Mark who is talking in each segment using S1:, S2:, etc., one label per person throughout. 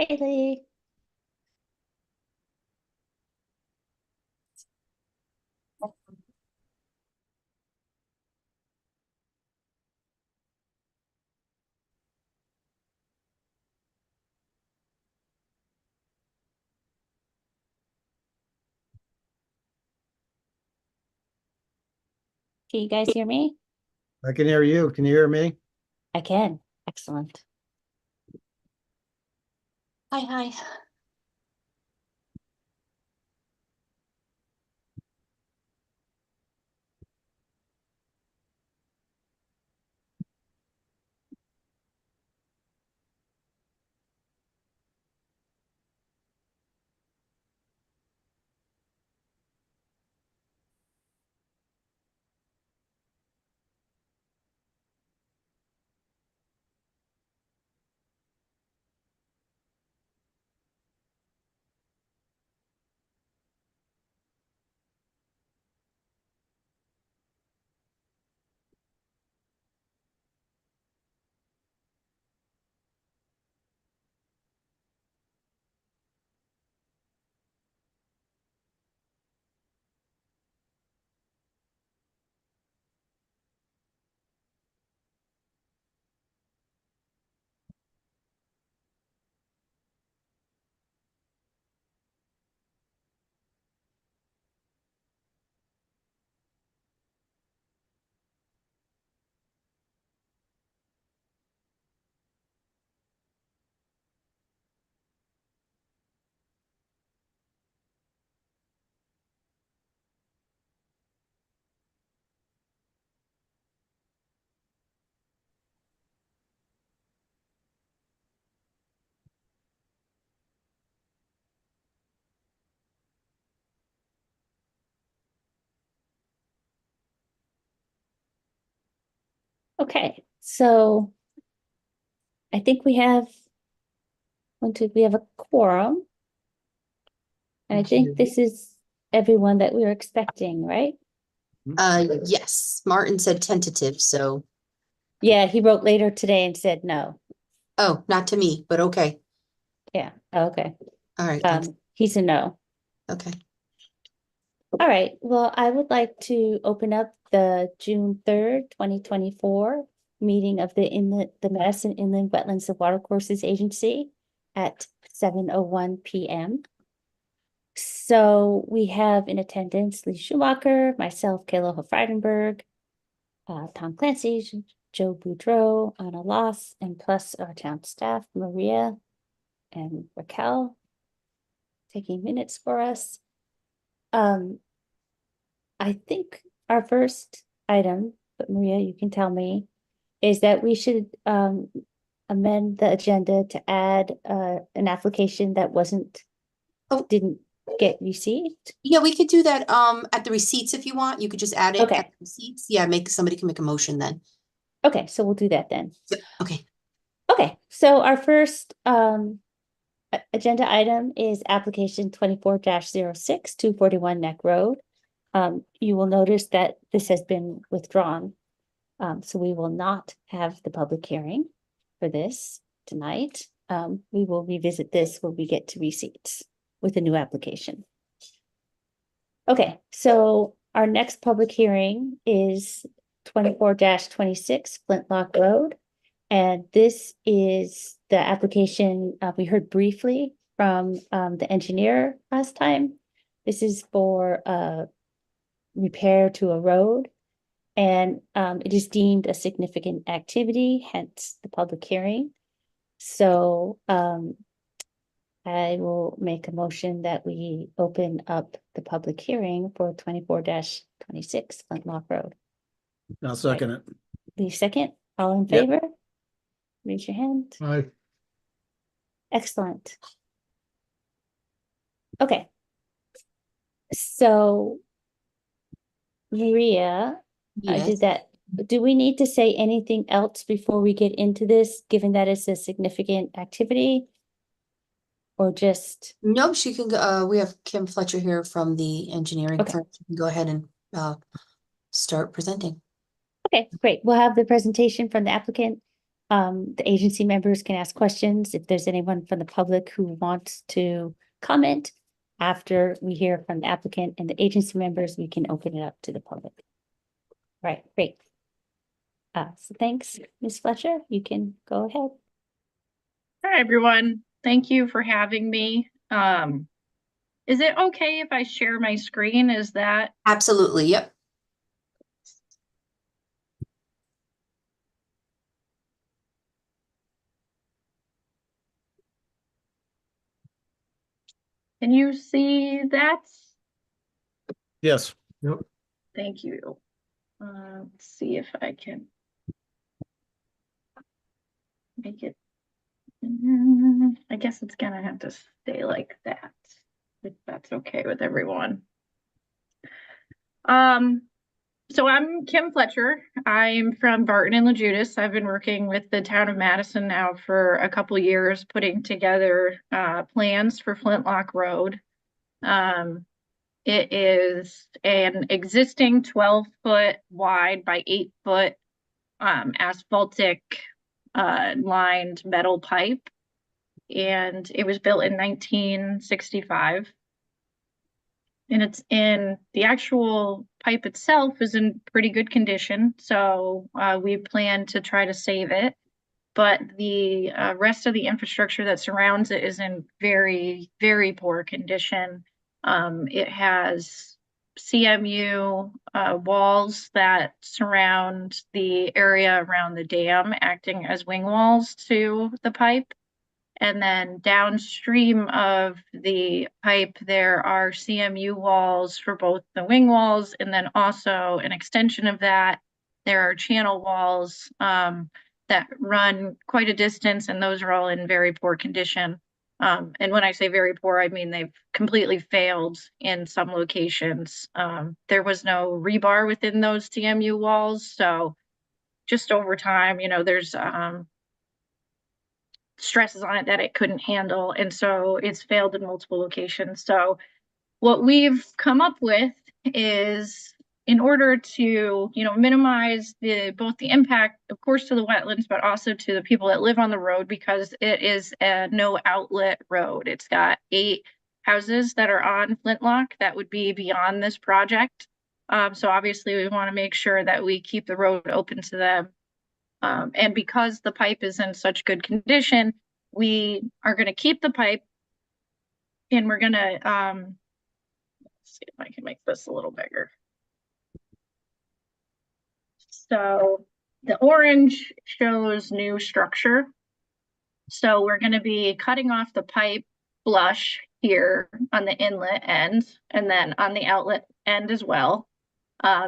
S1: Haley. Can you guys hear me?
S2: I can hear you. Can you hear me?
S1: I can. Excellent. Hi. Okay, so I think we have we have a quorum. And I think this is everyone that we were expecting, right?
S3: Yes, Martin said tentative, so,
S1: Yeah, he wrote later today and said no.
S3: oh, not to me, but okay.
S1: Yeah, okay.
S3: All right, thanks.
S1: He's a no.
S3: Okay.
S1: All right, well, I would like to open up the June 3rd, 2024 meeting of the Madison Inland Wetlands and Watercourses Agency at 7:01 p.m. So we have in attendance Lee Schumacher, myself, Kayla Hofreidenberg, Tom Clancy, Joe Boudreau, Anna Loss, and plus our town staff, Maria and Raquel, taking minutes for us. I think our first item, but Maria, you can tell me, is that we should amend the agenda to add an application that didn't get received.
S3: Yeah, we could do that at the receipts if you want. You could just add it
S1: Okay.
S3: at the receipts. Yeah, somebody can make a motion then.
S1: Okay, so we'll do that then.
S3: Okay.
S1: Okay, so our first agenda item is application 24-06, 241 Neck Road. You will notice that this has been withdrawn. So we will not have the public hearing for this tonight. We will revisit this when we get to receipts with a new application. Okay, so our next public hearing is 24-26 Flintlock Road. And this is the application we heard briefly from the engineer last time. This is for repair to a road. And it is deemed a significant activity, hence the public hearing. So I will make a motion that we open up the public hearing for 24-26 Flintlock Road.
S2: I'll second it.
S1: The second, all in
S2: Yep.
S1: favor? Raise your hand.
S2: Aye.
S1: Excellent. Okay. So Maria, I
S3: Yes.
S1: did that. Do we need to say anything else before we get into this, given that it's a significant activity? Or just,
S3: No, she can go, we have Kim Fletcher here from the engineering
S1: Okay.
S3: firm. She can go ahead and start presenting.
S1: okay, great. We'll have the presentation from the applicant. The agency members can ask questions. If there's anyone from the public who wants to comment after we hear from the applicant and the agency members, we can open it up to the public. Right, great. So thanks, Ms. Fletcher. You can go ahead.
S4: Hi, everyone. Thank you for having me. Is it okay if I share my screen? Is that
S3: Absolutely, yep.
S4: can you see that?
S2: Yes. Yep.
S4: Thank you. Let's see if I can make it. I guess it's gonna have to stay like that, if that's okay with everyone. So I'm Kim Fletcher. I'm from Barton and LaJudas. I've been working with the town of Madison now for a couple years, putting together plans for Flintlock Road. It is an existing 12-foot wide by 8-foot asphaltic lined metal pipe. And it was built in 1965. And it's in the actual pipe itself is in pretty good condition. So we plan to try to save it. But the rest of the infrastructure that surrounds it is in very, very poor condition. It has CMU walls that surround the area around the dam, acting as wing walls to the pipe. And then downstream of the pipe, there are CMU walls for both the wing walls, and then also an extension of that. There are channel walls that run quite a distance, and those are all in very poor condition. And when I say very poor, I mean they've completely failed in some locations. There was no rebar within those CMU walls, so just over time, there's stresses on it that it couldn't handle, and so it's failed in multiple locations. So what we've come up with is, in order to minimize both the impact, of course, to the wetlands, but also to the people that live on the road, because it is a no outlet road. It's got 8 houses that are on Flintlock that would be beyond this project. So obviously we want to make sure that we keep the road open to them. And because the pipe is in such good condition, we are going to keep the pipe, and we're going to, let's see if I can make this a little bigger. So the orange shows new structure. So we're going to be cutting off the pipe flush here on the inlet end, and then on the outlet end as well,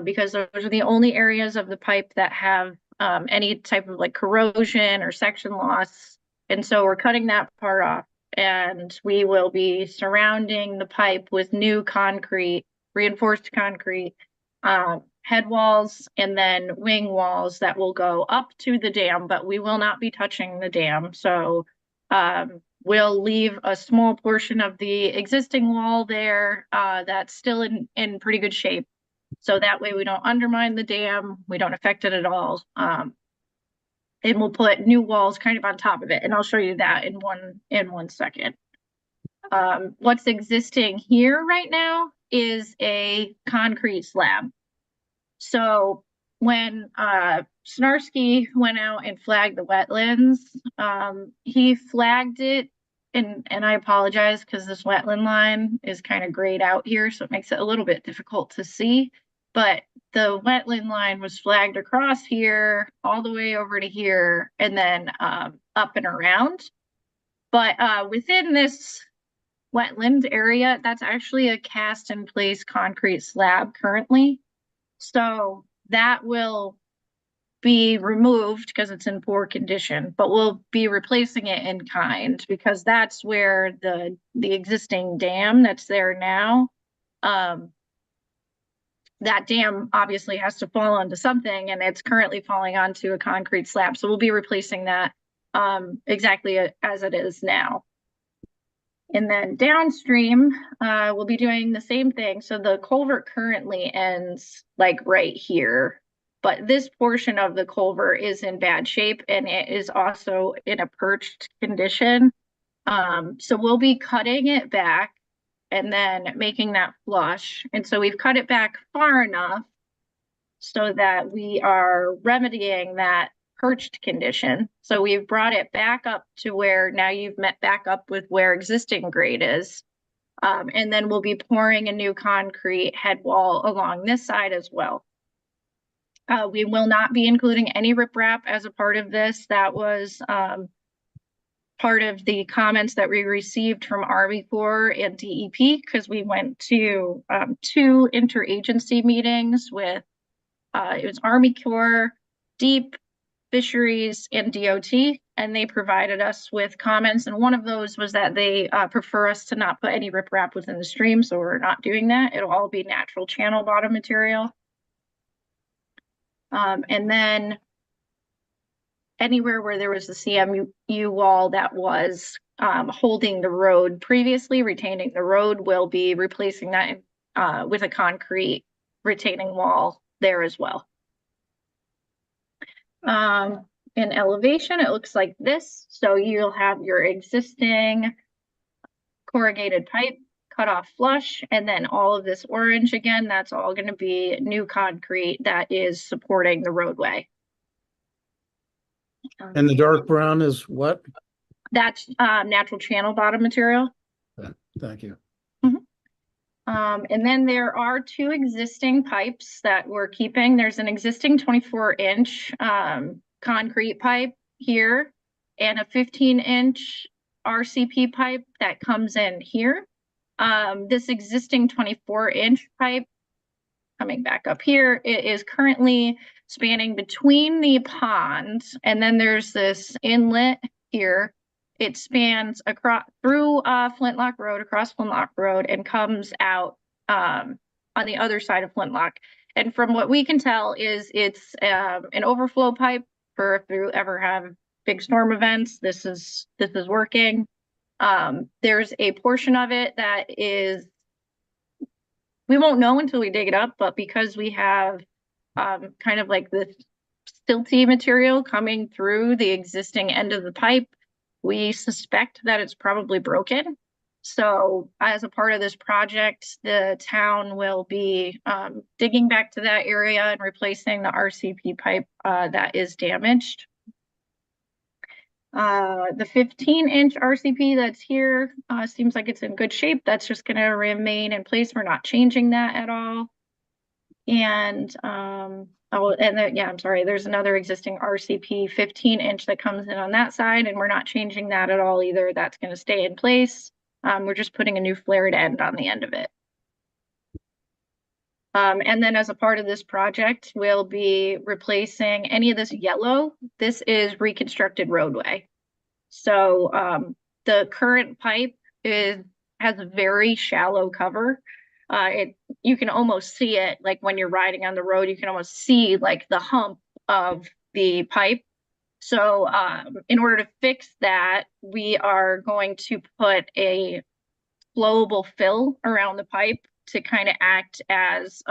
S4: because those are the only areas of the pipe that have any type of like corrosion or section loss. And so we're cutting that part off, and we will be surrounding the pipe with new concrete, reinforced concrete, head walls, and then wing walls that will go up to the dam, but we will not be touching the dam. So we'll leave a small portion of the existing wall there that's still in pretty good shape. So that way we don't undermine the dam, we don't affect it at all. And we'll put new walls kind of on top of it. And I'll show you that in one second. What's existing here right now is a concrete slab. So when Snarsky went out and flagged the wetlands, he flagged it, and I apologize because this wetland line is kind of grayed out here, so it makes it a little bit difficult to see. But the wetland line was flagged across here, all the way over to here, and then up and around. But within this wetland area, that's actually a cast in place concrete slab currently. So that will be removed because it's in poor condition, but we'll be replacing it in kind, because that's where the existing dam that's there now, that dam obviously has to fall onto something, and it's currently falling onto a concrete slab. So we'll be replacing that exactly as it is now. And then downstream, we'll be doing the same thing. So the culvert currently ends like right here. But this portion of the culvert is in bad shape and it is also in a perched condition. So we'll be cutting it back and then making that flush. And so we've cut it back far enough so that we are remedying that perched condition. So we've brought it back up to where now you've met back up with where existing grade is. And then we'll be pouring a new concrete head wall along this side as well. We will not be including any riprap as a part of this. That was part of the comments that we received from Army Corps and DEP, because we went to 2 interagency meetings with it was Army Corps, Deep, Fisheries, and DOT, and they provided us with comments. And one of those was that they prefer us to not put any riprap within the stream, so we're not doing that. It'll all be natural channel bottom material. And then anywhere where there was the CMU wall that was holding the road previously, retaining the road, will be replacing that with a concrete retaining wall there as well. In elevation, it looks like this. So you'll have your existing corrugated pipe cut off flush, and then all of this orange again, that's all going to be new concrete that is supporting the roadway.
S2: And the dark brown is what?
S4: That's natural channel bottom material.
S2: Thank you.
S4: And then there are 2 existing pipes that we're keeping. There's an existing 24-inch concrete pipe here and a 15-inch RCP pipe that comes in here. This existing 24-inch pipe coming back up here, it is currently spanning between the pond, and then there's this inlet here. It spans across through Flintlock Road, across Flintlock Road, and comes out on the other side of Flintlock. And from what we can tell is it's an overflow pipe for if you ever have big storm events. This is working. There's a portion of it that is, we won't know until we dig it up, but because we have kind of like this stilty material coming through the existing end of the pipe, we suspect that it's probably broken. So as a part of this project, the town will be digging back to that area and replacing the RCP pipe that is damaged. The 15-inch RCP that's here seems like it's in good shape. That's just going to remain in place. We're not changing that at all. And I'm sorry, there's another existing RCP 15-inch that comes in on that side, and we're not changing that at all either. That's going to stay in place. We're just putting a new flared end on the end of it. And then as a part of this project, we'll be replacing any of this yellow. This is reconstructed roadway. So the current pipe has a very shallow cover. You can almost see it, like when you're riding on the road, you can almost see like the hump of the pipe. So in order to fix that, we are going to put a flowable fill around the pipe to kind of act as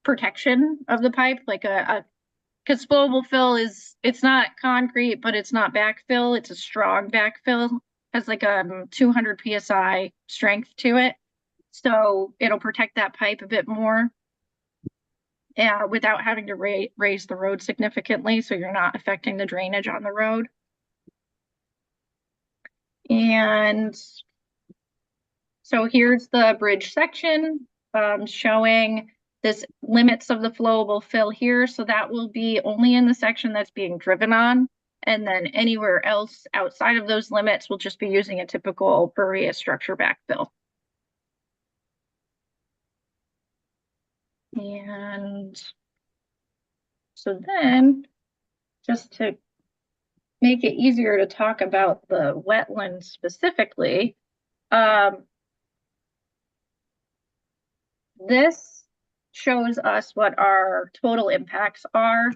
S4: protection of the pipe, like because flowable fill it's not concrete, but it's not backfill. It's a strong backfill, has like a 200 PSI strength to it. So it'll protect that pipe a bit more without having to raise the road significantly. So you're not affecting the drainage on the road. And so here's the bridge section showing this limits of the flowable fill here. So that will be only in the section that's being driven on. And then anywhere else outside of those limits, we'll just be using a typical Berea structure backfill. And so then, just to make it easier to talk about the wetlands specifically, this shows us what our total impacts are,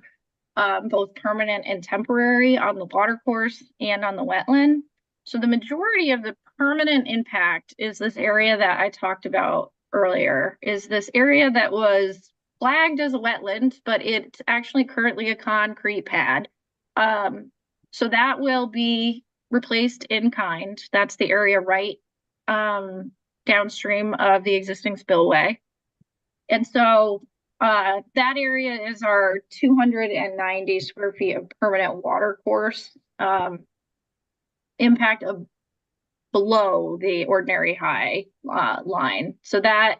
S4: both permanent and temporary on the watercourse and on the wetland. So the majority of the permanent impact is this area that I talked about earlier, is this area that was flagged as a wetland, but it's actually currently a concrete pad. So that will be replaced in kind. That's the area right downstream of the existing spillway. And so that area is our 290 square feet of permanent water course impact of below the ordinary high line. So that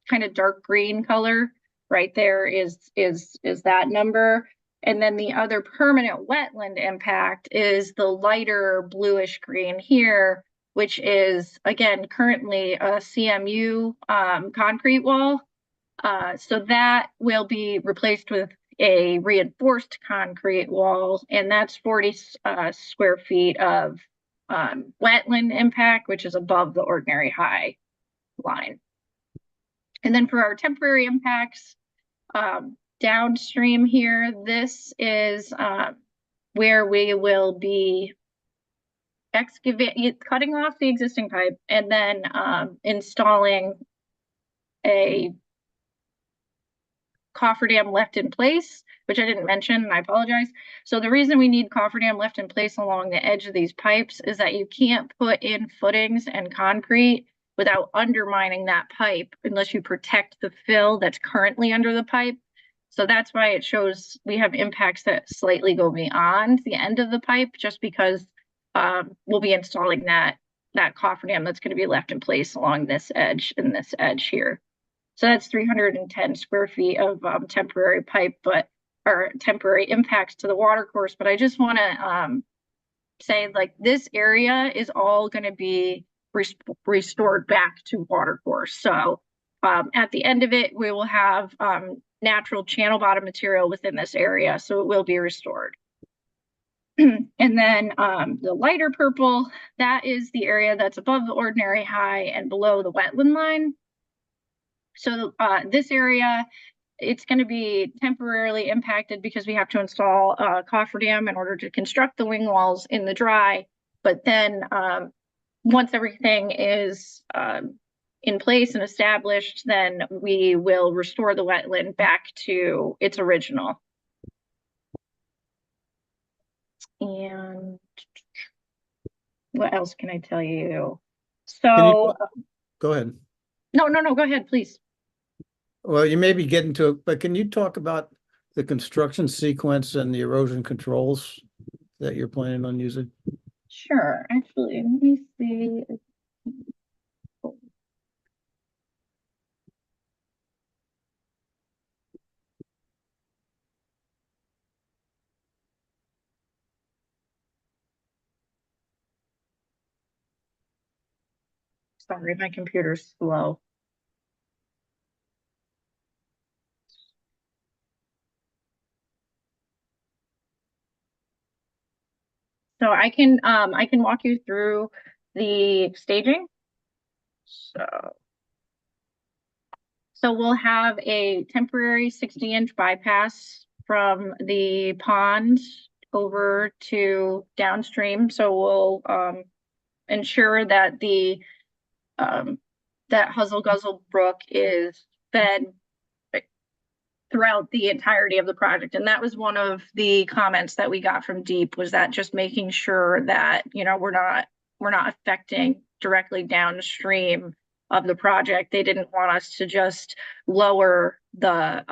S4: kind of dark green color right there is that number. And then the other permanent wetland impact is the lighter bluish green here, which is again currently a CMU concrete wall. So that will be replaced with a reinforced concrete wall, and that's 40 square feet of wetland impact, which is above the ordinary high line. And then for our temporary impacts, downstream here, this is where we will be cutting off the existing pipe and then installing a cofferdam left in place, which I didn't mention, and I apologize. So the reason we need cofferdam left in place along the edge of these pipes is that you can't put in footings and concrete without undermining that pipe unless you protect the fill that's currently under the pipe. So that's why it shows we have impacts that slightly go beyond the end of the pipe, just because we'll be installing that cofferdam that's going to be left in place along this edge and this edge here. So that's 310 square feet of temporary pipe, or temporary impacts to the water course. But I just want to say, like, this area is all going to be restored back to water course. So at the end of it, we will have natural channel bottom material within this area, so it will be restored. And then the lighter purple, that is the area that's above the ordinary high and below the wetland line. So this area, it's going to be temporarily impacted because we have to install a cofferdam in order to construct the wing walls in the dry. But then once everything is in place and established, then we will restore the wetland back to its original. And what else can I tell you? So
S2: Go ahead.
S4: no, go ahead, please.
S2: Well, you may be getting to it, but can you talk about the construction sequence and the erosion controls that you're planning on using?
S4: Sure, actually, let me see. Sorry, my computer's slow. So I can walk you through the staging. So we'll have a temporary 60-inch bypass from the pond over to downstream. So we'll ensure that the that Huzzle Guzzle Brook is fed throughout the entirety of the project. And that was one of the comments that we got from Deep, was that just making sure that, you know, we're not affecting directly downstream of the project. They didn't want us to just lower the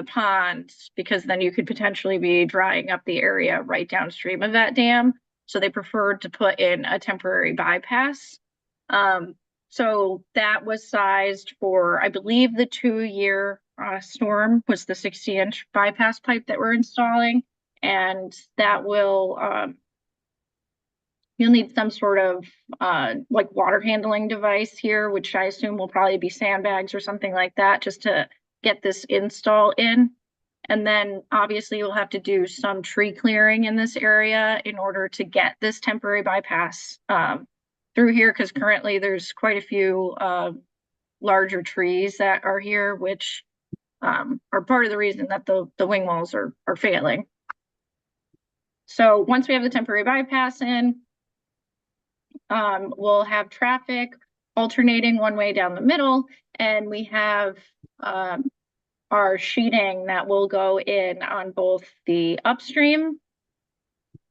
S4: ponds, because then you could potentially be drying up the area right downstream of that dam. So they preferred to put in a temporary bypass. So that was sized for, I believe, the 2-year storm was the 60-inch bypass pipe that we're installing. And that will, you'll need some sort of like water handling device here, which I assume will probably be sandbags or something like that, just to get this install in. And then obviously you'll have to do some tree clearing in this area in order to get this temporary bypass through here, because currently there's quite a few larger trees that are here, which are part of the reason that the wing walls are failing. So once we have the temporary bypass in, we'll have traffic alternating one way down the middle, and we have our sheeting that will go in on both the upstream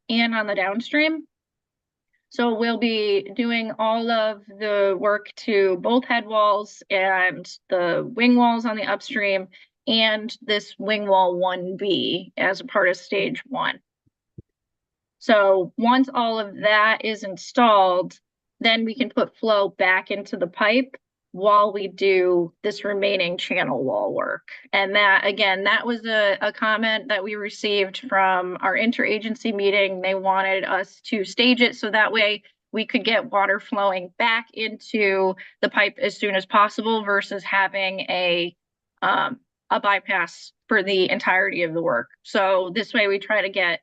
S4: and on the downstream. So we'll be doing all of the work to both head walls and the wing walls on the upstream and this wing wall 1B as a part of stage 1. So once all of that is installed, then we can put flow back into the pipe while we do this remaining channel wall work. And that, again, that was a comment that we received from our interagency meeting. They wanted us to stage it so that way we could get water flowing back into the pipe as soon as possible versus having a bypass for the entirety of the work. So this way we try to get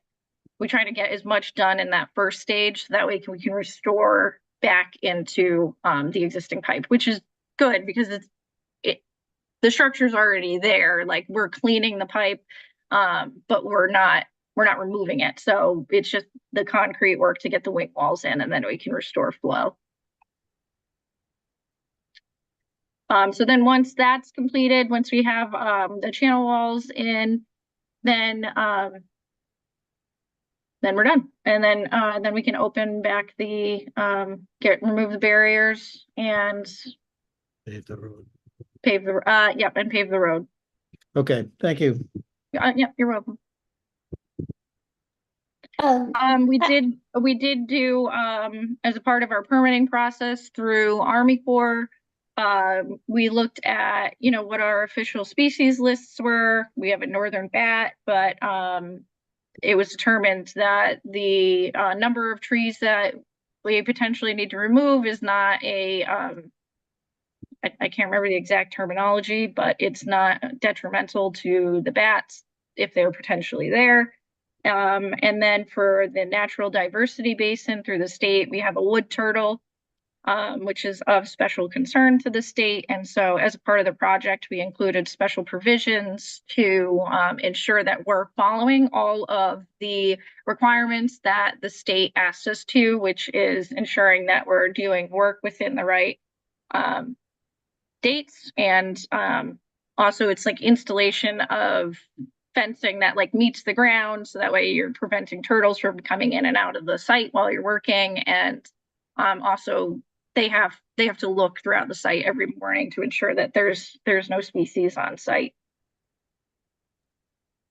S4: as much done in that first stage. So that way we can restore back into the existing pipe, which is good because the structure's already there. Like we're cleaning the pipe, but we're not removing it. So it's just the concrete work to get the wing walls in, and then we can restore flow. So then once that's completed, once we have the channel walls in, then we're done. And then we can open back the remove the barriers and
S2: Pave the road.
S4: pave the and pave the road.
S2: Okay, thank you.
S4: Yep, you're welcome. We did do as a part of our permitting process through Army Corps. We looked at, what our official species lists were. We have a northern bat, but it was determined that the number of trees that we potentially need to remove is not a I can't remember the exact terminology, but it's not detrimental to the bats if they're potentially there. And then for the natural diversity basin through the state, we have a wood turtle, which is of special concern to the state. And so as a part of the project, we included special provisions to ensure that we're following all of the requirements that the state asked us to, which is ensuring that we're doing work within the right dates. And also it's like installation of fencing that like meets the ground. So that way you're preventing turtles from coming in and out of the site while you're working. And also they have to look throughout the site every morning to ensure that there's no species on site.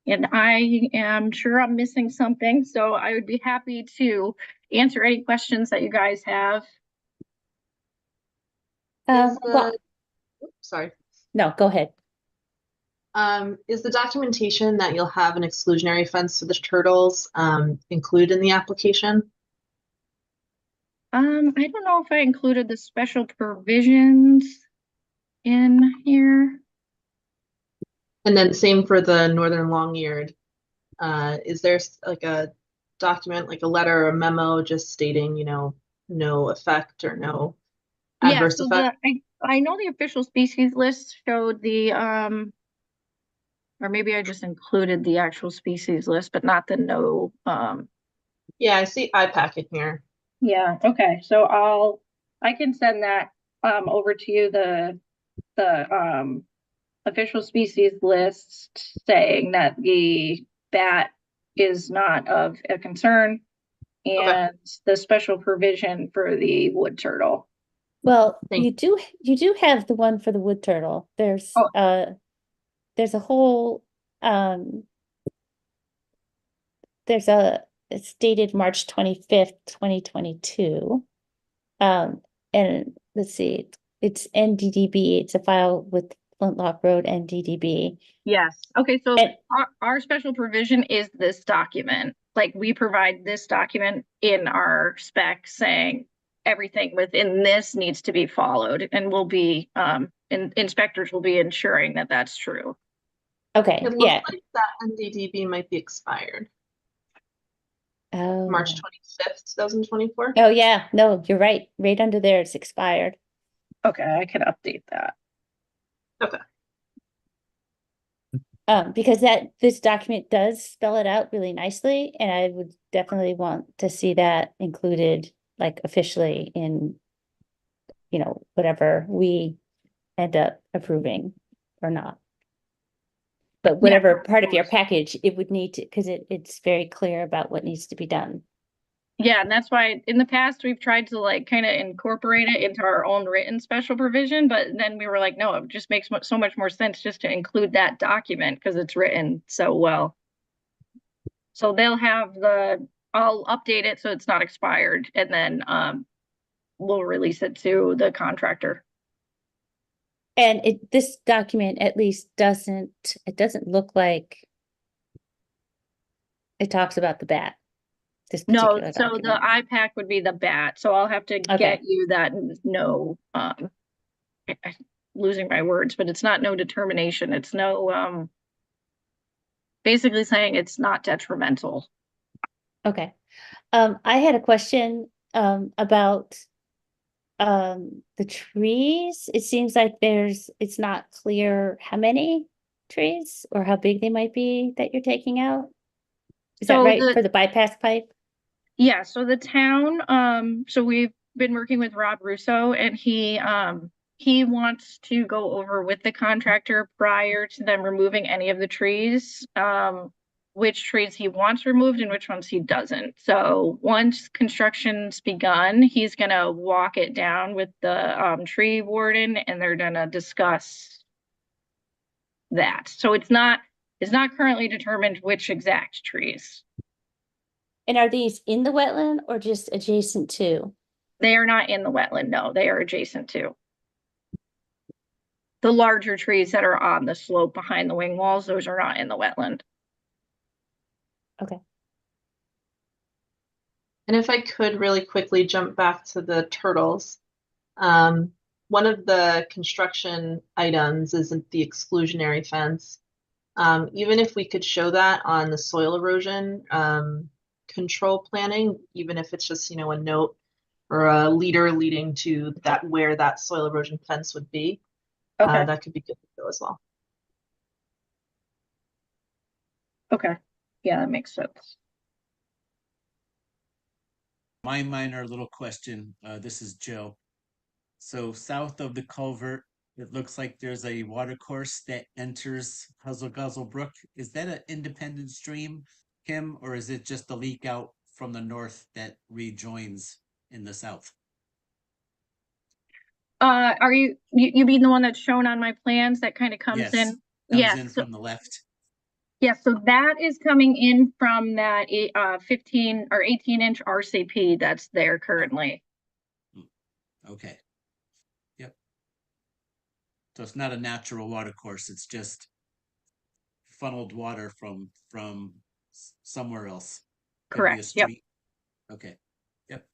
S4: And I am sure I'm missing something, so I would be happy to answer any questions that you guys have.
S1: Well,
S5: Sorry.
S1: no, go ahead.
S5: Is the documentation that you'll have an exclusionary fence for the turtles included in the application?
S4: I don't know if I included the special provisions in here.
S5: And then same for the northern long-eared. Is there like a document, like a letter or a memo just stating, no effect or no adverse effect?
S4: I know the official species list showed the or maybe I just included the actual species list, but not the no.
S5: Yeah, I see IPAC in here.
S4: Yeah, okay. So I can send that over to you, the official species list saying that the bat is not of a concern, and the special provision for the wood turtle.
S1: Well,
S5: Thank
S1: you do have the one for the wood turtle. There's a whole it's dated March 25th, 2022. And let's see, it's NDDB. It's a file with Flintlock Road NDDB.
S4: Yes. Okay. So
S1: And-
S4: our special provision is this document. Like we provide this document in our spec saying everything within this needs to be followed, and we'll be inspectors will be ensuring that that's true.
S1: Okay,
S5: It looks
S1: yeah.
S5: like that NDDB might be expired.
S1: Oh.
S5: March 25th, 2024.
S1: Oh, yeah, no, you're right. Right under there, it's expired.
S4: Okay, I can update that.
S5: Okay.
S1: Because this document does spell it out really nicely, and I would definitely want to see that included, like officially in, whatever we end up approving. or not. But whatever part of your package, it would need to, because it's very clear about what needs to be done.
S4: Yeah, and that's why in the past we've tried to like kind of incorporate it into our own written special provision, but then we were like, no, it just makes so much more sense just to include that document because it's written so well. So they'll have I'll update it so it's not expired, and then we'll release it to the contractor.
S1: And this document at least doesn't look like it talks about the bat. This
S4: No,
S1: particular
S4: so the
S1: document.
S4: IPAC would be the bat. So I'll have to
S1: Okay.
S4: get you that I'm losing my words, but it's not no determination. It's no basically saying it's not detrimental.
S1: Okay. I had a question about the trees. It seems like it's not clear how many trees or how big they might be that you're taking out. Is that
S4: So
S1: right for the bypass pipe?
S4: Yeah, so the town, so we've been working with Rob Russo, and he wants to go over with the contractor prior to them removing any of the trees, which trees he wants removed and which ones he doesn't. So once construction's begun, he's gonna walk it down with the tree warden, and they're gonna discuss that. So it's not currently determined which exact trees.
S1: And are these in the wetland or just adjacent to?
S4: They are not in the wetland, no, they are adjacent to. The larger trees that are on the slope behind the wing walls, those are not in the wetland.
S1: Okay.
S5: And if I could really quickly jump back to the turtles. One of the construction items is the exclusionary fence. Even if we could show that on the soil erosion control planning, even if it's just, a note or a leader leading to that where that soil erosion fence would be,
S4: Okay,
S5: that could be good to go as well.
S4: okay. Yeah, that makes sense.
S6: My minor little question, this is Joe. So south of the culvert, it looks like there's a water course that enters Huzzle Guzzle Brook. Is that an independent stream, Kim, or is it just a leak out from the north that rejoins in the south?
S4: Are you mean the one that's shown on my plans that kind of comes
S6: Yes,
S4: in?
S6: comes
S4: Yes,
S6: in from the left.
S4: yeah, so that is coming in from that 15 or 18-inch RCP that's there currently.
S6: Okay. Yep. So it's not a natural water course, it's just funneled water from somewhere else. Could be a
S4: Correct, yep.
S6: street. Okay. Yep.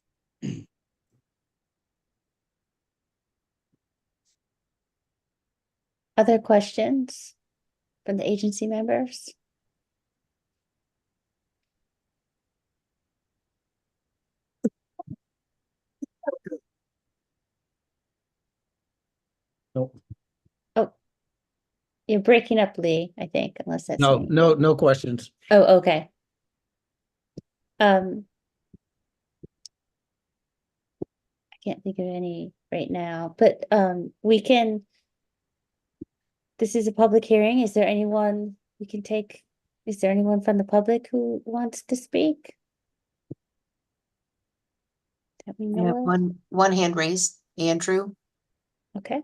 S1: Other questions from the agency members?
S2: Nope.
S1: Oh, you're breaking up, Lee, I think, unless that's
S2: No,
S1: me.
S2: no questions.
S1: Oh, okay. I can't think of any right now, but this is a public hearing. Is there anyone is there anyone from the public who wants to speak? That we
S3: I have
S1: know of?
S3: one hand raised, Andrew.
S1: Okay.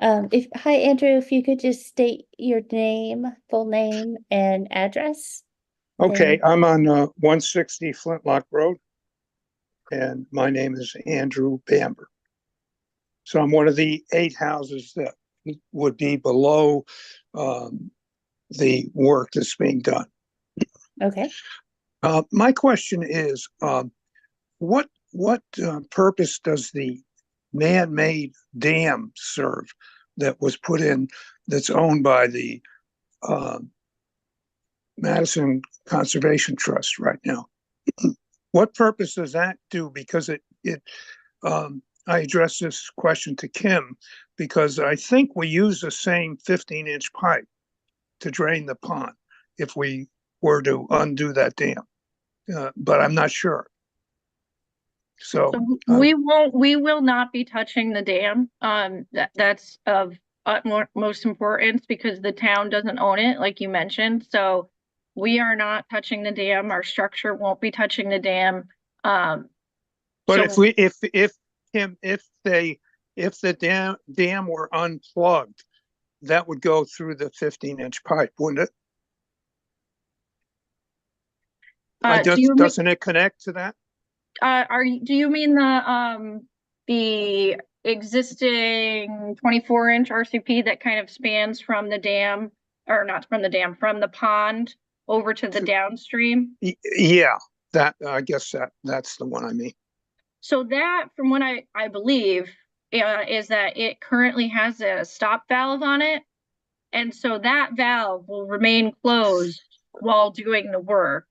S1: Hi, Andrew, if you could just state your name, full name and address.
S7: Okay,
S1: then-
S7: I'm on 160 Flintlock Road, and my name is Andrew Bamber. So I'm one of the 8 houses that would be below the work that's being done.
S1: Okay.
S7: My question is, what purpose does the man-made dam serve that was put in, that's owned by the Madison Conservation Trust right now? What purpose does that do? Because I addressed this question to Kim, because I think we use the same 15-inch pipe to drain the pond if we were to undo that dam, but I'm not sure. So,
S4: So we will not be touching the dam. That's of utmost importance because the town doesn't own it, like you mentioned. So we are not touching the dam. Our structure won't be touching the dam.
S7: but
S4: So
S7: if the dam were unplugged, that would go through the 15-inch pipe, wouldn't it? Doesn't it connect to that?
S4: do you mean the existing 24-inch RCP that kind of spans from the dam, or not from the dam, from the pond over to the downstream?
S7: Yeah, I guess that's the one I mean.
S4: So that, from what I believe, is that it currently has a stop valve on it. And so that valve will remain closed while doing the work.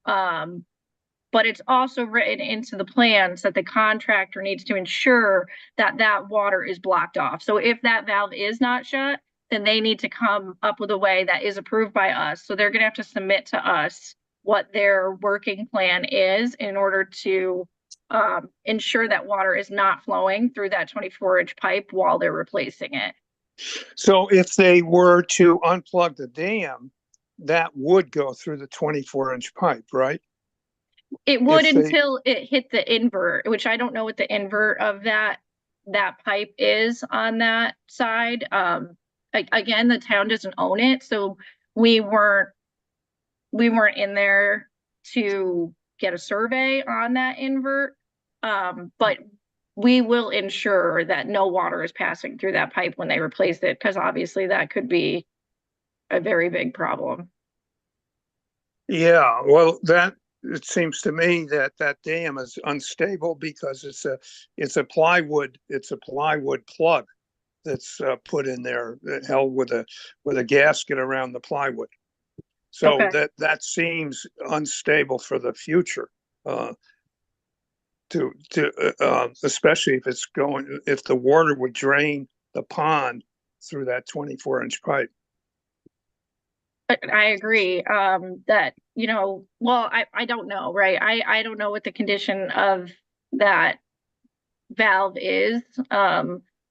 S4: But it's also written into the plans that the contractor needs to ensure that that water is blocked off. So if that valve is not shut, then they need to come up with a way that is approved by us. So they're going to have to submit to us what their working plan is in order to ensure that water is not flowing through that 24-inch pipe while they're replacing it.
S7: So if they were to unplug the dam, that would go through the 24-inch pipe, right?
S4: It would until it hit the invert, which I don't know what the invert of that pipe is on that side. Again, the town doesn't own it, so we weren't in there to get a survey on that invert. But we will ensure that no water is passing through that pipe when they replace it, because obviously that could be a very big problem.
S7: Yeah, well, it seems to me that dam is unstable because it's a plywood plug that's put in there, held with a gasket around the plywood. So
S4: Okay.
S7: that seems unstable for the future. Especially if the water would drain the pond through that 24-inch pipe.
S4: I agree, that, well, I don't know, right? I don't know what the condition of that valve is.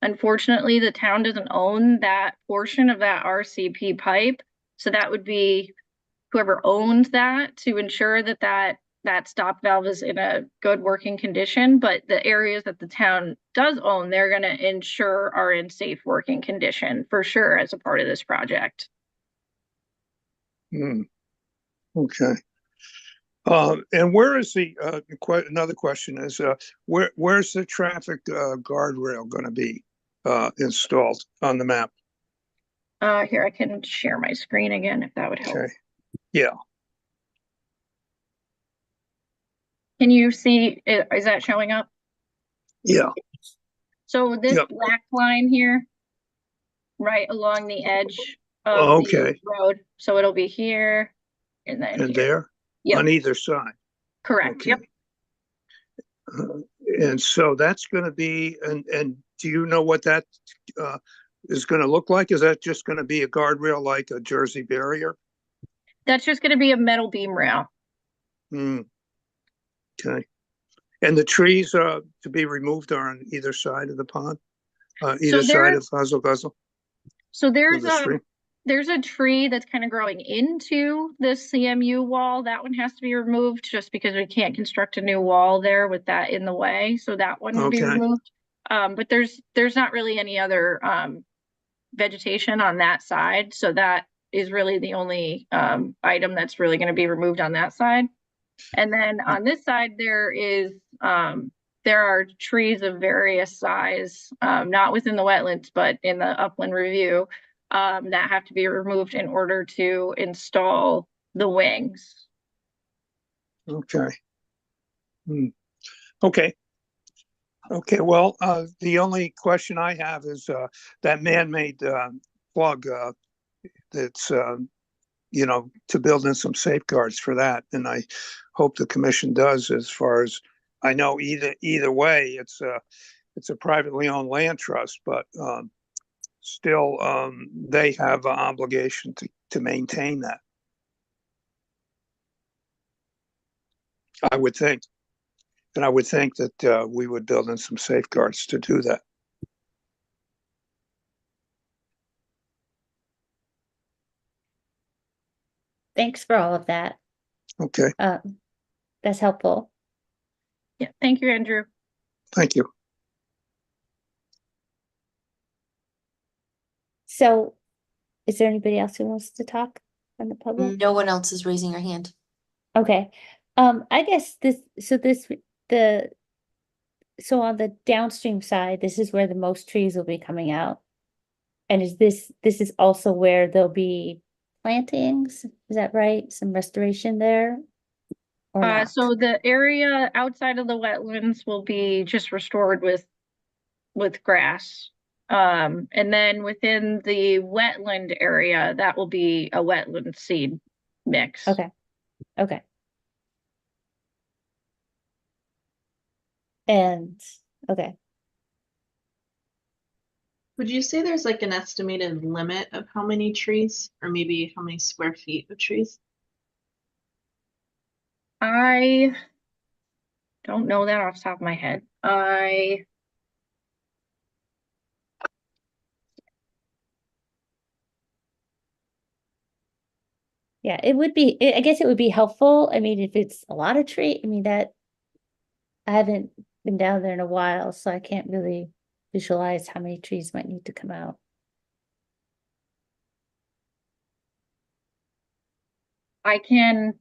S4: Unfortunately, the town doesn't own that portion of that RCP pipe. So that would be whoever owns that to ensure that stop valve is in a good working condition. But the areas that the town does own, they're going to ensure are in safe working condition for sure as a part of this project.
S7: Okay. And where is another question is, where's the traffic guardrail going to be installed on the map?
S4: Here, I can share my screen again if that would help.
S7: Okay. Yeah.
S4: Can you see, is that showing up?
S7: Yeah.
S4: So this
S7: Yep.
S4: black line here, right along the edge of
S7: Okay.
S4: the road. So it'll be here and then
S7: And
S4: here.
S7: there?
S4: Yep.
S7: On either side?
S4: Correct.
S7: Okay.
S4: Yep.
S7: And so that's going to be, and do you know what that is going to look like? Is that just going to be a guardrail like a Jersey barrier?
S4: That's just going to be a metal beam rail.
S7: Okay. And the trees to be removed are on either side of the pond? Either side of Hazel Guzzle?
S4: So there's a tree that's kind of growing into the CMU wall. That one has to be removed just because we can't construct a new wall there with that in the way. So that one will be removed. But there's not really any other vegetation on that side. So that is really the only item that's really going to be removed on that side. And then on this side, there are trees of various size, not within the wetlands, but in the upland review, that have to be removed in order to install the wings.
S7: Okay. Okay. Okay, well, the only question I have is that man-made plug that's, to build in some safeguards for that. And I hope the commission does, as far as I know. Either way, it's a privately owned land trust, but still they have an obligation to maintain that, I would think. And I would think that we would build in some safeguards to do that.
S1: Thanks for all of that.
S7: Okay,
S1: That's helpful.
S4: Yeah, thank you, Andrew.
S7: thank you.
S1: So is there anybody else who wants to talk from the public?
S3: No one else is raising their hand.
S1: Okay, I guess so on the downstream side, this is where the most trees will be coming out. And this is also where there'll be plantings, is that right? Some restoration there? Or not?
S4: So the area outside of the wetlands will be just restored with grass. And then within the wetland area, that will be a wetland seed mix.
S1: Okay, okay. And, okay,
S5: Would you say there's like an estimated limit of how many trees, or maybe how many square feet of trees?
S4: I don't know that off the top of my head.
S1: yeah, it would be, I guess it would be helpful. I mean, if it's a lot of tree, I mean, that I haven't been down there in a while, so I can't really visualize how many trees might need to come out.
S4: I can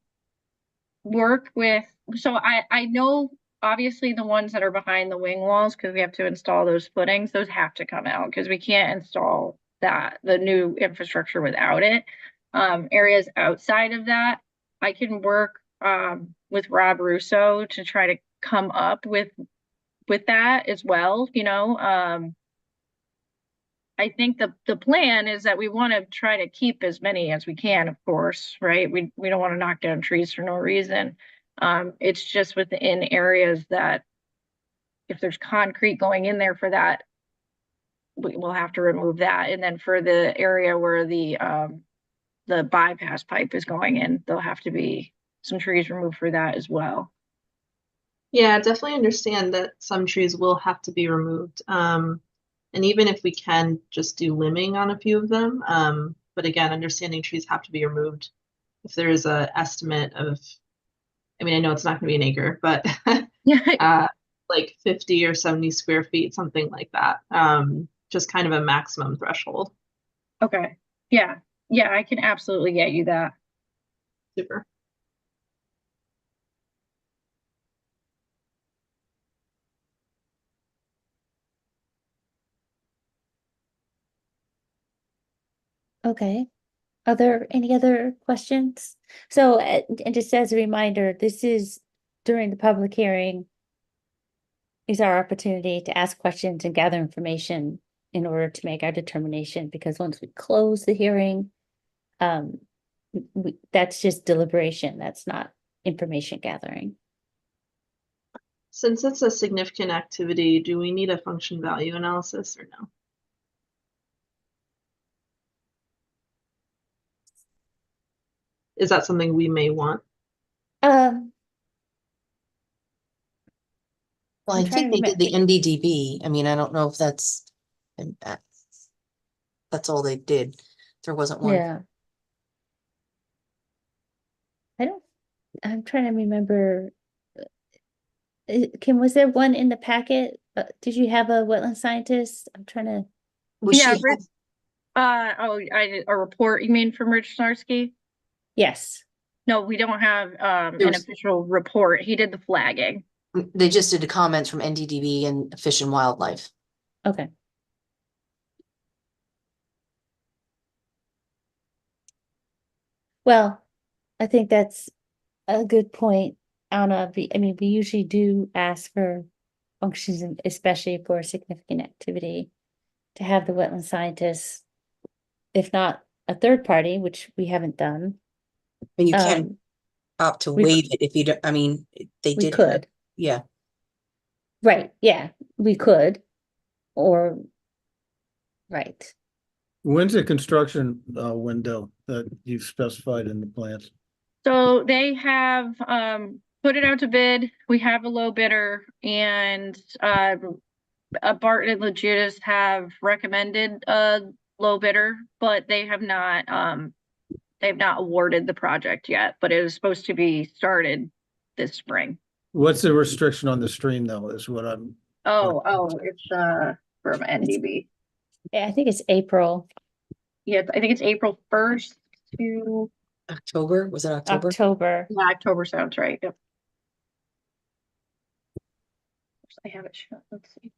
S4: work with, so I know obviously the ones that are behind the wing walls, because we have to install those footings, those have to come out because we can't install the new infrastructure without it. Areas outside of that, I can work with Rob Russo to try to come up with that as well, you know. I think the plan is that we want to try to keep as many as we can, of course, right? We don't want to knock down trees for no reason. It's just within areas that if there's concrete going in there for that, we'll have to remove that. And then for the area where the bypass pipe is going in, there'll have to be some trees removed for that as well.
S5: Yeah, definitely understand that some trees will have to be removed. And even if we can just do limbing on a few of them, but again, understanding trees have to be removed. If there is a estimate of, I mean, I know it's not going to be an acre, but like 50 or 70 square feet, something like that. Just kind of a maximum threshold.
S4: Okay. Yeah. Yeah, I can absolutely get you that.
S5: Super.
S1: Okay. Are there any other questions? So, and just as a reminder, this is during the public hearing is our opportunity to ask questions and gather information in order to make our determination, because once we close the hearing, that's just deliberation. That's not information gathering.
S5: Since it's a significant activity, do we need a function value analysis or no? Is that something we may want?
S1: Um,
S3: Well,
S1: I'm
S3: I
S1: trying
S3: think
S1: to
S3: they did the NDDB. I mean, I don't know if that's all they did. There wasn't one.
S1: yeah. I'm trying to remember. Kim, was there one in the packet? Did you have a wetland scientist? I'm trying to.
S3: Was
S4: Yeah,
S3: she?
S4: Rich, a report you mean from Rich Snarsky?
S1: Yes.
S4: No, we don't have
S3: There
S4: an
S3: was-
S4: official report. He did the flagging.
S3: They just did the comments from NDDB and Fish and Wildlife.
S1: Okay. Well, I think that's a good point, Anna. I mean, we usually do ask for functions, especially for significant activity, to have the wetland scientists, if not a third party, which we haven't done.
S8: And you can
S1: Um,
S8: opt to
S1: we-
S8: waive it if you don't, I mean, they
S1: we
S8: did have,
S1: could,
S8: yeah.
S1: right, yeah, we could, or, right.
S2: When's the construction window that you've specified in the plans?
S4: So they have put it out to bid. We have a low bidder, and Barton and Legittus have recommended a low bidder, but they've not awarded the project yet, but it is supposed to be started this spring.
S2: What's the restriction on the stream though, is what I'm,
S4: It's from NDB.
S1: Yeah, I think it's April,
S4: Yeah, I think it's April 1st to
S8: October, was it October?
S1: October.
S4: yeah, October sounds right. Yep. I have it. Let's see.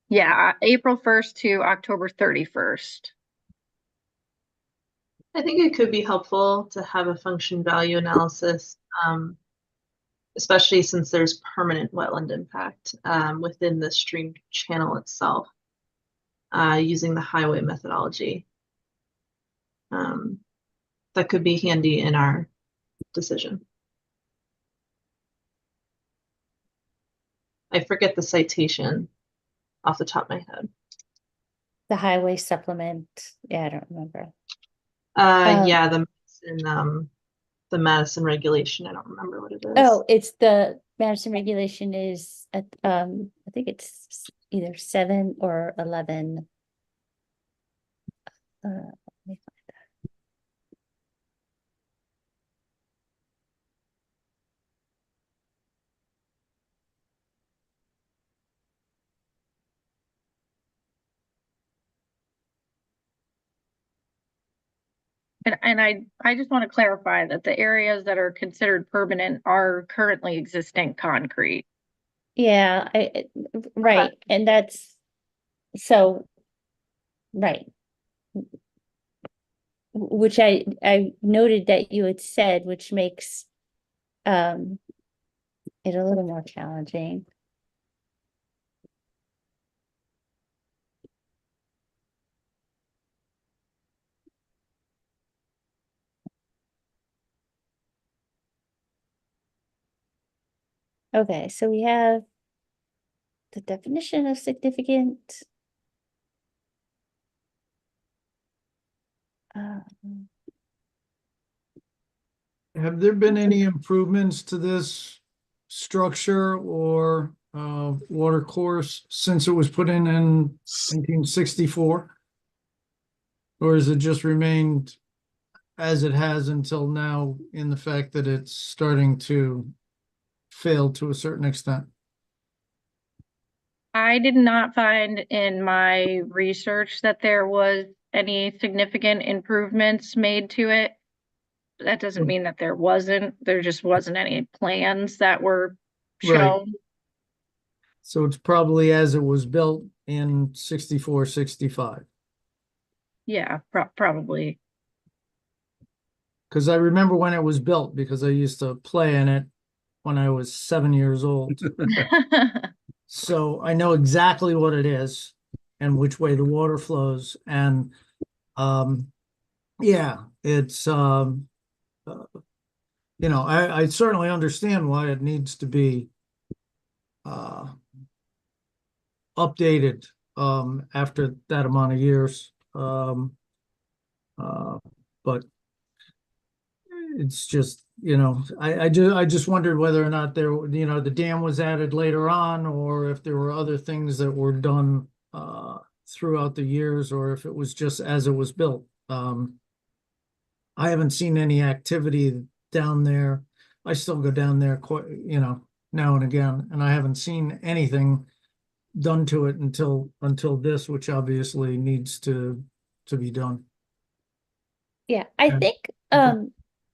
S4: Yeah, April 1st to October 31st.
S5: I think it could be helpful to have a function value analysis, especially since there's permanent wetland impact within the stream channel itself, using the highway methodology. That could be handy in our decision. I forget the citation off the top of my head.
S1: The highway supplement. Yeah, I don't remember.
S5: Yeah, the Madison regulation. I don't remember what it is.
S1: Oh, it's the Madison regulation is at, I think it's either 7 or 11. Let me find that.
S4: And I just want to clarify that the areas that are considered permanent are currently existing concrete.
S1: Yeah, right, and that's so, right. Which I noted that you had said, which makes it a little more challenging. Okay, so we have the definition of significant.
S9: Have there been any improvements to this structure or water course since it was put in 1964? Or has it just remained as it has until now in the fact that it's starting to fail to a certain extent?
S4: I did not find in my research that there was any significant improvements made to it. That doesn't mean that there just wasn't any plans that were
S9: Right.
S4: shown.
S9: So it's probably as it was built in 64, 65.
S4: Yeah, probably.
S9: Because I remember when it was built because I used to play in it when I was 7 years old. So I know exactly what it is and which way the water flows. And yeah, it's you know, I certainly understand why it needs to be updated after that amount of years. But it's just, you know, I just wondered whether or not there, you know, the dam was added later on, or if there were other things that were done throughout the years, or if it was just as it was built. I haven't seen any activity down there. I still go down there quite, you know, now and again, and I haven't seen anything done to it until this, which obviously needs to be done.
S1: Yeah, I
S9: Yeah.
S1: think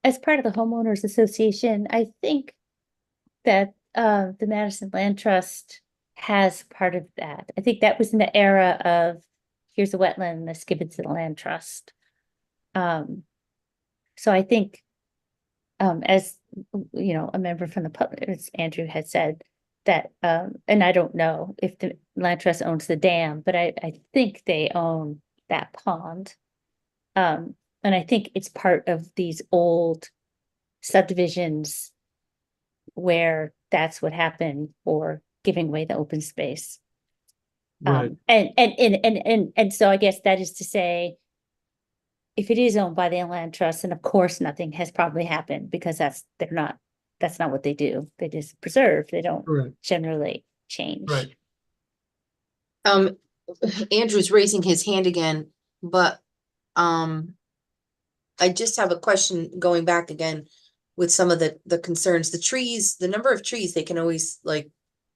S1: as part of the homeowners association, I think that the Madison Land Trust has part of that. I think that was in the era of here's a wetland, let's give it to the land trust. So I think as you know, a member from the public, as Andrew had said, that and I don't know if the land trust owns the dam, but I think they own that pond. And I think it's part of these old subdivisions where that's what happened for giving away the open space.
S9: Right.
S1: And so I guess that is to say, if it is owned by the Inland Trust, then of course nothing has probably happened because that's not what they do. They just preserve. They don't
S9: Correct.
S1: generally change.
S9: Right.
S3: Andrew's raising his hand again, but, I just have a question going back again with some of the concerns, the trees, the number of trees, they can always like,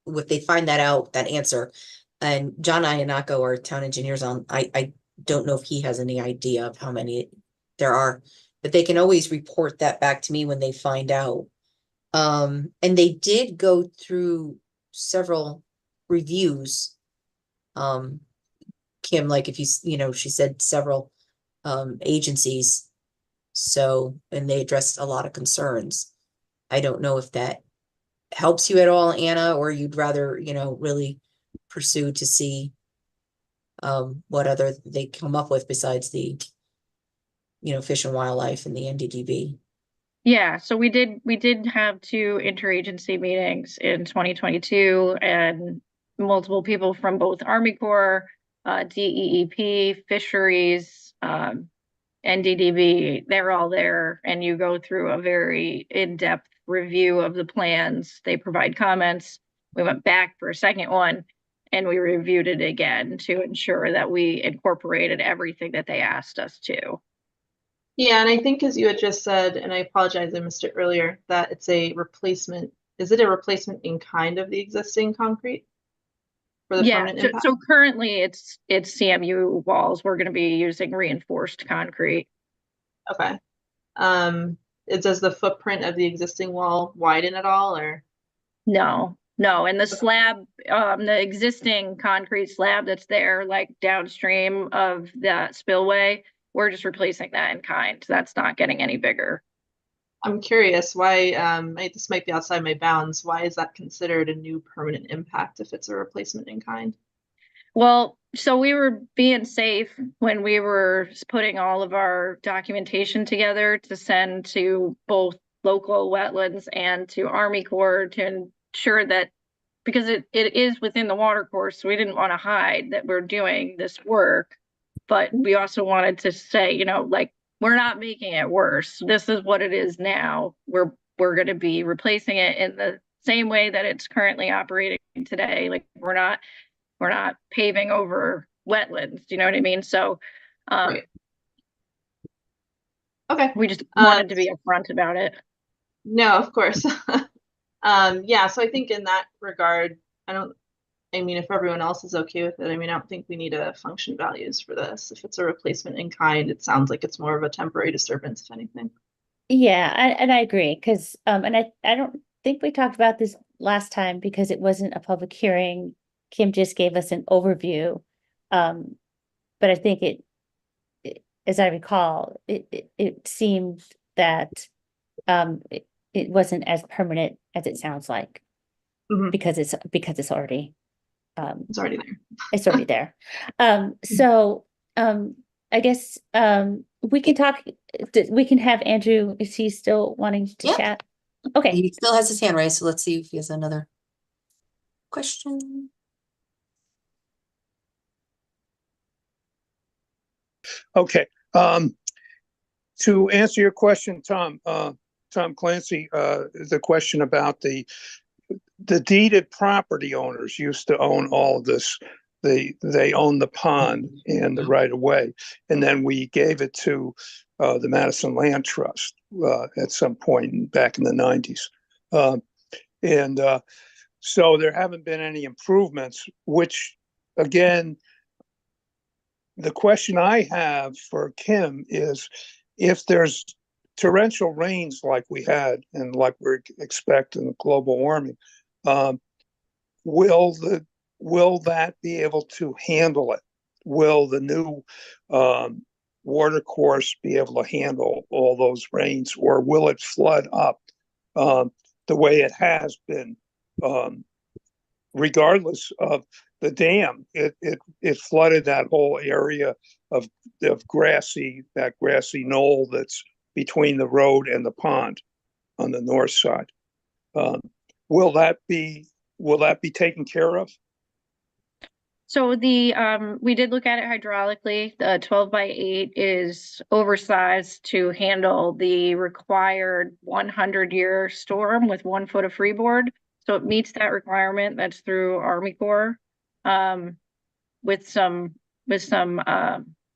S3: if they find that out, that answer. And John Iannacco, our town engineers I don't know if he has any idea of how many there are, but they can always report that back to me when they find out. And they did go through several reviews. Kim, like if she said several agencies. So, and they addressed a lot of concerns. I don't know if that helps you at all, Anna, or you'd rather, really pursue to see what other they come up with besides the, Fish and Wildlife and the NDDB.
S4: Yeah, so we did have 2 interagency meetings in 2022, and multiple people from both Army Corps, DEEP, Fisheries, NDDB, they're all there, and you go through a very in-depth review of the plans. They provide comments. We went back for a second one, and we reviewed it again to ensure that we incorporated everything that they asked us to.
S5: Yeah, and I think as you had just said, and I apologize, I missed it earlier, that it's a replacement. Is it a replacement in kind of the existing concrete? For the
S4: Yeah,
S5: permanent
S4: so,
S5: impact?
S4: so currently it's CMU walls. We're going to be using reinforced concrete.
S5: Okay. Does the footprint of the existing wall widen at all, or?
S4: No, and the slab, the existing concrete slab that's there, like downstream of that spillway, we're just replacing that in kind. That's not getting any bigger.
S5: I'm curious why, this might be outside my bounds. Why is that considered a new permanent impact if it's a replacement in kind?
S4: Well, so we were being safe when we were putting all of our documentation together to send to both local wetlands and to Army Corps to ensure that, because it is within the water course, so we didn't want to hide that we're doing this work. But we also wanted to say, like, we're not making it worse. This is what it is now. We're going to be replacing it in the same way that it's currently operating today. Like, we're not paving over wetlands. Do you know what I mean? So
S5: Right. Okay.
S4: we just wanted to be upfront about it.
S5: No, of course. Yeah, so I think in that regard, if everyone else is okay with it, I don't think we need a function values for this. If it's a replacement in kind, it sounds like it's more of a temporary disturbance, if anything.
S1: Yeah, and I agree, because and I don't think we talked about this last time because it wasn't a public hearing. Kim just gave us an overview. But I think as I recall, it seemed that it wasn't as permanent as it sounds like.
S5: Mhm.
S1: Because it's already
S5: It's already there.
S1: it's already there. So I guess we can talk, we can have Andrew, is he still wanting to
S3: Yep.
S1: chat? Okay,
S3: He still has his hand raised, so let's see if he has another question.
S7: Okay, to answer your question, Tom Clancy, the question about the deeded property owners used to own all of this. They own the pond and the right of way, and then we gave it to the Madison Land Trust at some point back in the 90s. So there haven't been any improvements, which again, the question I have for Kim is if there's torrential rains like we had and like we're expecting global warming, will that be able to handle it? Will the new water course be able to handle all those rains, or will it flood up the way it has been? Regardless of the dam, it flooded that whole area of grassy knoll that's between the road and the pond on the north side. Will that be taken care of?
S4: So we did look at it hydraulically. The 12x8 is oversized to handle the required 100-year storm with 1 foot of freeboard. So it meets that requirement. That's through Army Corps. With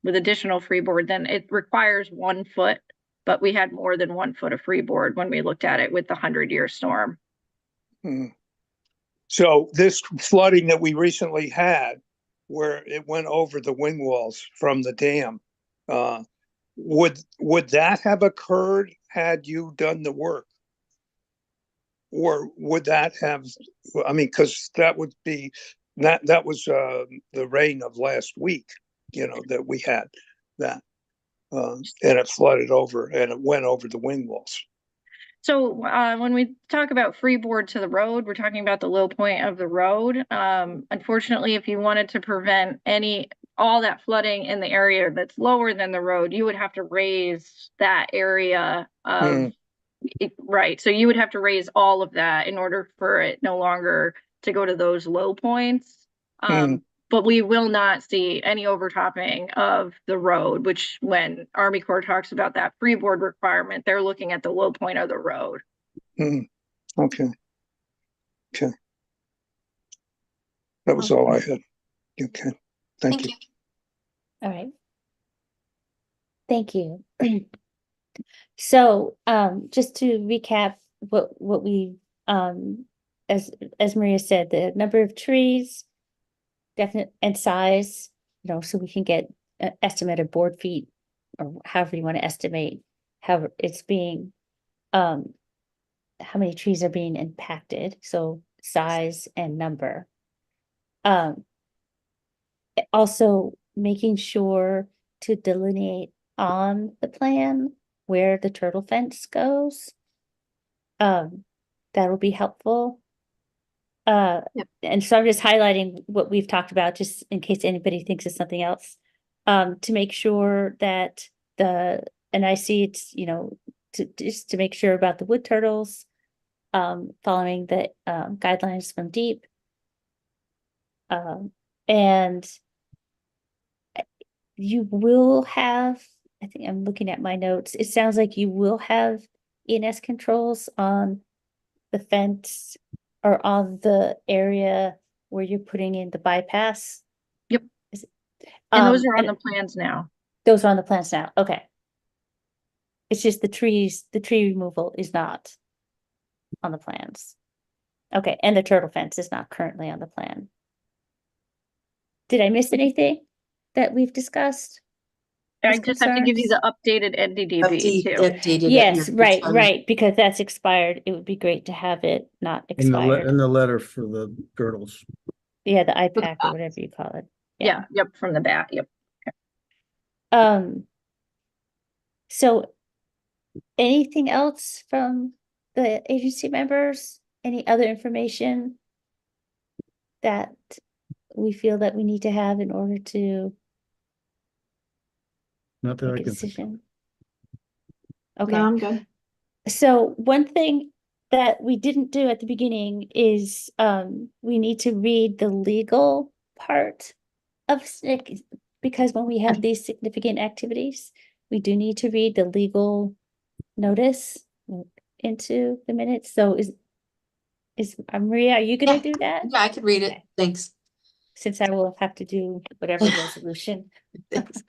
S4: additional freeboard, then it requires 1 foot, but we had more than 1 foot of freeboard when we looked at it with the 100-year storm.
S7: So this flooding that we recently had, where it went over the wing walls from the dam, would that have occurred had you done the work? Or would that have, I mean, because that would be, that was the rain of last week, you know, that we had that. And it flooded over and it went over the wing walls.
S4: So when we talk about freeboard to the road, we're talking about the low point of the road. Unfortunately, if you wanted to prevent all that flooding in the area that's lower than the road, you would have to raise that area of right. So you would have to raise all of that in order for it no longer to go to those low points. But we will not see any overtopping of the road, which when Army Corps talks about that freeboard requirement, they're looking at the low point of the road.
S7: Okay. Okay. That was all I had. Okay. Thank you.
S1: All right. Thank you. So, just to recap what we, as Maria said, the number of trees, definite and size, you know, so we can get an estimate of board feet or however you want to estimate how it's being, how many trees are being impacted. So size and number. Also making sure to delineate on the plan where the turtle fence goes. That'll be helpful. And so I'm just highlighting what we've talked about, just in case anybody thinks of something else. To make sure that and I see it's, you know, just to make sure about the wood turtles, following the guidelines from DEEP. And you will have, I think I'm looking at my notes, it sounds like you will have ENS controls on the fence or on the area where you're putting in the bypass.
S4: Yep. And those are on the plans now.
S1: Those are on the plans now, okay. It's just the tree removal is not on the plans. Okay, and the turtle fence is not currently on the plan. Did I miss anything that we've discussed?
S4: I just have to give you the updated NDDB too.
S3: Updated.
S1: Yes,
S3: Yeah, it's fine.
S1: right, because that's expired. It would be great to have it not
S2: In
S1: expired.
S2: the letter for the turtles.
S1: Yeah, the IPAC or whatever you call it.
S4: Yeah, yep, from the back, yep.
S1: So anything else from the agency members? Any other information that we feel that we need to have in order to
S2: Not that I
S1: make a
S2: can think of.
S1: decision?
S5: No,
S1: Okay,
S5: I'm good.
S1: so one thing that we didn't do at the beginning is we need to read the legal part of SNCC, because when we have these significant activities, we do need to read the legal notice into the minutes. So is Maria, are you gonna do that?
S3: Yeah, I could read it.
S1: Okay.
S3: Thanks.
S1: Since I will have to do whatever resolution.
S3: Thanks.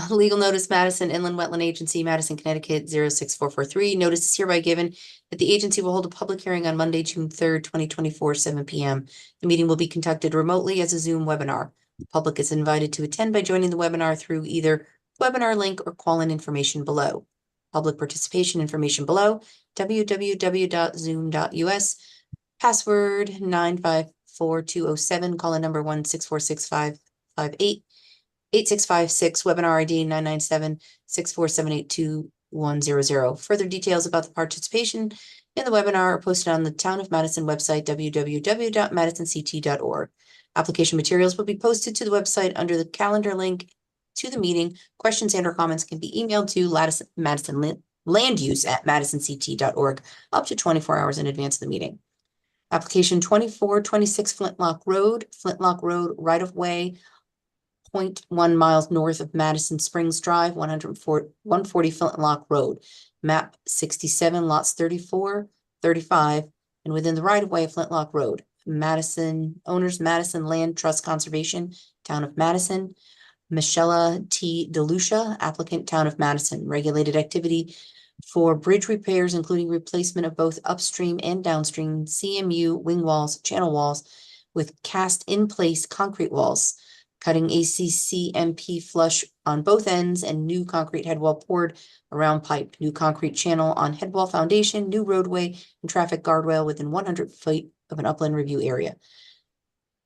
S3: Legal notice, Madison Inland Wetland Agency, Madison, Connecticut, 06443. Notice is hereby given that the agency will hold a public hearing on Monday, June 3rd, 2024, 7 p.m. The meeting will be conducted remotely as a Zoom webinar. The public is invited to attend by joining the webinar through either webinar link or call-in information below. Public participation information below, www.zoom.us, password 954207, call-in number 1646558. 8656, webinar ID 997-64782-100. Further details about the participation in the webinar are posted on the Town of Madison website, www.madisonct.org. Application materials will be posted to the website under the calendar link to the meeting. Questions and or comments can be emailed to Madison Land Use at madisonct.org up to 24 hours in advance of the meeting. Application 2426 Flintlock Road, right of way, 0.1 miles north of Madison Springs Drive, 140 Flintlock Road, map 67, lots 34, 35, and within the right of way of Flintlock Road. Madison, owners Madison Land Trust Conservation, Town of Madison. Michelle T. DeLucia, applicant, Town of Madison. Regulated activity for bridge repairs, including replacement of both upstream and downstream CMU wing walls, channel walls with cast in place concrete walls, cutting ACCMP flush on both ends and new concrete headwall poured around pipe, new concrete channel on headwall foundation, new roadway and traffic guardrail within 100 feet of an upland review area.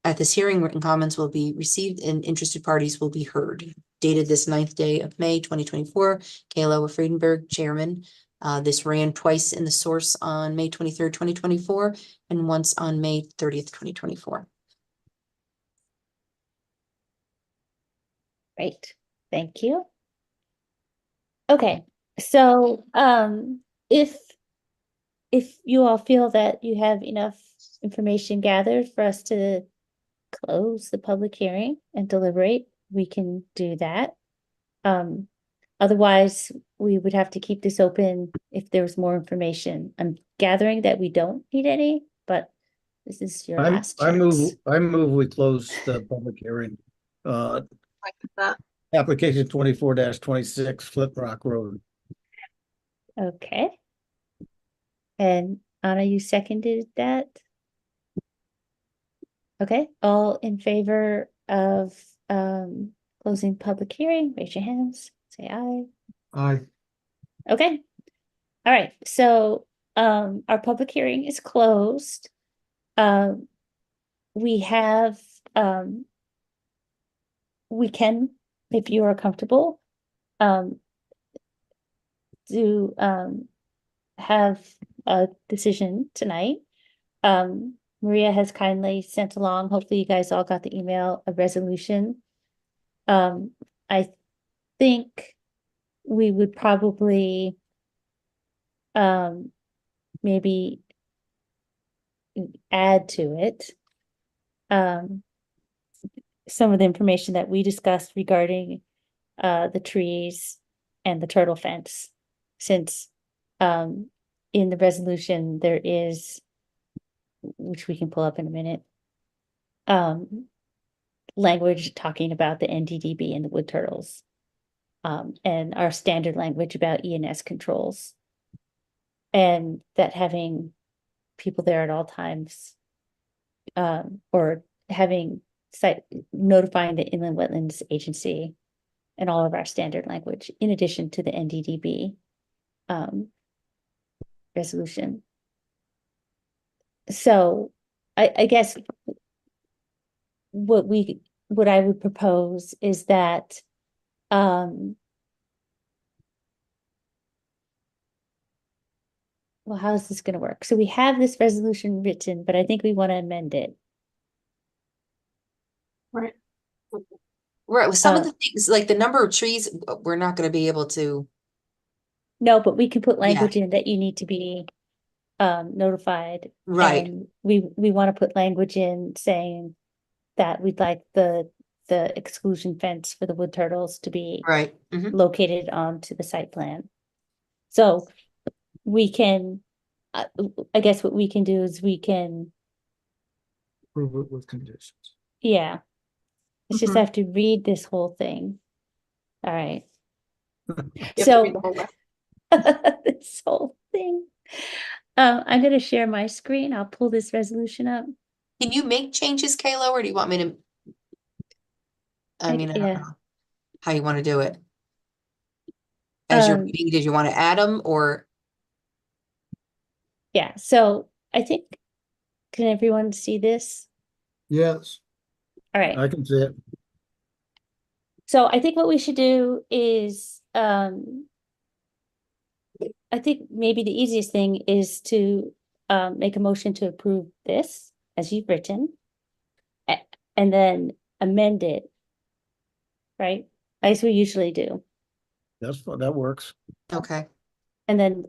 S3: At this hearing, written comments will be received and interested parties will be heard. Dated this 9th day of May, 2024, Kayla Friedenberg, Chairman. This ran twice in the source on May 23rd, 2024, and once on May 30th, 2024.
S1: Great, thank you. Okay, so if you all feel that you have enough information gathered for us to close the public hearing and deliberate, we can do that. Otherwise, we would have to keep this open if there's more information. I'm gathering that we don't need any, but this is your last
S2: I move,
S1: chance.
S2: I move we close the public hearing.
S5: Like that.
S2: Application 24-26 Flip Rock Road.
S1: Okay. And Anna, you seconded that? Okay, all in favor of closing public hearing, raise your hands, say aye.
S9: Aye.
S1: Okay. All right, so our public hearing is closed. We have we can, if you are comfortable, do have a decision tonight. Maria has kindly sent along, hopefully you guys all got the email, a resolution. I think we would probably maybe add to it some of the information that we discussed regarding the trees and the turtle fence, since in the resolution there is, which we can pull up in a minute, language talking about the NDDB and the wood turtles, and our standard language about ENS controls, and that having people there at all times, or having notifying the Inland Wetlands Agency and all of our standard language, in addition to the NDDB resolution. So I guess what I would propose is that well, how is this going to work? So we have this resolution written, but I think we want to amend it.
S5: Right.
S3: Right, with some of the things, like the number of trees, we're not gonna be able to,
S1: No, but we can put language in that you need to be notified.
S3: right,
S1: And we want to put language in saying that we'd like the exclusion fence for the wood turtles to be
S3: right. Mhm.
S1: located onto the site plan. So we can, I guess what we can do is we can,
S9: Approve it with conditions.
S1: yeah. Let's just
S5: Mhm.
S1: have to read this whole thing. All right.
S5: You have to read
S1: So
S5: the whole list.
S1: this whole thing. I'm gonna share my screen. I'll pull this resolution up.
S3: Can you make changes, Kayla, or do you want me to? I
S1: I-
S3: mean, I don't
S1: yeah.
S3: know how you want to do it. As you're
S1: Um,
S3: reading, did you want to add them or?
S1: Yeah, so I think, can everyone see this?
S9: Yes.
S1: All right.
S2: I can see it.
S1: So I think what we should do is, I think maybe the easiest thing is to make a motion to approve this as you've written. And then amend it. Right? As we usually do.
S2: That's fine. That works.
S3: Okay,
S1: And then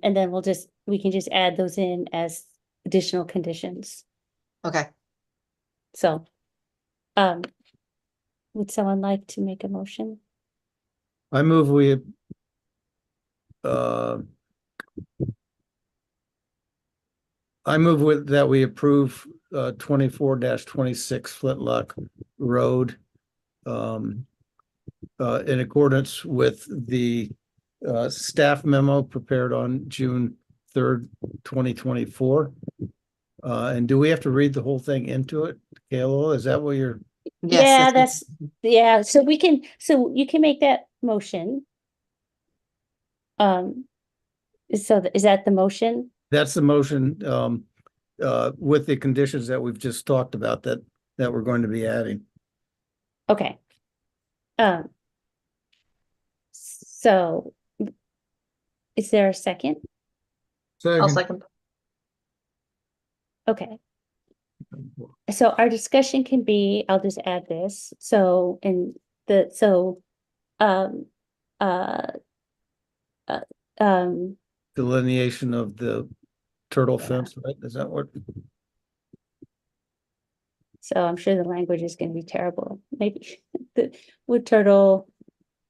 S1: we can just add those in as additional conditions.
S3: Okay,
S1: So, would someone like to make a motion?
S2: I move we uh I move with that we approve 24-26 Flintlock Road in accordance with the staff memo prepared on June 3rd, 2024. And do we have to read the whole thing into it, Kayla? Is that what you're?
S1: Yeah,
S3: yes,
S1: yeah, so so you can make that motion. Is that the motion?
S2: That's the motion with the conditions that we've just talked about that we're going to be adding.
S1: Okay. So is there a second?
S5: I'll
S9: Second.
S5: second.
S1: Okay. So our discussion can be, I'll just add this, so um, uh,
S2: Delineation of the turtle fence, right? Is that what?
S1: so I'm sure the language is gonna be terrible, maybe the wood turtle,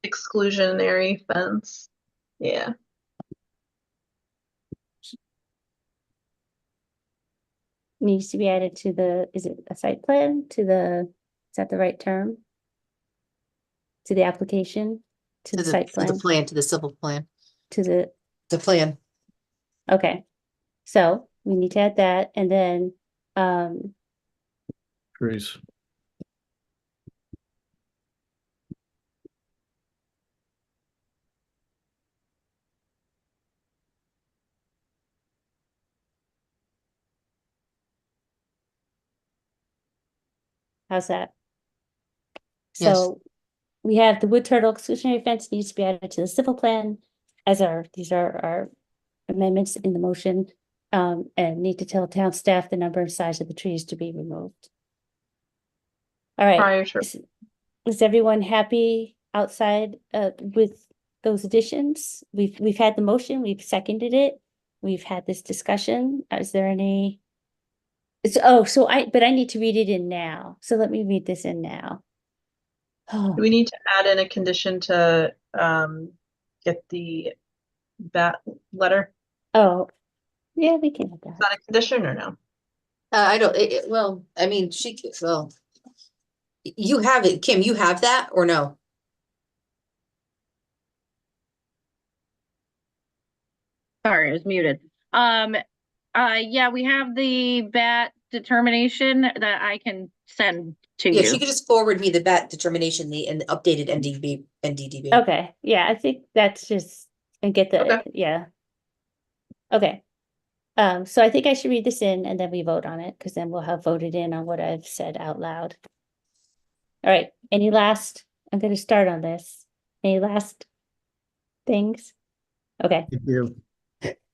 S5: Exclusionary fence. Yeah.
S1: needs to be added to is it a site plan, is that the right term? To the application, to the site
S3: to the
S1: plan,
S3: plan, to the civil plan,
S1: to the,
S3: the plan.
S1: okay. So we need to add that, and then,
S2: Trees.
S1: how's that?
S3: Yes.
S1: So we have the wood turtle exclusionary fence needs to be added to the civil plan these are our amendments in the motion. And need to tell town staff the number and size of the trees to be removed. All right,
S5: Prior to
S1: is everyone happy outside with those additions? We've had the motion, we've seconded it, we've had this discussion. Is there any? But I need to read it in now, so let me read this in now. Oh,
S5: do we need to add in a condition to get the bat letter?
S1: oh, yeah, we can have
S5: Is
S1: that.
S5: that a condition or no?
S3: I don't, well, I mean, well. You have it, Kim, you have that or no?
S4: Sorry, I was muted. Yeah, we have the bat determination that I can send to
S3: Yeah, she
S4: you.
S3: could just forward me the bat determination, the updated NDDB.
S1: Okay, yeah, I think that's just, and get the,
S5: Okay.
S1: yeah. Okay. So I think I should read this in and then we vote on it, because then we'll have voted in on what I've said out loud. All right, I'm gonna start on this. Any last things? Okay.
S2: Thank you.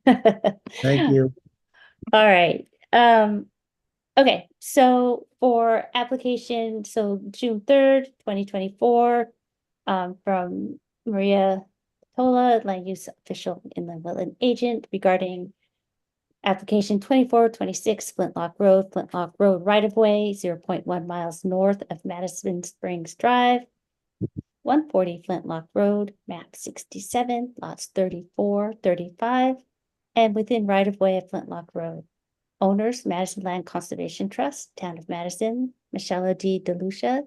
S2: Thank you.
S1: All right, okay, so for application, so June 3rd, 2024, from Maria Tola, land use official inland wetland agent regarding application 2426 Flintlock Road right of way, 0.1 miles north of Madison Springs Drive, 140 Flintlock Road, map 67, lots 34, 35, and within right of way of Flintlock Road. Owners, Madison Land Conservation Trust, Town of Madison, Michelle D. DeLucia,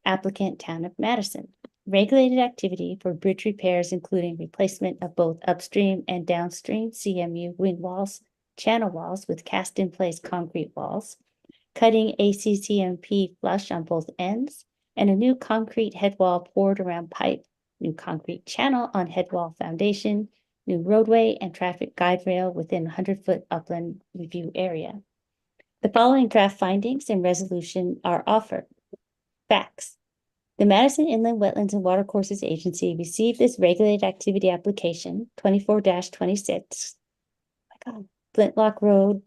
S1: applicant, Town of Madison. Regulated activity for bridge repairs, including replacement of both upstream and downstream CMU wind walls, channel walls with cast-in-place concrete walls, cutting ACCMP flush on both ends, and a new concrete head wall poured around pipe, new concrete channel on head wall foundation, new roadway and traffic guide rail within 100-foot upland review area. The following draft findings and resolution are offered. Facts. The Madison Inland Wetlands and Watercourses Agency received this regulated activity application 24-26. My God. Flintlock Road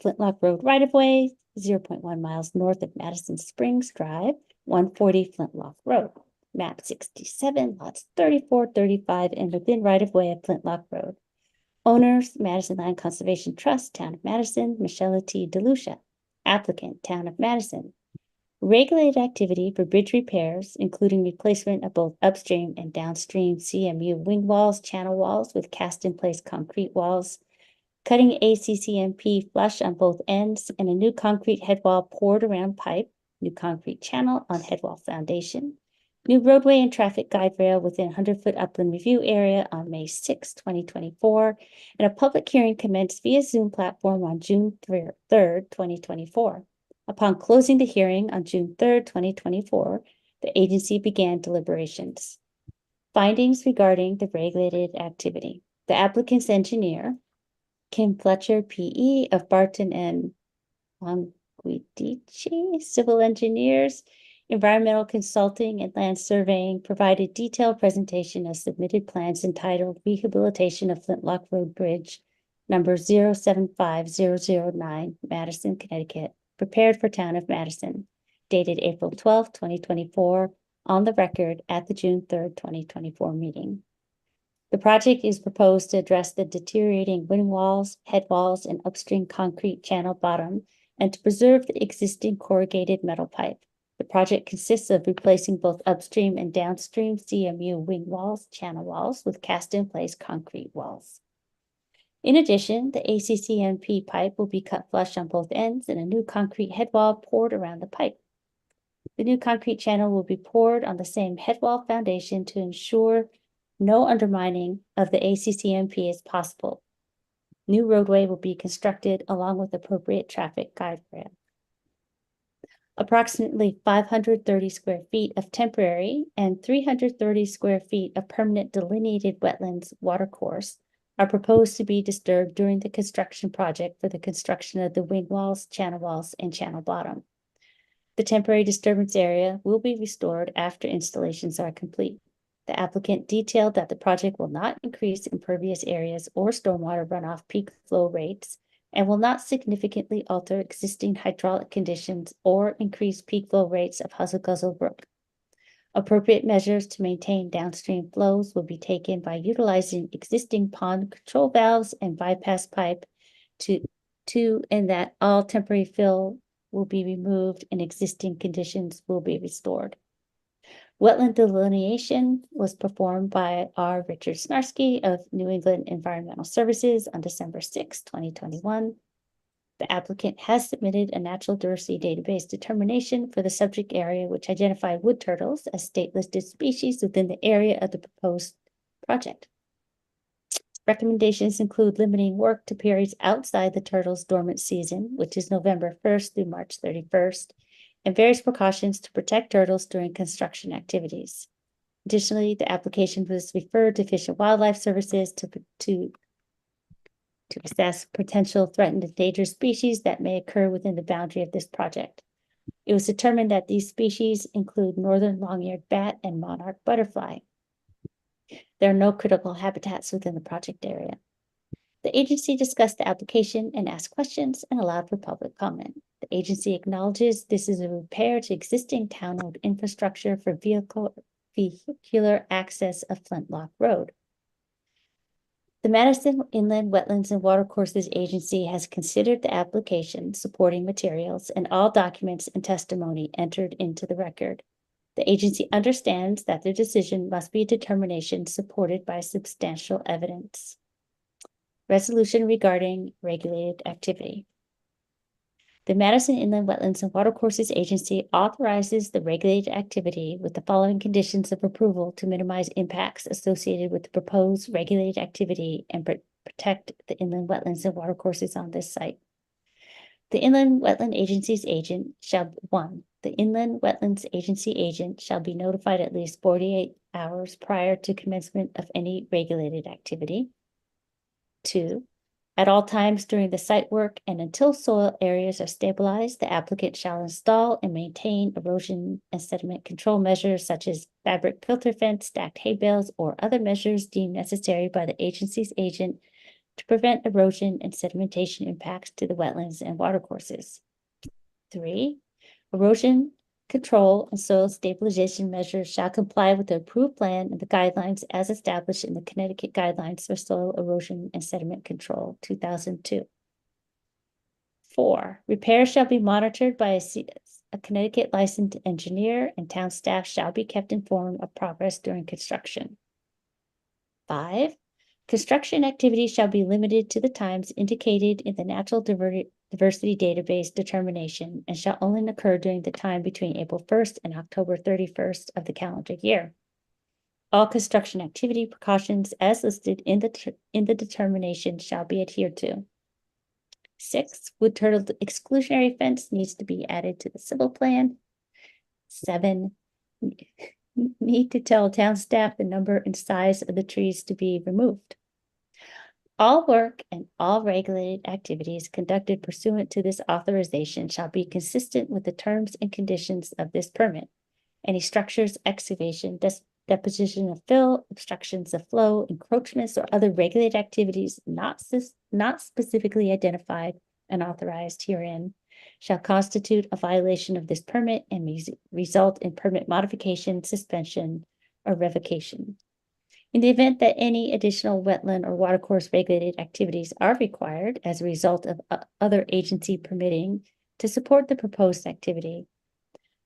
S1: right of way, 0.1 miles north of Madison Springs Drive, 140 Flintlock Road, map 67, lots 34, 35, and within right of way of Flintlock Road. Owners, Madison Land Conservation Trust, Town of Madison, Michelle T. DeLucia. Applicant, Town of Madison. Regulated activity for bridge repairs, including replacement of both upstream and downstream CMU wing walls, channel walls with cast-in-place concrete walls, cutting ACCMP flush on both ends, and a new concrete head wall poured around pipe, new concrete channel on head wall foundation, new roadway and traffic guide rail within 100-foot upland review area on May 6, 2024, and a public hearing commenced via Zoom platform on June 3rd, 2024. Upon closing the hearing on June 3rd, 2024, the agency began deliberations. Findings regarding the regulated activity. The applicant's engineer, Kim Fletcher, PE of Barton and Longuidici, civil engineers, environmental consulting and land surveying, provided detailed presentation of submitted plans entitled Rehabilitation of Flintlock Road Bridge, number 075009, Madison, Connecticut, prepared for Town of Madison, dated April 12, 2024, on the record at the June 3rd, 2024 meeting. The project is proposed to address the deteriorating wing walls, head walls, and upstream concrete channel bottom, and to preserve the existing corrugated metal pipe. The project consists of replacing both upstream and downstream CMU wing walls, channel walls with cast-in-place concrete walls. In addition, the ACCMP pipe will be cut flush on both ends and a new concrete head wall poured around the pipe. The new concrete channel will be poured on the same head wall foundation to ensure no undermining of the ACCMP is possible. New roadway will be constructed along with appropriate traffic guide rail. Approximately 530 square feet of temporary and 330 square feet of permanent delineated wetlands watercourse are proposed to be disturbed during the construction project for the construction of the wing walls, channel walls, and channel bottom. The temporary disturbance area will be restored after installations are complete. The applicant detailed that the project will not increase impervious areas or stormwater runoff peak flow rates and will not significantly alter existing hydraulic conditions or increase peak flow rates of Huzzle Brook. Appropriate measures to maintain downstream flows will be taken by utilizing existing pond control valves and bypass pipe and that all temporary fill will be removed and existing conditions will be restored. Wetland delineation was performed by R. Richard Snarsky of New England Environmental Services on December 6, 2021. The applicant has submitted a natural diversity database determination for the subject area, which identified wood turtles as state-listed species within the area of the proposed project. Recommendations include limiting work to periods outside the turtles' dormant season, which is November 1st through March 31st, and various precautions to protect turtles during construction activities. Additionally, the application was referred to Fish and Wildlife Services to assess potential threatened endangered species that may occur within the boundary of this project. It was determined that these species include northern long-eared bat and monarch butterfly. There are no critical habitats within the project area. The agency discussed the application and asked questions and allowed for public comment. The agency acknowledges this is a repair to existing town-owned infrastructure for vehicular access of Flintlock Road. The Madison Inland Wetlands and Watercourses Agency has considered the application, supporting materials, and all documents and testimony entered into the record. The agency understands that their decision must be a determination supported by substantial evidence. Resolution regarding regulated activity. The Madison Inland Wetlands and Watercourses Agency authorizes the regulated activity with the following conditions of approval to minimize impacts associated with the proposed regulated activity and protect the inland wetlands and watercourses on this site. The Inland Wetland Agency's agent shall, 1, the Inland Wetlands Agency agent shall be notified at least 48 hours prior to commencement of any regulated activity. 2, at all times during the site work and until soil areas are stabilized, the applicant shall install and maintain erosion and sediment control measures such as fabric filter fence, stacked hay bales, or other measures deemed necessary by the agency's agent to prevent erosion and sedimentation impacts to the wetlands and watercourses. 3, erosion control and soil stabilization measures shall comply with the approved plan and the guidelines as established in the Connecticut Guidelines for Soil Erosion and Sediment Control, 2002. 4, repairs shall be monitored by a Connecticut licensed engineer, and town staff shall be kept informed of progress during construction. 5, construction activities shall be limited to the times indicated in the Natural Diversity Database determination and shall only occur during the time between April 1st and October 31st of the calendar year. All construction activity precautions as listed in the determination shall be adhered to. 6, wood turtle exclusionary fence needs to be added to the civil plan. 7, need to tell town staff the number and size of the trees to be removed. All work and all regulated activities conducted pursuant to this authorization shall be consistent with the terms and conditions of this permit. Any structures, excavation, deposition of fill, obstructions of flow, encroachments, or other regulated activities not specifically identified and authorized herein shall constitute a violation of this permit and result in permit modification, suspension, or revocation. In the event that any additional wetland or watercourse regulated activities are required as a result of other agency permitting to support the proposed activity,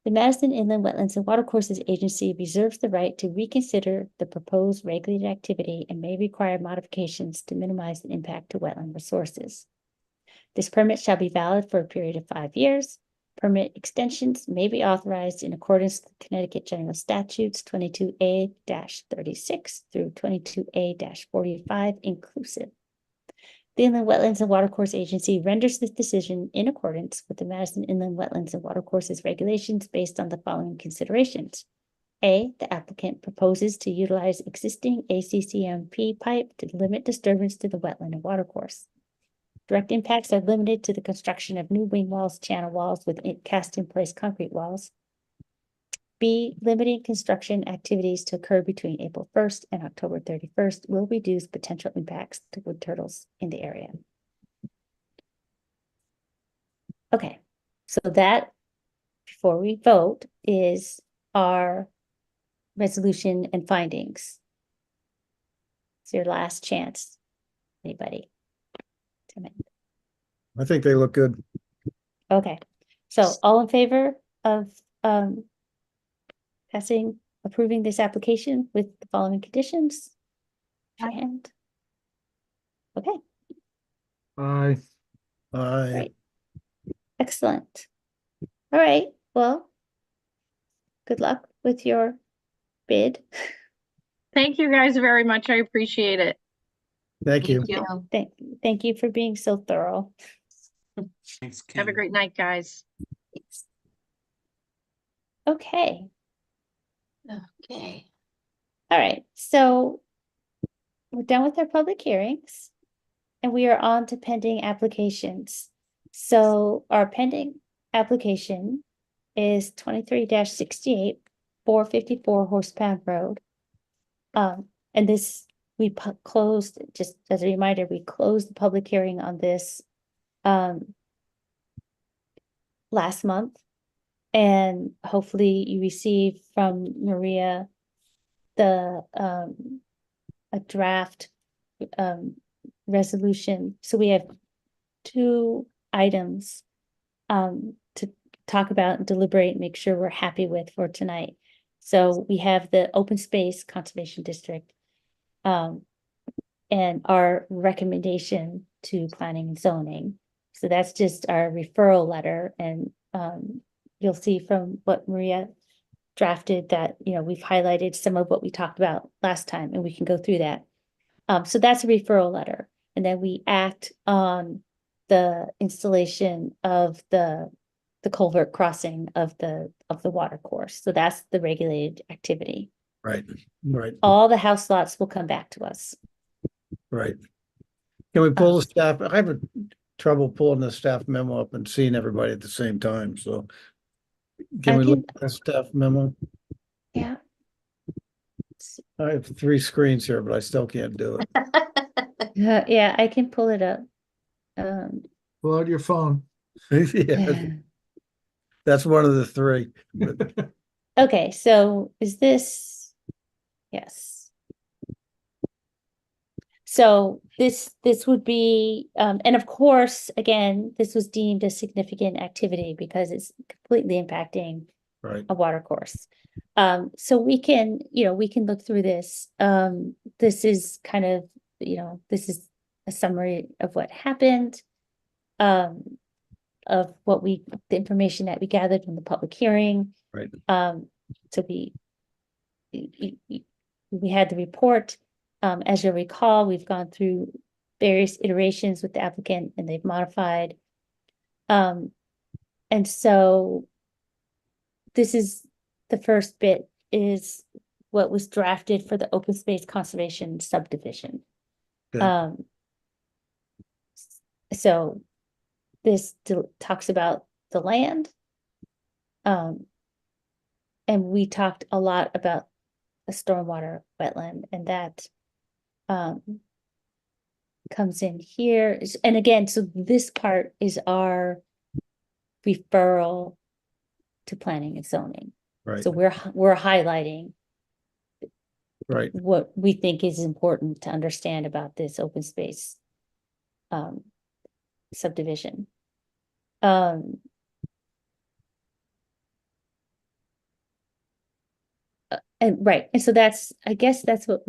S1: the Madison Inland Wetlands and Watercourses Agency reserves the right to reconsider the proposed regulated activity and may require modifications to minimize the impact to wetland resources. This permit shall be valid for a period of 5 years. Permit extensions may be authorized in accordance with Connecticut General Statutes 22A-36 through 22A-45 inclusive. The Inland Wetlands and Watercourse Agency renders this decision in accordance with the Madison Inland Wetlands and Watercourses regulations based on the following considerations. A, the applicant proposes to utilize existing ACCMP pipe to limit disturbance to the wetland and watercourse. Direct impacts are limited to the construction of new wing walls, channel walls with cast-in-place concrete walls. B, limiting construction activities to occur between April 1st and October 31st will reduce potential impacts to wood turtles in the area. Okay, so that, before we vote, is our resolution and findings. It's your last chance, anybody.
S2: I think they look good.
S1: Okay, so all in favor of approving this application with the following conditions? Raise your hand. Okay,
S9: I,
S1: great. Excellent. All right, well, good luck with your bid.
S4: Thank you guys very much. I appreciate it.
S2: Thank you.
S1: Thank you for being so thorough.
S6: Thanks,
S4: Have a
S6: Kim.
S4: great night, guys.
S1: Okay,
S3: Okay.
S1: all right, so we're done with our public hearings and we are on to pending applications. So our pending application is 23-68, 454 Horsepound Road. And this, we closed, just as a reminder, we closed the public hearing on this last month. And hopefully you receive from Maria the a draft resolution. So we have 2 items to talk about and deliberate and make sure we're happy with for tonight. So we have the Open Space Conservation District and our recommendation to planning and zoning. So that's just our referral letter, and you'll see from what Maria drafted that, you know, we've highlighted some of what we talked about last time, and we can go through that. So that's a referral letter, and then we act on the installation of the culvert crossing of the water course. So that's the regulated activity.
S2: Right, right,
S1: All the house lots will come back to us.
S2: right. Can we pull the staff? I have trouble pulling the staff memo up and seeing everybody at the same time, so. Can
S1: I
S2: we look
S1: can-
S2: at the staff memo?
S1: Yeah.
S2: I have 3 screens here, but I still can't do it.
S1: Yeah, I can pull it up.
S9: pull out your phone.
S2: Yeah, that's one of the 3. But
S1: Okay, so is this? Yes. So this would be, and of course, again, this was deemed a significant activity because it's completely impacting
S2: Right,
S1: a water course. So we can, we can look through this. This is kind of, this is a summary of what happened. Of the information that we gathered from the public hearing.
S2: right.
S1: So we had the report. As you'll recall, we've gone through various iterations with the applicant and they've modified. And so this is the first bit is what was drafted for the open space conservation subdivision.
S2: Good.
S1: So this talks about the land. And we talked a lot about the stormwater wetland and that comes in here. And again, so this part is our referral to planning and zoning.
S2: Right,
S1: So we're highlighting
S2: right.
S1: what we think is important to understand about this open space subdivision. And right, and so I guess that's what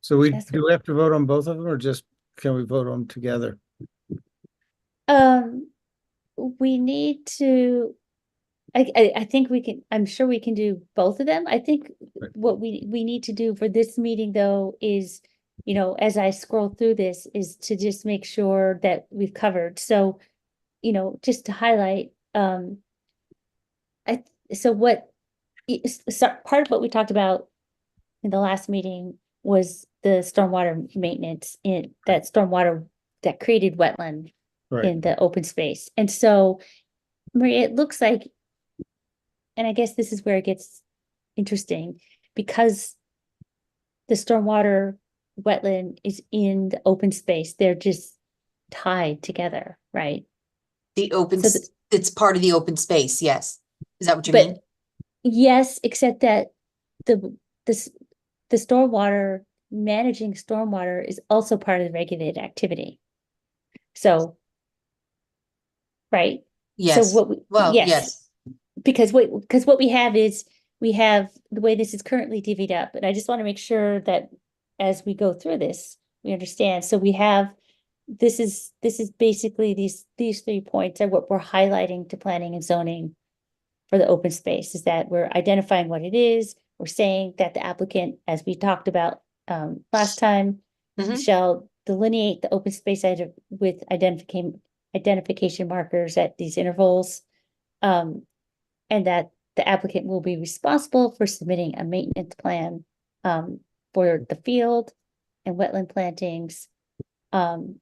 S2: So we,
S1: That's
S2: do we have to vote on both of them or just, can we vote on them together?
S1: we need to, I think we can, I'm sure we can do both of them. I think
S2: Right.
S1: what we need to do for this meeting though is, as I scroll through this, is to just make sure that we've covered. So, just to highlight, so part of what we talked about in the last meeting was the stormwater maintenance in that stormwater that created wetland
S2: Right,
S1: in the open space. And so, Maria, it looks like, and I guess this is where it gets interesting, because the stormwater wetland is in the open space, they're just tied together, right?
S3: The open,
S1: So
S3: it's part of the open space, yes. Is that what you
S1: But
S3: mean?
S1: yes, except that the stormwater, managing stormwater is also part of the regulated activity. So, right? So
S3: Yes.
S1: what
S3: Well,
S1: yes,
S3: yes.
S1: because what we have is, we have the way this is currently divvied up, and I just want to make sure that as we go through this, we understand. So we have, this is basically these 3 points are what we're highlighting to planning and zoning for the open space, is that we're identifying what it is. We're saying that the applicant, as we talked about last time,
S3: Mhm.
S1: shall delineate the open space with identification markers at these intervals. And that the applicant will be responsible for submitting a maintenance plan for the field and wetland plantings. And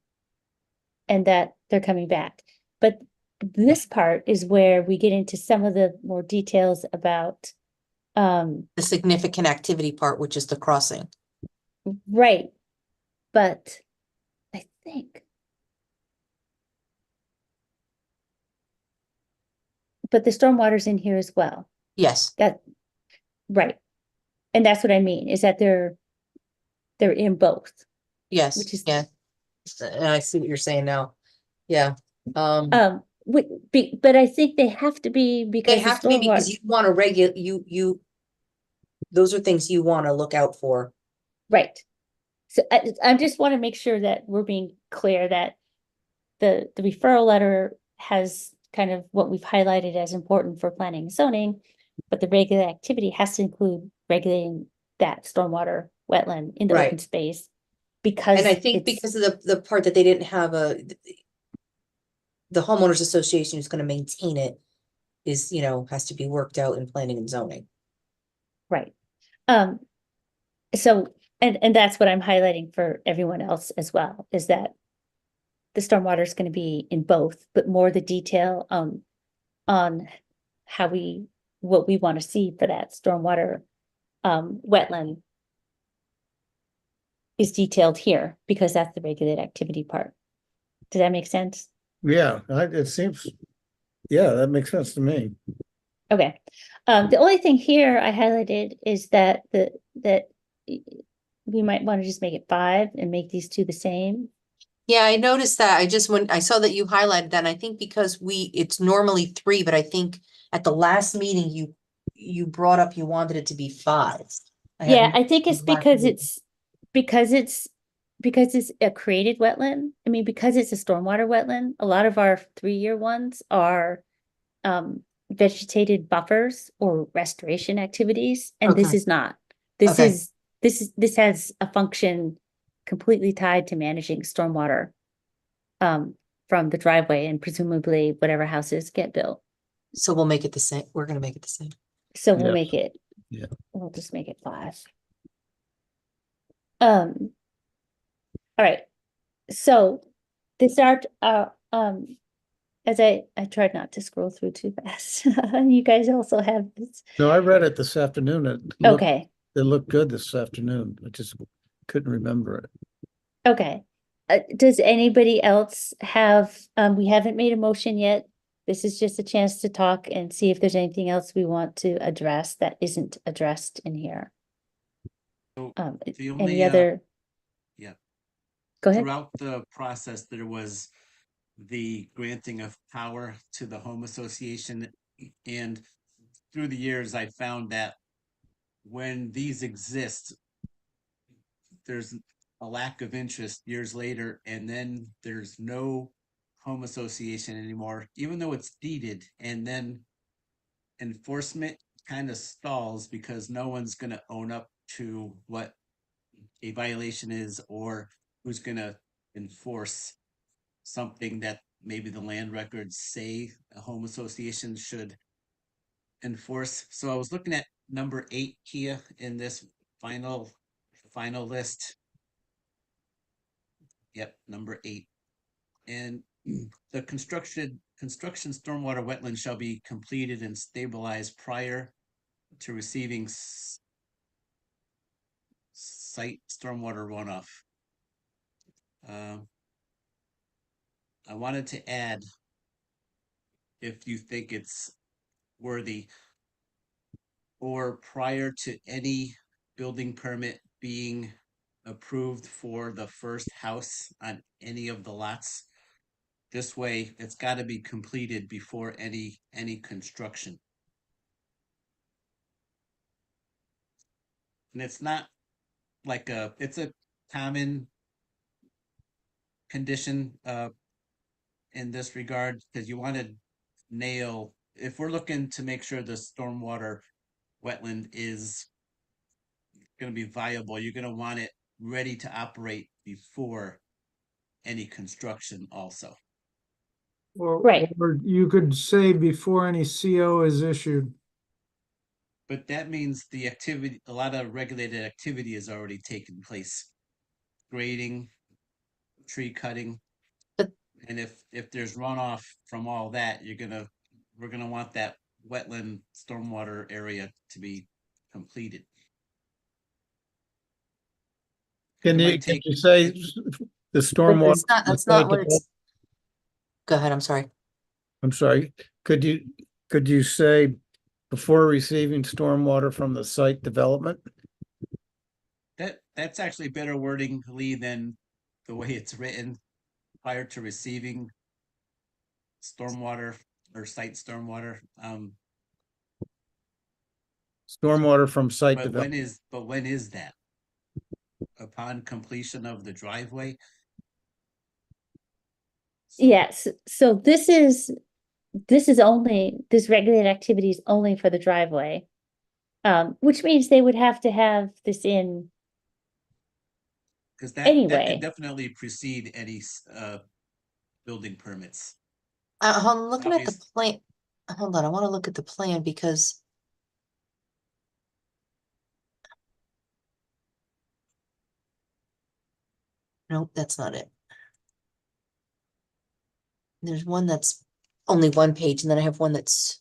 S1: that they're coming back. But this part is where we get into some of the more details about
S3: The significant activity part, which is the crossing.
S1: right. But I think, but the stormwater's in here as well.
S3: Yes,
S1: That, right. And that's what I mean, is that they're in both.
S3: yes,
S1: Which is-
S3: yeah. I see what you're saying now. Yeah.
S1: But I think they have to be because
S3: They
S1: the
S3: have to be because
S1: stormwater,
S3: you want to regulate, those are things you want to look out for.
S1: right. So I just want to make sure that we're being clear that the referral letter has kind of what we've highlighted as important for planning and zoning, but the regular activity has to include regulating that stormwater wetland in the
S3: Right.
S1: open space. Because
S3: And I think
S1: it's-
S3: because of the part that they didn't have the homeowners association who's going to maintain it is, has to be worked out in planning and zoning.
S1: right. So, and that's what I'm highlighting for everyone else as well, is that the stormwater is going to be in both, but more the detail on how what we want to see for that stormwater wetland is detailed here, because that's the regulated activity part. Does that make sense?
S2: yeah, it seems, yeah, that makes sense to me.
S1: Okay. The only thing here I highlighted is that we might want to just make it 5 and make these two the same.
S3: Yeah, I noticed that. I just, when I saw that you highlighted that, and I think because it's normally 3, but I think at the last meeting, you brought up you wanted it to be 5.
S1: Yeah, I think it's
S3: last
S1: because
S3: meeting.
S1: because it's a created wetland. I mean, because it's a stormwater wetland, a lot of our 3-year ones are vegetated buffers or restoration activities, and this
S3: Okay.
S1: is not. This
S3: Okay.
S1: is this has a function completely tied to managing stormwater from the driveway and presumably whatever houses get built.
S3: So we'll make it the same. We're gonna make it the same.
S1: So we'll
S2: Yes.
S1: make it.
S2: Yeah.
S1: We'll just make it 5. All right. So this art, as I tried not to scroll through too fast. You guys also have this.
S2: No, I read it this afternoon.
S1: Okay,
S2: It looked good this afternoon. I just couldn't remember it.
S1: okay. Does anybody else have, we haven't made a motion yet. This is just a chance to talk and see if there's anything else we want to address that isn't addressed in here.
S6: So the
S1: Any
S6: only,
S1: other?
S6: yeah.
S1: Go ahead.
S6: Throughout the process, there was the granting of power to the home association. And through the years, I found that when these exist, there's a lack of interest years later, and then there's no home association anymore, even though it's deeded, and then enforcement kind of stalls because no one's going to own up to what a violation is, or who's going to enforce something that maybe the land records say a home association should enforce. So I was looking at number 8 here in this final list. Yep, number 8. And the construction stormwater wetland shall be completed and stabilized prior to receiving site stormwater runoff. I wanted to add, if you think it's worthy, or prior to any building permit being approved for the first house on any of the lots. This way, it's got to be completed before any construction. And it's not like it's a common condition in this regard, because you want to nail, if we're looking to make sure the stormwater wetland is going to be viable, you're going to want it ready to operate before any construction also.
S1: Right.
S9: Or you could say before any CO is issued.
S6: But that means the activity, a lot of regulated activity has already taken place. Grading, tree cutting.
S3: But-
S6: And if there's runoff from all that, we're gonna want that wetland stormwater area to be completed.
S2: Can
S6: It
S2: you,
S6: might take-
S2: can you say the
S3: But
S2: stormwater?
S3: that's not what it's. Go ahead, I'm sorry.
S2: I'm sorry, could you say before receiving stormwater from the site development?
S6: That's actually better wording, Lee, than the way it's written. Prior to receiving stormwater or site stormwater.
S2: Stormwater from site
S6: But
S2: development.
S6: when is that? Upon completion of the driveway? So-
S1: Yes, so this is only, this regulated activity is only for the driveway. Which means they would have to have this in,
S6: Cause that
S1: Anyway.
S6: could definitely precede any building permits.
S3: I'm looking at the
S6: Obvious-
S3: plan. Hold on, I want to look at the plan because. Nope, that's not it. There's one that's only 1 page, and then I have one that's.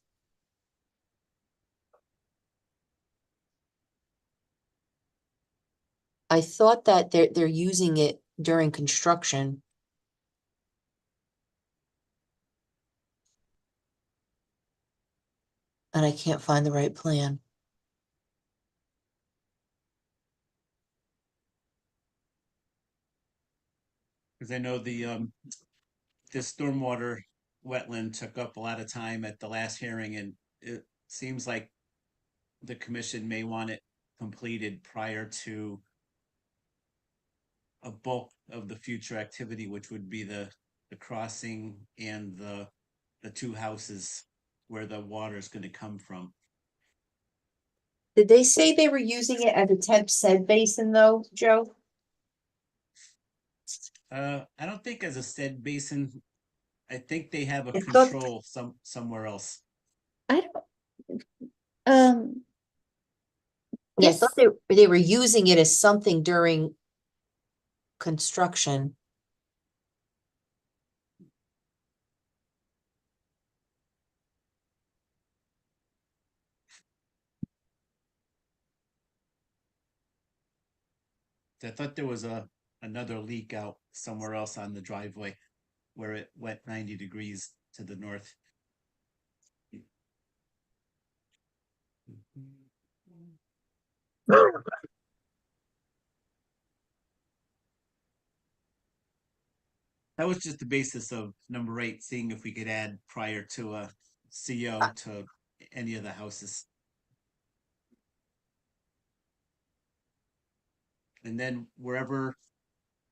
S3: I thought that they're using it during construction. And I can't find the right plan.
S6: Because I know this stormwater wetland took up a lot of time at the last hearing, and it seems like the commission may want it completed prior to a bulk of the future activity, which would be the crossing and the two houses where the water is going to come from.
S3: Did they say they were using it as a temp sed basin though, Joe?
S6: I don't think as a said basin. I think they have a
S3: I thought-
S6: control somewhere else.
S1: I don't, um,
S3: Yeah, I
S1: yes,
S3: thought they were using it as something during construction.
S6: I thought there was another leak out somewhere else on the driveway where it went 90 degrees to the north. That was just the basis of number 8, seeing if we could add prior to a CO to any of the houses. And then wherever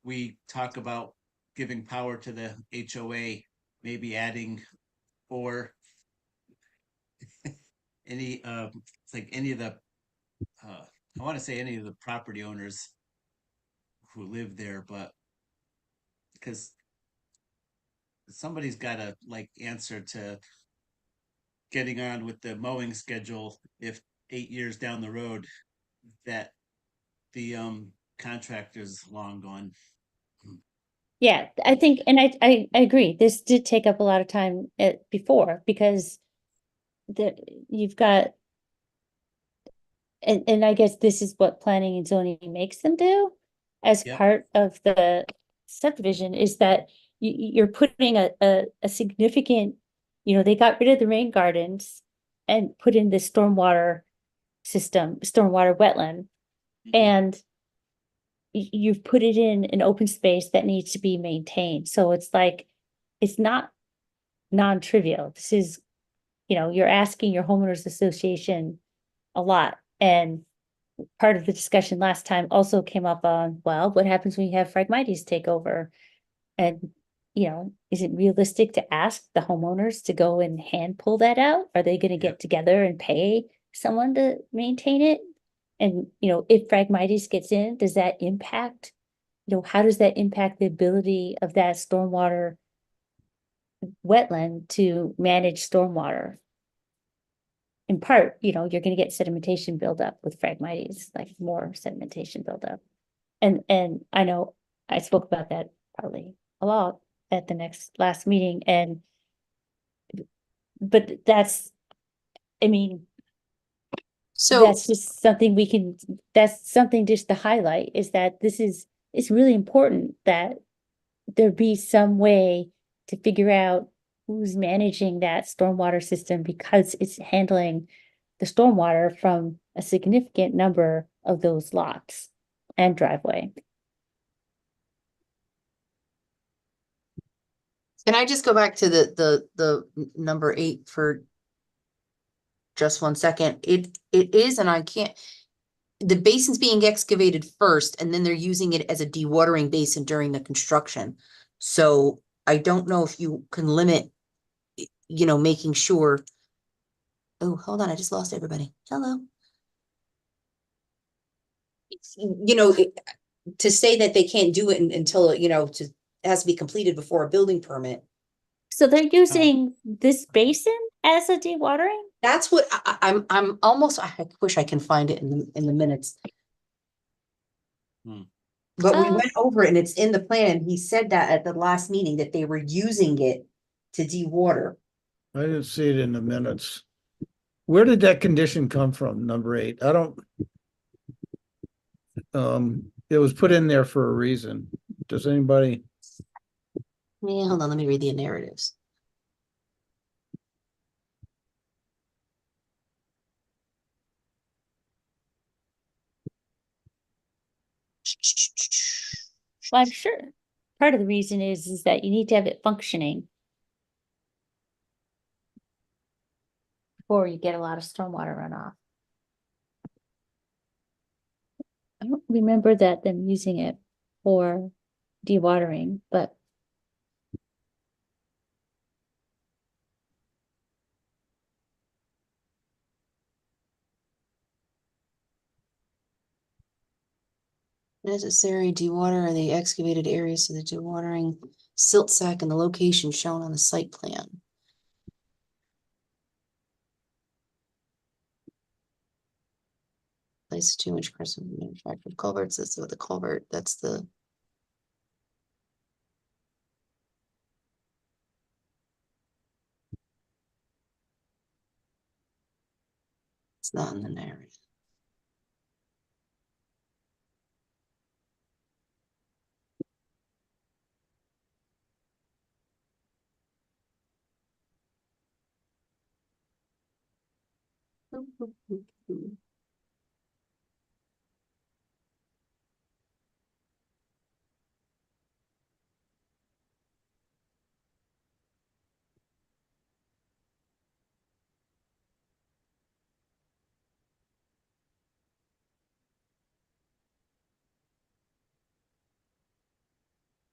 S6: we talk about giving power to the HOA, maybe adding or any it's like any of the I want to say any of the property owners who live there, but because somebody's got to like answer to getting on with the mowing schedule if 8 years down the road that the contractor's long gone.
S1: yeah, I think, and I agree, this did take up a lot of time before, because you've got, and I guess this is what planning and zoning makes them do as
S6: Yep.
S1: part of the subdivision, is that you're putting a significant, they got rid of the rain gardens and put in this stormwater system, stormwater wetland, and you've put it in an open space that needs to be maintained. So it's like, it's not non-trivial. This is, you're asking your homeowners association a lot. And part of the discussion last time also came up on, well, what happens when you have Phragmites take over? And, is it realistic to ask the homeowners to go and hand pull that out? Are they gonna get together and pay someone to maintain it? And, if Phragmites gets in, does that impact, how does that impact the ability of that stormwater wetland to manage stormwater? In part, you're gonna get sedimentation buildup with Phragmites, like more sedimentation buildup. And I know I spoke about that probably a lot at the last meeting, but that's, I mean,
S3: So,
S1: that's just something that's something just to highlight, is that it's really important that there be some way to figure out who's managing that stormwater system, because it's handling the stormwater from a significant number of those lots and driveway.
S3: can I just go back to the number 8 for just 1 second? It is, and I can't, the basin's being excavated first, and then they're using it as a dewatering basin during the construction. So I don't know if you can limit, making sure. Oh, hold on, I just lost everybody. Hello. To say that they can't do it until, it has to be completed before a building permit.
S1: So they're using this basin as a dewatering?
S3: That's what I'm almost, I wish I can find it in the minutes. But we went over it and it's in the plan. He said that at the last meeting that they were using it to dewater.
S2: I didn't see it in the minutes. Where did that condition come from, number 8? I don't. It was put in there for a reason. Does anybody?
S3: Yeah, hold on, let me read the narratives.
S1: Well, I'm sure. part of the reason is that you need to have it functioning before you get a lot of stormwater runoff. I don't remember that them using it for dewatering, but
S3: Necessary dewater are the excavated areas of the dewatering silt sack and the location shown on the site plan. Place 2-inch crescent manufactured culverts. That's what the culvert, that's the. It's not in the narrative.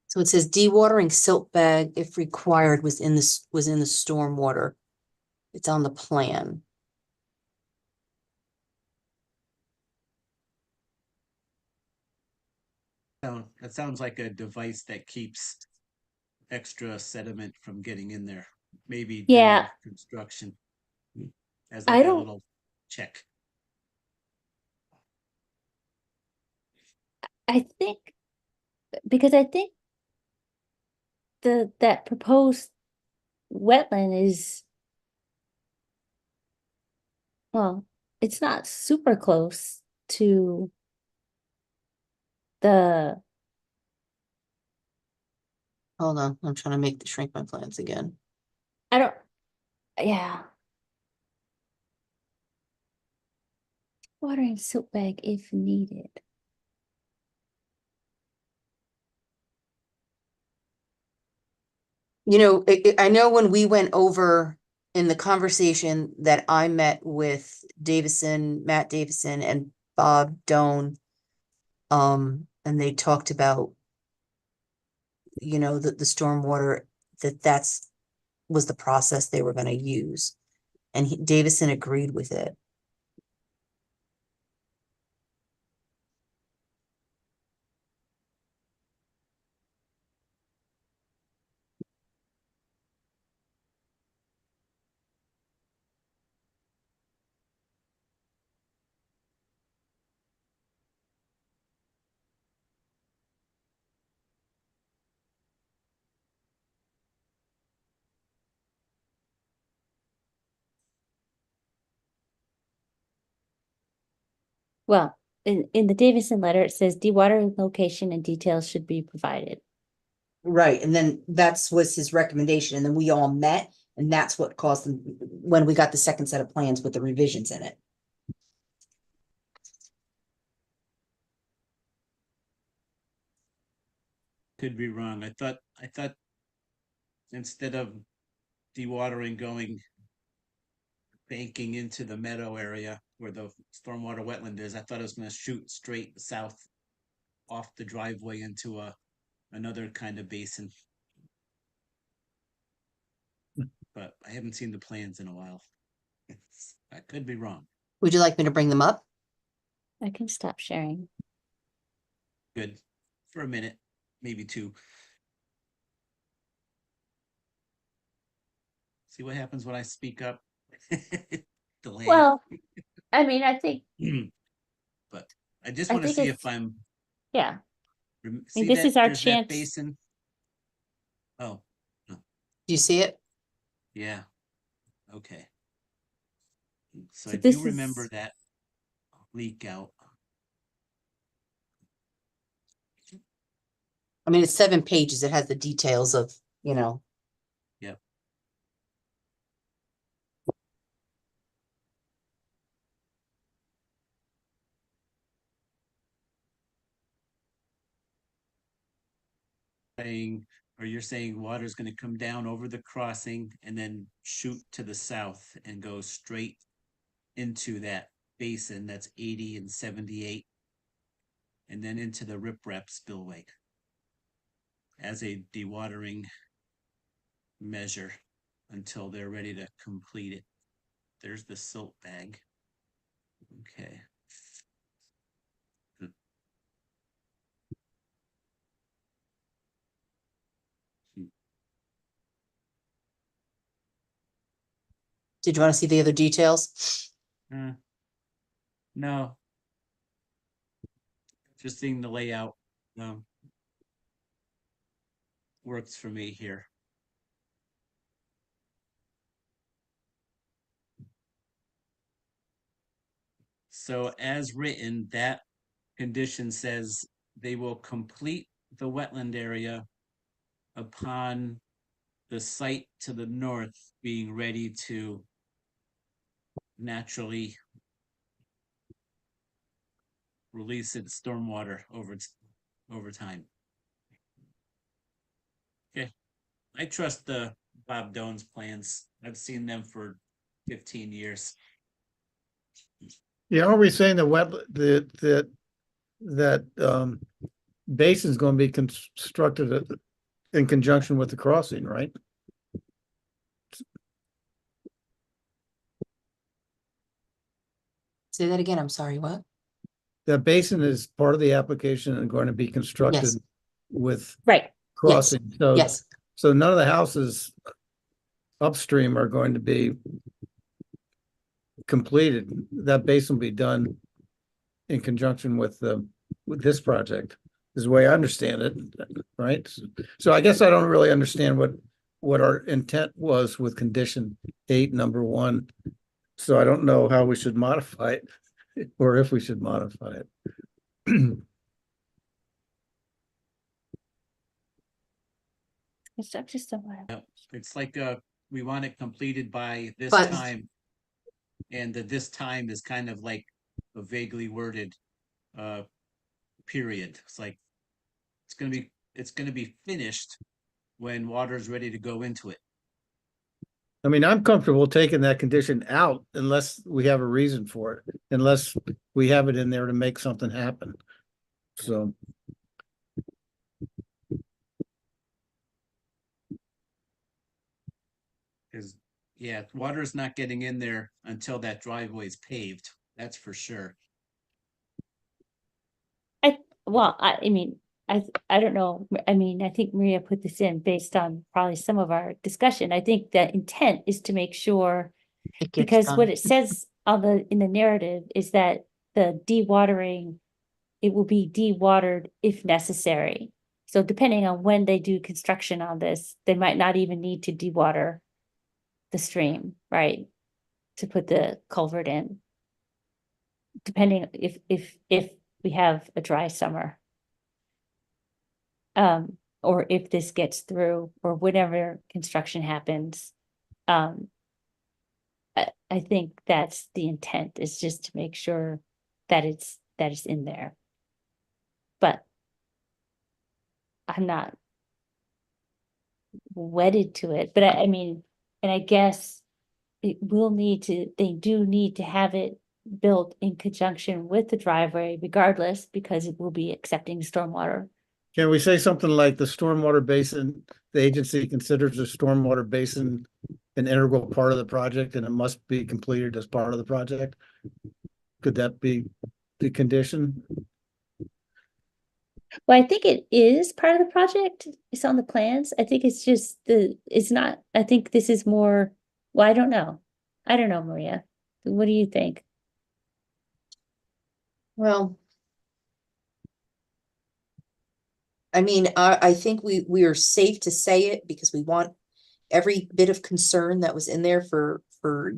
S3: So it says dewatering silt bag if required was in this, was in the stormwater. It's on the plan.
S6: That sounds like a device that keeps extra sediment from getting in there. Maybe
S1: Yeah.
S6: during construction. As
S1: I
S6: like a
S1: don't-
S6: little check.
S1: I think, because I think that proposed wetland is, well, it's not super close to the,
S3: Hold on, I'm trying to make the shrink my plans again.
S1: I don't, yeah. Watering silt bag if needed.
S3: You know, I know when we went over in the conversation that I met with Matt Davison and Bob Doan. And they talked about, you know, the stormwater, that's was the process they were gonna use. And Davison agreed with it.
S1: Well, in the Davison letter, it says dewatering location and details should be provided.
S3: Right, and then that's was his recommendation, and then we all met, and that's what caused them, when we got the second set of plans with the revisions in it.
S6: Could be wrong. I thought instead of dewatering going banking into the meadow area where the stormwater wetland is, I thought it was gonna shoot straight south off the driveway into another kind of basin. But I haven't seen the plans in a while. I could be wrong.
S3: Would you like me to bring them up?
S1: I can stop sharing.
S6: Good. For a minute, maybe two. See what happens when I speak up. Delay.
S1: Well, I mean, I think,
S6: But I just
S1: I
S6: want to
S1: think
S6: see if
S1: it's-
S6: I'm.
S1: yeah,
S6: See
S1: this
S6: that
S1: is our
S6: there's that
S1: chance.
S6: basin. Oh,
S3: Do you see it?
S6: yeah. Okay. So
S1: So
S6: I do
S1: this
S6: remember
S1: is-
S6: that leak out.
S3: I mean, it's 7 pages. It has the details of, you know.
S6: Yep. saying, or you're saying water's gonna come down over the crossing and then shoot to the south and go straight into that basin that's 80 and 78, and then into the riprap spillway as a dewatering measure until they're ready to complete it. There's the silt bag. Okay.
S3: Did you want to see the other details?
S6: No. Just seeing the layout, works for me here. So as written, that condition says they will complete the wetland area upon the site to the north being ready to naturally release its stormwater over time. Okay, I trust the Bob Doan's plans. I've seen them for 15 years.
S2: Yeah, are we saying that basin's gonna be constructed in conjunction with the crossing, right?
S3: Say that again. I'm sorry, what?
S2: That basin is part of the application and going to be constructed
S3: Yes.
S2: with
S1: Right,
S2: crossing. So,
S3: Yes,
S2: so none of the houses upstream are going to be completed. That basin will be done in conjunction with this project, is the way I understand it, right? So I guess I don't really understand what our intent was with condition 8, number 1. So I don't know how we should modify it, or if we should modify it.
S1: construction somewhere.
S6: Yep. It's like we want it completed by this
S3: But-
S6: time. And the this time is kind of like a vaguely worded period. It's like it's gonna be finished when water's ready to go into it.
S2: I mean, I'm comfortable taking that condition out unless we have a reason for it, unless we have it in there to make something happen. So.
S6: Because yeah, water's not getting in there until that driveway is paved. That's for sure.
S1: Well, I mean, I don't know. I mean, I think Maria put this in based on probably some of our discussion. I think the intent is to make sure,
S3: it gets
S1: because what
S3: done.
S1: it says on in the narrative is that the dewatering, it will be dewatered if necessary. So depending on when they do construction on this, they might not even need to dewater the stream, right? To put the culvert in. Depending if we have a dry summer. Or if this gets through, or whenever construction happens. I think that's the intent, is just to make sure that it's in there. But I'm not wedded to it, but I mean, and I guess they do need to have it built in conjunction with the driveway regardless, because it will be accepting stormwater.
S2: Can we say something like the stormwater basin, the agency considers the stormwater basin an integral part of the project and it must be completed as part of the project? Could that be the condition?
S1: Well, I think it is part of the project. It's on the plans. I think it's just it's not, I think this is more, well, I don't know. I don't know, Maria. What do you think?
S3: Well, I mean, I think we are safe to say it because we want every bit of concern that was in there for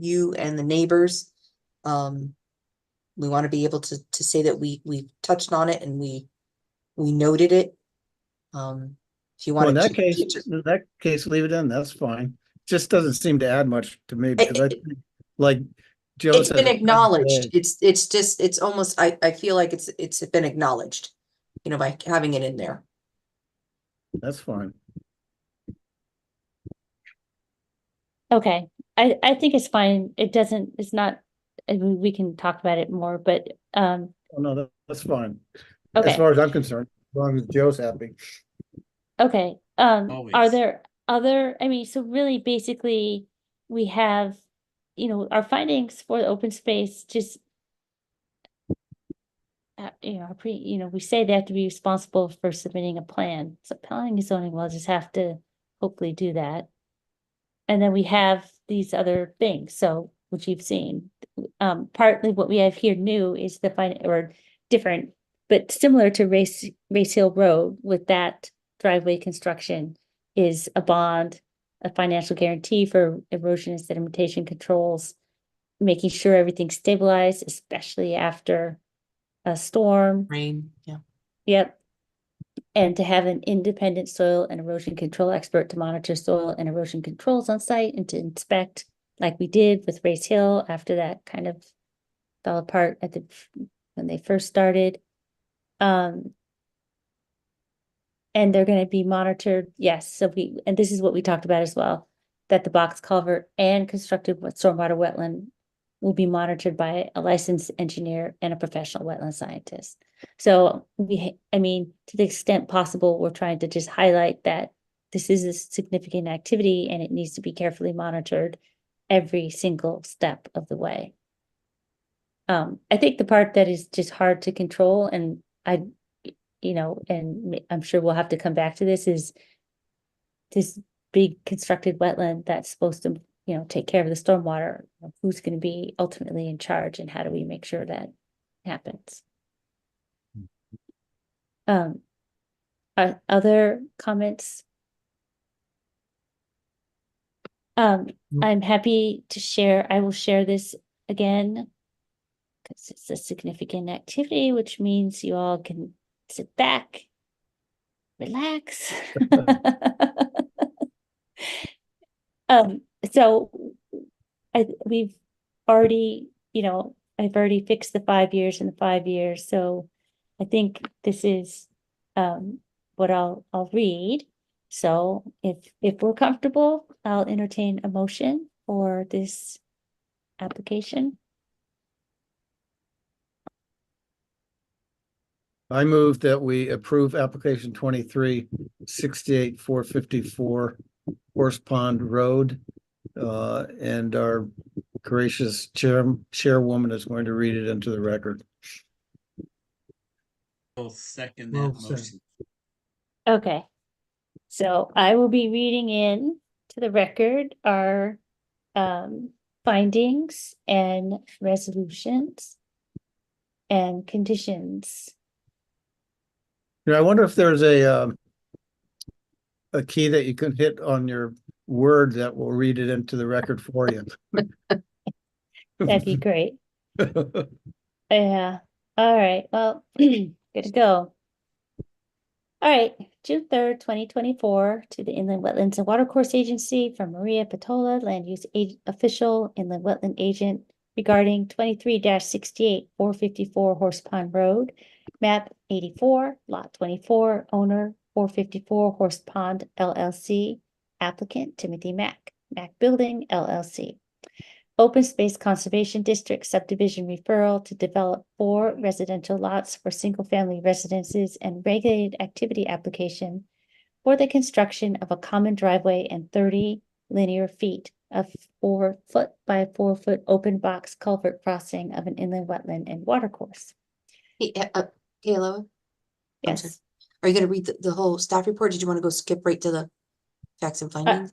S3: you and the neighbors. We want to be able to say that we touched on it and we noted it. If you
S2: Well,
S3: want
S2: in
S3: to.
S2: that case, leave it in, that's fine. Just doesn't seem to add much to me because I think, like Joe
S3: It's
S2: said.
S3: been acknowledged. It's almost, I feel like it's been acknowledged, by having it in there.
S2: That's fine.
S1: Okay, I think it's fine. It doesn't, it's not, I mean, we can talk about it more, but,
S2: Oh, no, that's fine. As
S1: okay,
S2: far as I'm concerned, as long as Joe's happy.
S1: okay. Are
S6: Always.
S1: there other, I mean, so really basically, we have, our findings for the open space, just we say they have to be responsible for submitting a plan. So planning and zoning will just have to hopefully do that. And then we have these other things, so, which you've seen. Partly what we have here new is or different, but similar to Race Hill Road with that driveway construction is a bond, a financial guarantee for erosion and sedimentation controls, making sure everything's stabilized, especially after a storm.
S3: Rain, yeah.
S1: Yep. And to have an independent soil and erosion control expert to monitor soil and erosion controls on site and to inspect, like we did with Race Hill after that kind of fell apart when they first started. And they're gonna be monitored, yes, and this is what we talked about as well, that the box culvert and constructed stormwater wetland will be monitored by a licensed engineer and a professional wetland scientist. So I mean, to the extent possible, we're trying to just highlight that this is a significant activity and it needs to be carefully monitored every single step of the way. I think the part that is just hard to control, and and I'm sure we'll have to come back to this, is this big constructed wetland that's supposed to, take care of the stormwater. Who's going to be ultimately in charge and how do we make sure that happens? Other comments? I'm happy to share, I will share this again because it's a significant activity, which means you all can sit back, relax. So we've already, I've already fixed the 5 years and the 5 years, so I think this is what I'll read. So if we're comfortable, I'll entertain a motion for this application.
S2: I move that we approve application 2368-454 Horse Pond Road. And our gracious chairwoman is going to read it into the record.
S6: I'll second
S9: Well
S6: that
S9: said.
S6: motion.
S1: Okay. So I will be reading in to the record our findings and resolutions and conditions.
S2: I wonder if there's a key that you can hit on your Word that will read it into the record for you.
S1: That'd be great. Yeah. All right. Well, good to go. All right. June 3rd, 2024, to the Inland Wetlands and Watercourse Agency from Maria Patola, Land Use Official, Inland Wetland Agent, regarding 23-68 454 Horse Pond Road, map 84, lot 24, owner 454 Horse Pond LLC, applicant Timothy Mack, Mack Building LLC. Open Space Conservation District subdivision referral to develop 4 residential lots for single-family residences and regulated activity application for the construction of a common driveway and 30 linear feet of 4-foot by 4-foot open box culvert crossing of an inland wetland and watercourse.
S3: Hey, Kayla, I'm
S1: Yes.
S3: sorry. Are you gonna read the whole staff report? Did you want to go skip right to the facts and findings?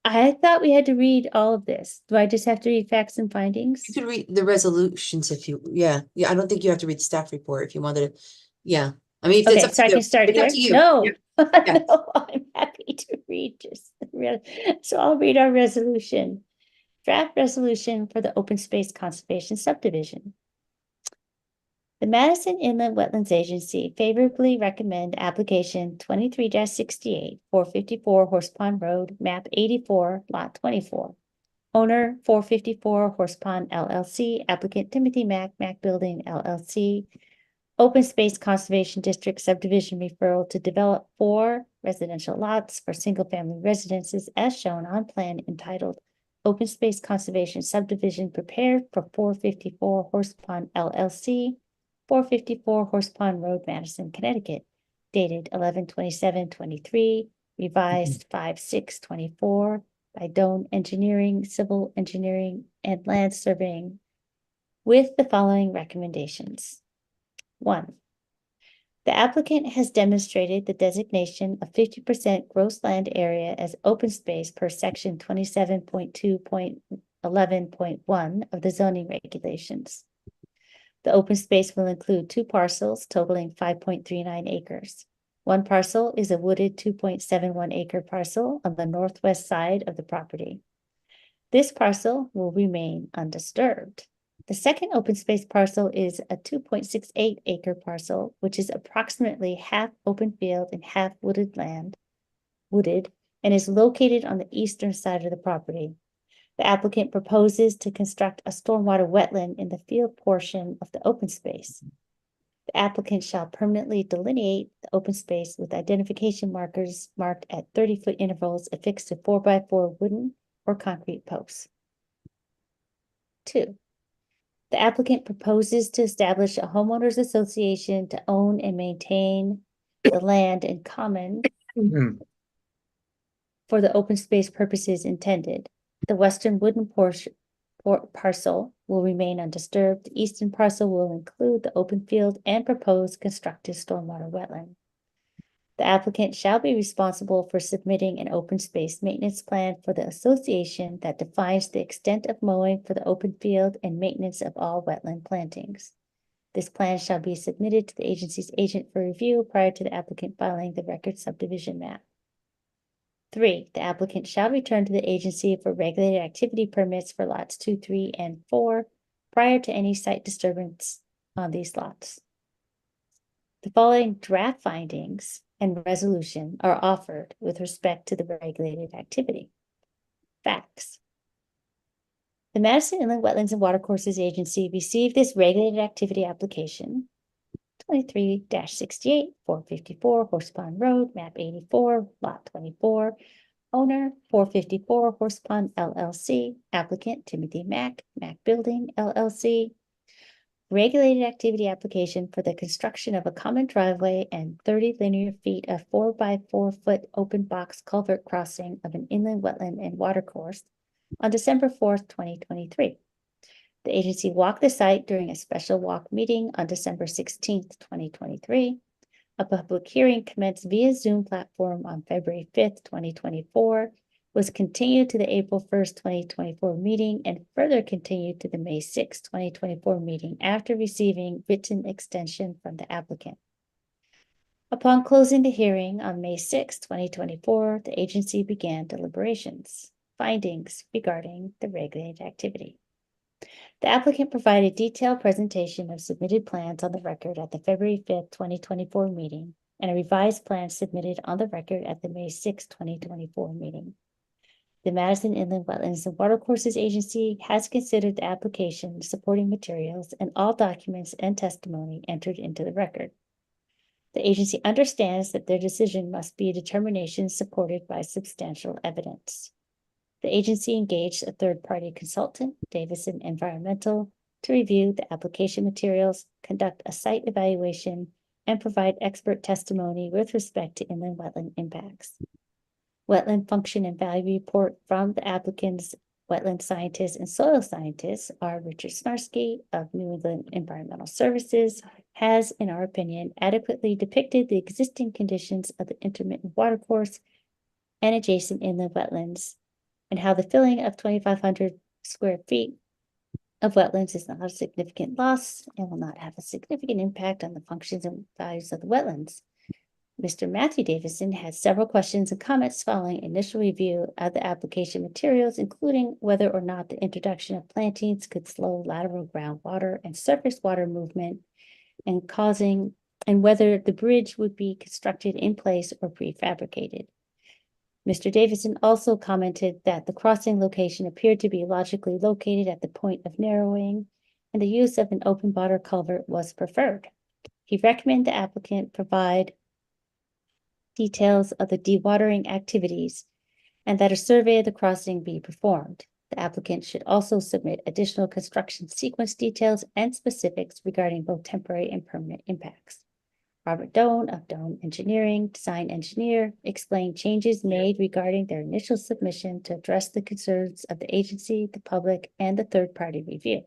S1: I thought we had to read all of this. Do I just have to read facts and findings?
S3: You could read the resolutions if you, yeah, I don't think you have to read the staff report if you wanted to, yeah. I mean, if it's
S1: Okay,
S3: up
S1: so
S3: to
S1: I
S3: you,
S1: can start
S3: it's up
S1: here?
S3: to you.
S1: No.
S3: Yeah.
S1: No, I'm happy to read just so I'll read our resolution. Draft resolution for the open space conservation subdivision. The Madison Inland Wetlands Agency favorably recommend application 23-68 454 Horse Pond Road, map 84, lot 24. Owner 454 Horse Pond LLC, applicant Timothy Mack, Mack Building LLC. Open Space Conservation District subdivision referral to develop 4 residential lots for single-family residences as shown on plan entitled Open Space Conservation Subdivision prepared for 454 Horse Pond LLC, 454 Horse Pond Road, Madison, Connecticut, dated 11/27/23, revised 5/6/24 by Doan Engineering, Civil Engineering, and Land Surveying, with the following recommendations. 1. The applicant has demonstrated the designation of 50% gross land area as open space per section 27.2.11.1 of the zoning regulations. The open space will include 2 parcels totaling 5.39 acres. 1 parcel is a wooded 2.71 acre parcel on the northwest side of the property. This parcel will remain undisturbed. The second open space parcel is a 2.68 acre parcel, which is approximately half open field and half wooded, and is located on the eastern side of the property. The applicant proposes to construct a stormwater wetland in the field portion of the open space. The applicant shall permanently delineate the open space with identification markers marked at 30-foot intervals affixed to 4x4 wooden or concrete posts. 2. The applicant proposes to establish a homeowners association to own and maintain the land in common for the open space purposes intended. The western wooden parcel will remain undisturbed. The eastern parcel will include the open field and proposed constructed stormwater wetland. The applicant shall be responsible for submitting an open space maintenance plan for the association that defines the extent of mowing for the open field and maintenance of all wetland plantings. This plan shall be submitted to the agency's agent for review prior to the applicant filing the record subdivision map. 3. The applicant shall return to the agency for regulated activity permits for lots 2, 3, and 4 prior to any site disturbance on these lots. The following draft findings and resolution are offered with respect to the regulated activity. Facts. The Madison Inland Wetlands and Watercourses Agency received this regulated activity application 23-68, 454 Horse Pond Road, map 84, lot 24, owner 454 Horse Pond LLC, applicant Timothy Mack, Mack Building LLC. Regulated activity application for the construction of a common driveway and 30 linear feet of 4x4 foot open box culvert crossing of an inland wetland and watercourse on December 4th, 2023. The agency walked the site during a special walk meeting on December 16th, 2023. A public hearing commenced via Zoom platform on February 5th, 2024. Was continued to the April 1st, 2024 meeting and further continued to the May 6th, 2024 meeting after receiving written extension from the applicant. Upon closing the hearing on May 6th, 2024, the agency began deliberations. Findings regarding the regulated activity. The applicant provided detailed presentation of submitted plans on the record at the February 5th, 2024 meeting and a revised plan submitted on the record at the May 6th, 2024 meeting. The Madison Inland Wetlands and Watercourses Agency has considered the application, supporting materials, and all documents and testimony entered into the record. The agency understands that their decision must be a determination supported by substantial evidence. The agency engaged a third-party consultant, Davison Environmental, to review the application materials, conduct a site evaluation, and provide expert testimony with respect to inland wetland impacts. Wetland function and value report from the applicant's wetland scientists and soil scientists are Richard Snarsky of New England Environmental Services has, in our opinion, adequately depicted the existing conditions of the intermittent watercourse and adjacent inland wetlands and how the filling of 2,500 square feet of wetlands is not a significant loss and will not have a significant impact on the functions and values of the wetlands. Mr. Matthew Davison had several questions and comments following initial review of the application materials, including whether or not the introduction of plantings could slow lateral groundwater and surface water movement and whether the bridge would be constructed in place or prefabricated. Mr. Davison also commented that the crossing location appeared to be logically located at the point of narrowing and the use of an open bottom culvert was preferred. He recommended the applicant provide details of the dewatering activities and that a survey of the crossing be performed. The applicant should also submit additional construction sequence details and specifics regarding both temporary and permanent impacts. Robert Doan of Doan Engineering, design engineer, explained changes made regarding their initial submission to address the concerns of the agency, the public, and the third-party review.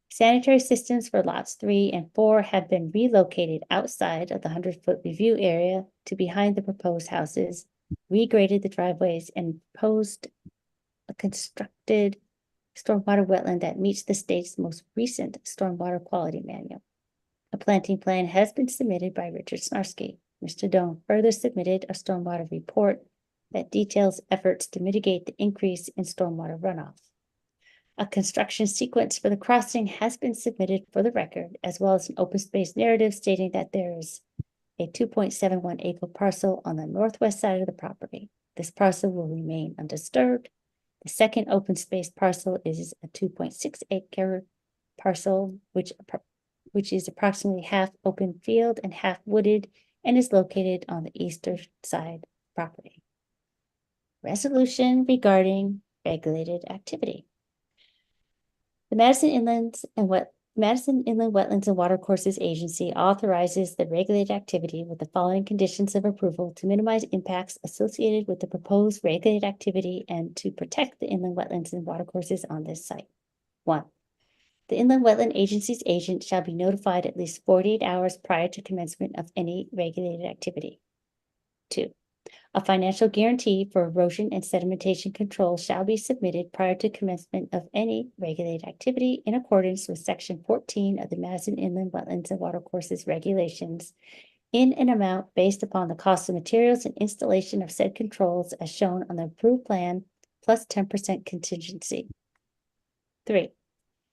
S1: Sanitary systems for lots 3 and 4 have been relocated outside of the 100-foot review area to behind the proposed houses, regraded the driveways, and proposed a constructed stormwater wetland that meets the state's most recent stormwater quality manual. A planting plan has been submitted by Richard Snarsky. Mr. Doan further submitted a stormwater report that details efforts to mitigate the increase in stormwater runoff. A construction sequence for the crossing has been submitted for the record, as well as an open space narrative stating that there is a 2.71 acre parcel on the northwest side of the property. This parcel will remain undisturbed. The second open space parcel is a 2.6 acre parcel, which is approximately half open field and half wooded and is located on the eastern side of the property. Resolution regarding regulated activity. The Madison Inland Wetlands and Watercourses Agency authorizes the regulated activity with the following conditions of approval to minimize impacts associated with the proposed regulated activity and to protect the inland wetlands and watercourses on this site. 1. The Inland Wetland Agency's agent shall be notified at least 48 hours prior to commencement of any regulated activity. 2. A financial guarantee for erosion and sedimentation control shall be submitted prior to commencement of any regulated activity in accordance with Section 14 of the Madison Inland Wetlands and Watercourses Regulations in an amount based upon the cost of materials and installation of said controls as shown on the approved plan plus 10% contingency. 3.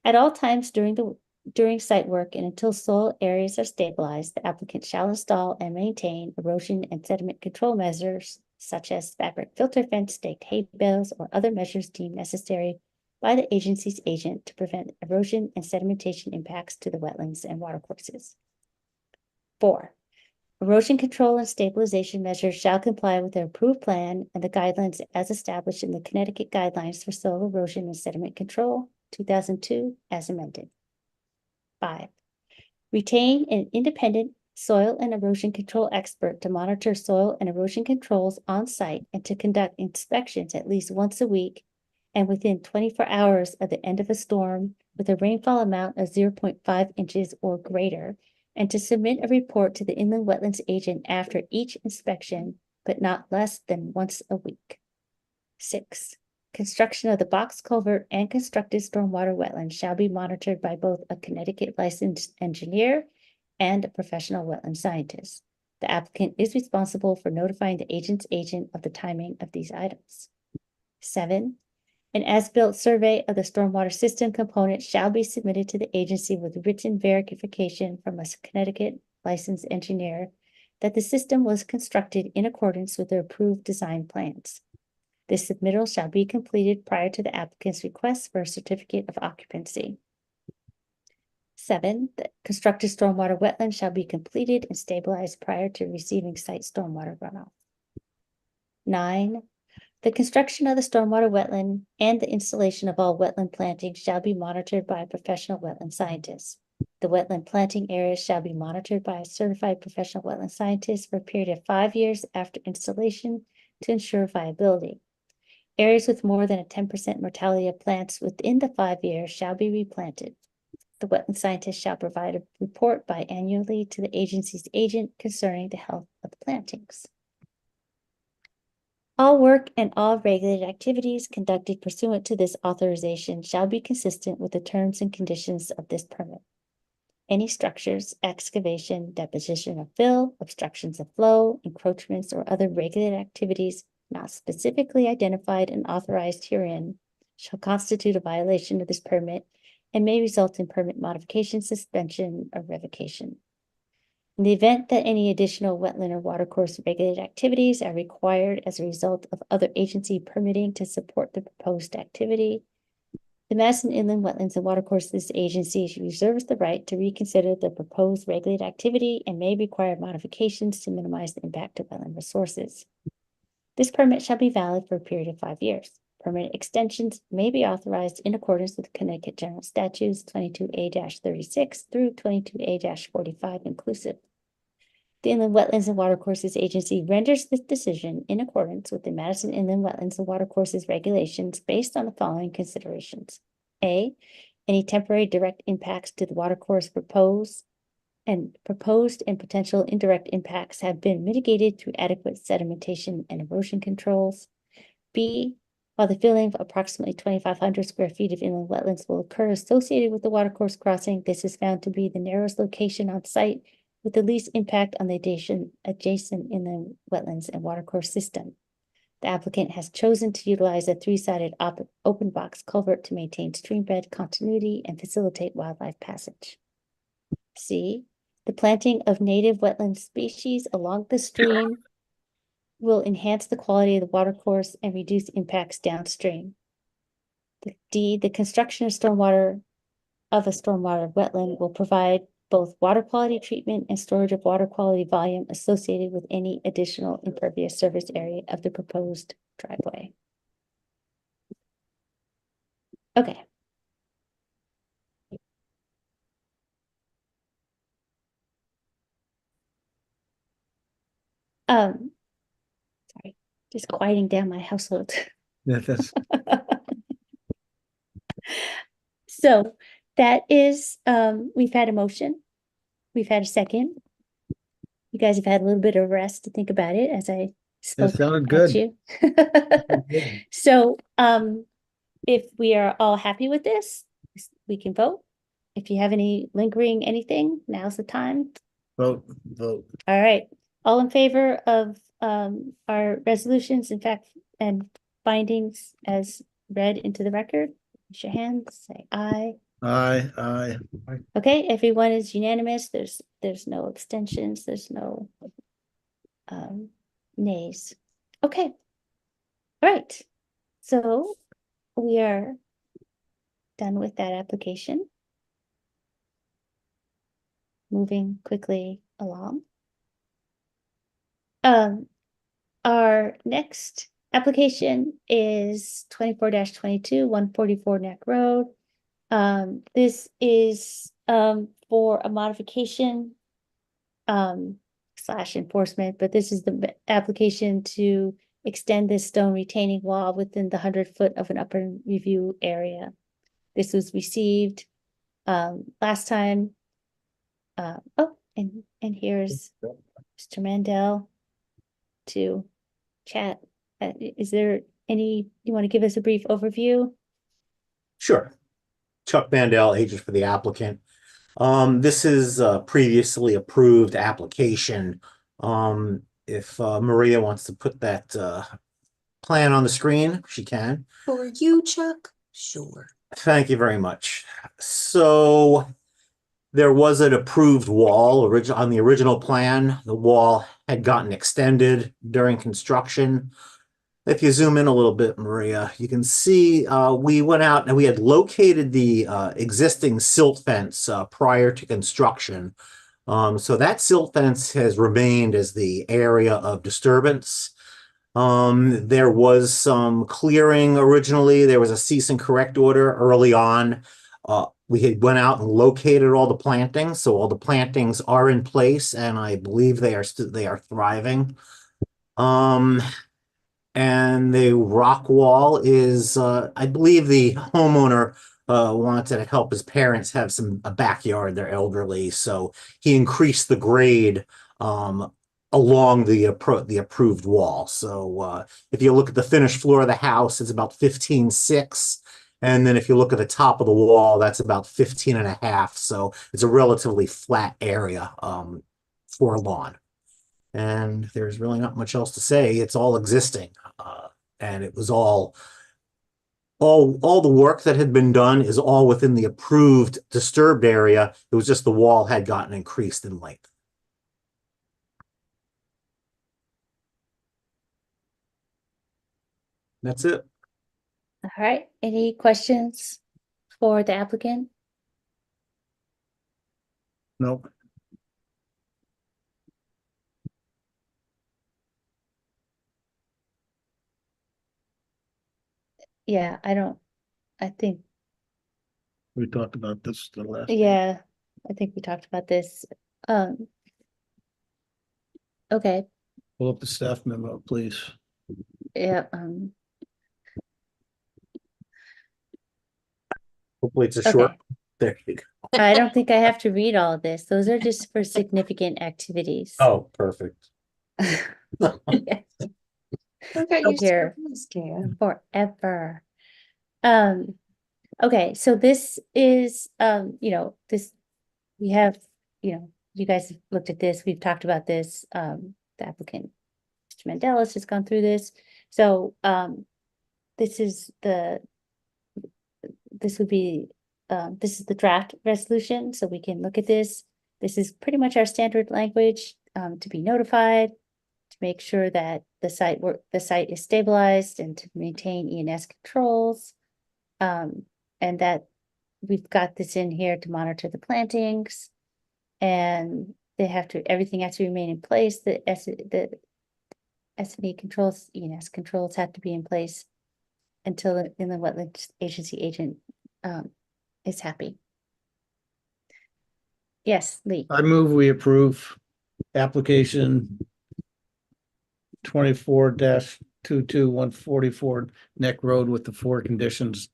S1: At all times during site work and until soil areas are stabilized, the applicant shall install and maintain erosion and sediment control measures such as fabric filter fence, staked hay bales, or other measures deemed necessary by the agency's agent to prevent erosion and sedimentation impacts to the wetlands and watercourses. 4. Erosion control and stabilization measures shall comply with the approved plan and the guidelines as established in the Connecticut Guidelines for Soil Erosion and Sediment Control, 2002, as amended. 5. Retain an independent soil and erosion control expert to monitor soil and erosion controls on site and to conduct inspections at least once a week and within 24 hours of the end of a storm with a rainfall amount of 0.5 inches or greater, and to submit a report to the Inland Wetlands agent after each inspection, but not less than once a week. 6. Construction of the box culvert and constructed stormwater wetland shall be monitored by both a Connecticut licensed engineer and a professional wetland scientist. The applicant is responsible for notifying the agent's agent of the timing of these items. 7. An as-built survey of the stormwater system component shall be submitted to the agency with written verification from a Connecticut licensed engineer that the system was constructed in accordance with the approved design plans. This submittal shall be completed prior to the applicant's request for a certificate of occupancy. 7. The constructed stormwater wetland shall be completed and stabilized prior to receiving site stormwater runoff. 9. The construction of the stormwater wetland and the installation of all wetland plantings shall be monitored by a professional wetland scientist. The wetland planting areas shall be monitored by a certified professional wetland scientist for a period of 5 years after installation to ensure viability. Areas with more than a 10% mortality of plants within the 5 years shall be replanted. The wetland scientist shall provide a report biannually to the agency's agent concerning the health of the plantings. All work and all regulated activities conducted pursuant to this authorization shall be consistent with the terms and conditions of this permit. Any structures, excavation, deposition of fill, obstructions of flow, encroachments, or other regulated activities not specifically identified and authorized herein shall constitute a violation of this permit and may result in permit modification, suspension, or revocation. In the event that any additional wetland or watercourse regulated activities are required as a result of other agency permitting to support the proposed activity, The Madison Inland Wetlands and Watercourses Agency reserves the right to reconsider the proposed regulated activity and may require modifications to minimize the impact of wetland resources. This permit shall be valid for a period of 5 years. Permit extensions may be authorized in accordance with Connecticut General Statutes 22A-36 through 22A-45 inclusive. The Inland Wetlands and Watercourses Agency renders this decision in accordance with the Madison Inland Wetlands and Watercourses regulations based on the following considerations. A, any temporary direct impacts to the watercourse proposed and potential indirect impacts have been mitigated through adequate sedimentation and erosion controls. B, while the filling of approximately 2,500 square feet of inland wetlands will occur associated with the watercourse crossing, this is found to be the narrowest location on site with the least impact on the adjacent inland wetlands and watercourse system. The applicant has chosen to utilize a 3-sided open box culvert to maintain streambed continuity and facilitate wildlife passage. C, the planting of native wetland species along the stream will enhance the quality of the watercourse and reduce impacts downstream. D, the construction of a stormwater wetland will provide both water quality treatment and storage of water quality volume associated with any additional impervious surface area of the proposed driveway. Okay. Sorry, just quieting down my household.
S2: Yeah, that's,
S1: So that is, we've had a motion. We've had a second. You guys have had a little bit of rest to think about it as I spoke
S2: sounded
S1: at
S2: good.
S1: you.
S2: good.
S1: So, if we are all happy with this, we can vote. If you have any lingering anything, now's the time.
S2: Vote.
S1: All right, all in favor of, our resolutions, in fact, and findings as read into the record? Raise your hands, say aye.
S2: Aye.
S1: Okay, everyone is unanimous. There's no abstentions, there's no nays. Okay. All right. So we are done with that application. Moving quickly along. Our next application is 24-22, 144 Neck Road. This is for a modification slash enforcement, but this is the application to extend this stone retaining wall within the 100 foot of an upper review area. This was received last time. And here's Mr. Mandel to chat. Is there any, you want to give us a brief overview?
S10: Sure. Chuck Mandel, agent for the applicant. This is a previously approved application. If Maria wants to put that plan on the screen, she can.
S3: For you, Chuck? Sure.
S10: Thank you very much. So there was an approved wall on the original plan. The wall had gotten extended during construction. If you zoom in a little bit, Maria, you can see we went out and we had located the existing silt fence prior to construction. So that silt fence has remained as the area of disturbance. There was some clearing originally. There was a cease and correct order early on. We had went out and located all the plantings. So all the plantings are in place and I believe they are thriving. And the rock wall is, I believe the homeowner wanted to help his parents have a backyard. They're elderly, so he increased the grade along the approved wall. So if you look at the finished floor of the house, it's about 15.6. And then if you look at the top of the wall, that's about 15.5. So it's a relatively flat area for a lawn. And there's really not much else to say. It's all existing. And it was all the work that had been done is all within the approved disturbed area. It was just the wall had gotten increased in length. That's it.
S1: All right, any questions for the applicant?
S2: Nope.
S1: Yeah, I think,
S2: We talked about this the last. meeting.
S1: yeah, I think we talked about this. Okay,
S2: Pull up the staff memo, please.
S1: yeah,
S10: Hopefully it's a short,
S1: okay.
S10: there you go.
S1: I don't think I have to read all of this. Those are just for significant activities.
S10: Oh, perfect.
S1: Yes,
S3: I got
S1: Oh,
S3: used to
S1: here.
S3: this, Cam.
S1: forever. Okay, so this is, this, we have, you guys have looked at this, we've talked about this, the applicant, Mr. Mandela's just gone through this. So, this is this would be, this is the draft resolution, so we can look at this. This is pretty much our standard language, to be notified, to make sure that the site is stabilized and to maintain ENS controls. And that we've got this in here to monitor the plantings. And everything has to remain in place, the SNE controls, ENS controls have to be in place until the inland wetlands agency agent is happy. Yes, Lee.
S2: I move we approve application 24-22144 Neck Road with the 4 conditions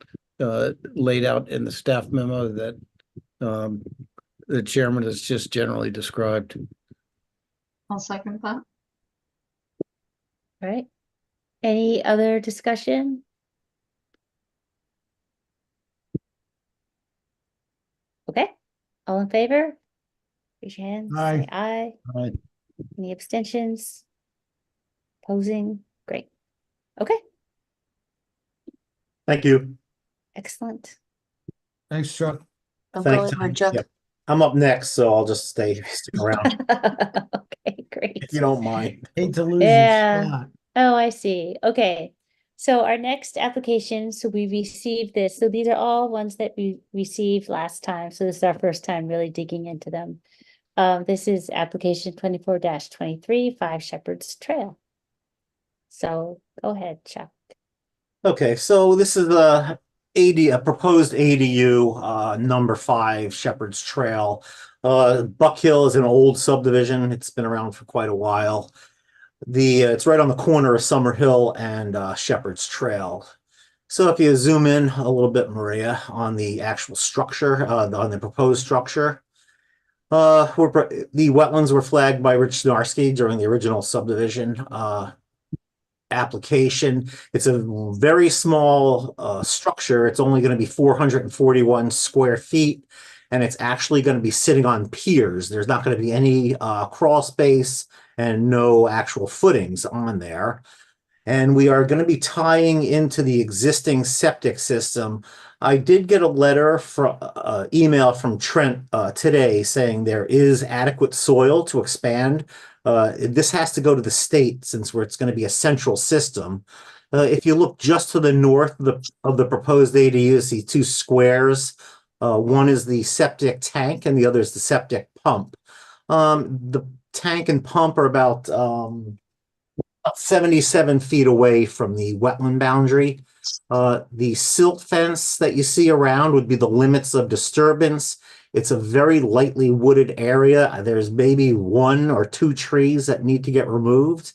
S2: laid out in the staff memo that the chairman has just generally described.
S5: I'll second that.
S1: All right. Any other discussion? Okay, all in favor? Raise your hand, say aye.
S2: Aye.
S1: Any abstentions? Opposing? Great. Okay,
S10: Thank you.
S1: excellent.
S9: Thanks, Chuck.
S3: Don't
S10: Thanks,
S3: go anywhere,
S10: Tom.
S3: Chuck.
S10: Yep. I'm up next, so I'll just stick around
S1: Okay, great.
S10: if you don't mind.
S9: Hate to lose your
S1: Yeah.
S9: spot.
S1: Oh, I see. Okay. So our next application, so we received this. So these are all ones that we received last time. So this is our first time really digging into them. This is application 24-23, 5 Shepherd's Trail. So go ahead, Chuck.
S10: Okay, so this is a proposed ADU, number 5 Shepherd's Trail. Buck Hill is an old subdivision. It's been around for quite a while. It's right on the corner of Summer Hill and Shepherd's Trail. So if you zoom in a little bit, Maria, on the actual structure, on the proposed structure, the wetlands were flagged by Rich Snarsky during the original subdivision application. It's a very small structure. It's only going to be 441 square feet, and it's actually going to be sitting on piers. There's not going to be any crawl space and no actual footings on there. And we are going to be tying into the existing septic system. I did get a letter from email from Trent today saying there is adequate soil to expand. This has to go to the state since it's going to be a central system. If you look just to the north of the proposed ADU, you see 2 squares. One is the septic tank and the other is the septic pump. The tank and pump are about 77 feet away from the wetland boundary. The silt fence that you see around would be the limits of disturbance. It's a very lightly wooded area. There's maybe 1 or 2 trees that need to get removed.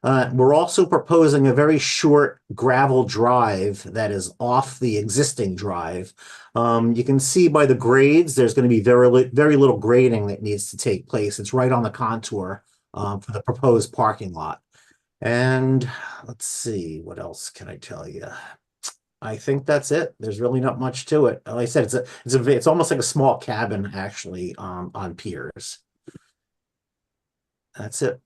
S10: We're also proposing a very short gravel drive that is off the existing drive. You can see by the grades, there's going to be very little grading that needs to take place. It's right on the contour for the proposed parking lot. And let's see, what else can I tell you? I think that's it. There's really not much to it. Like I said, it's almost like a small cabin actually on piers. That's it.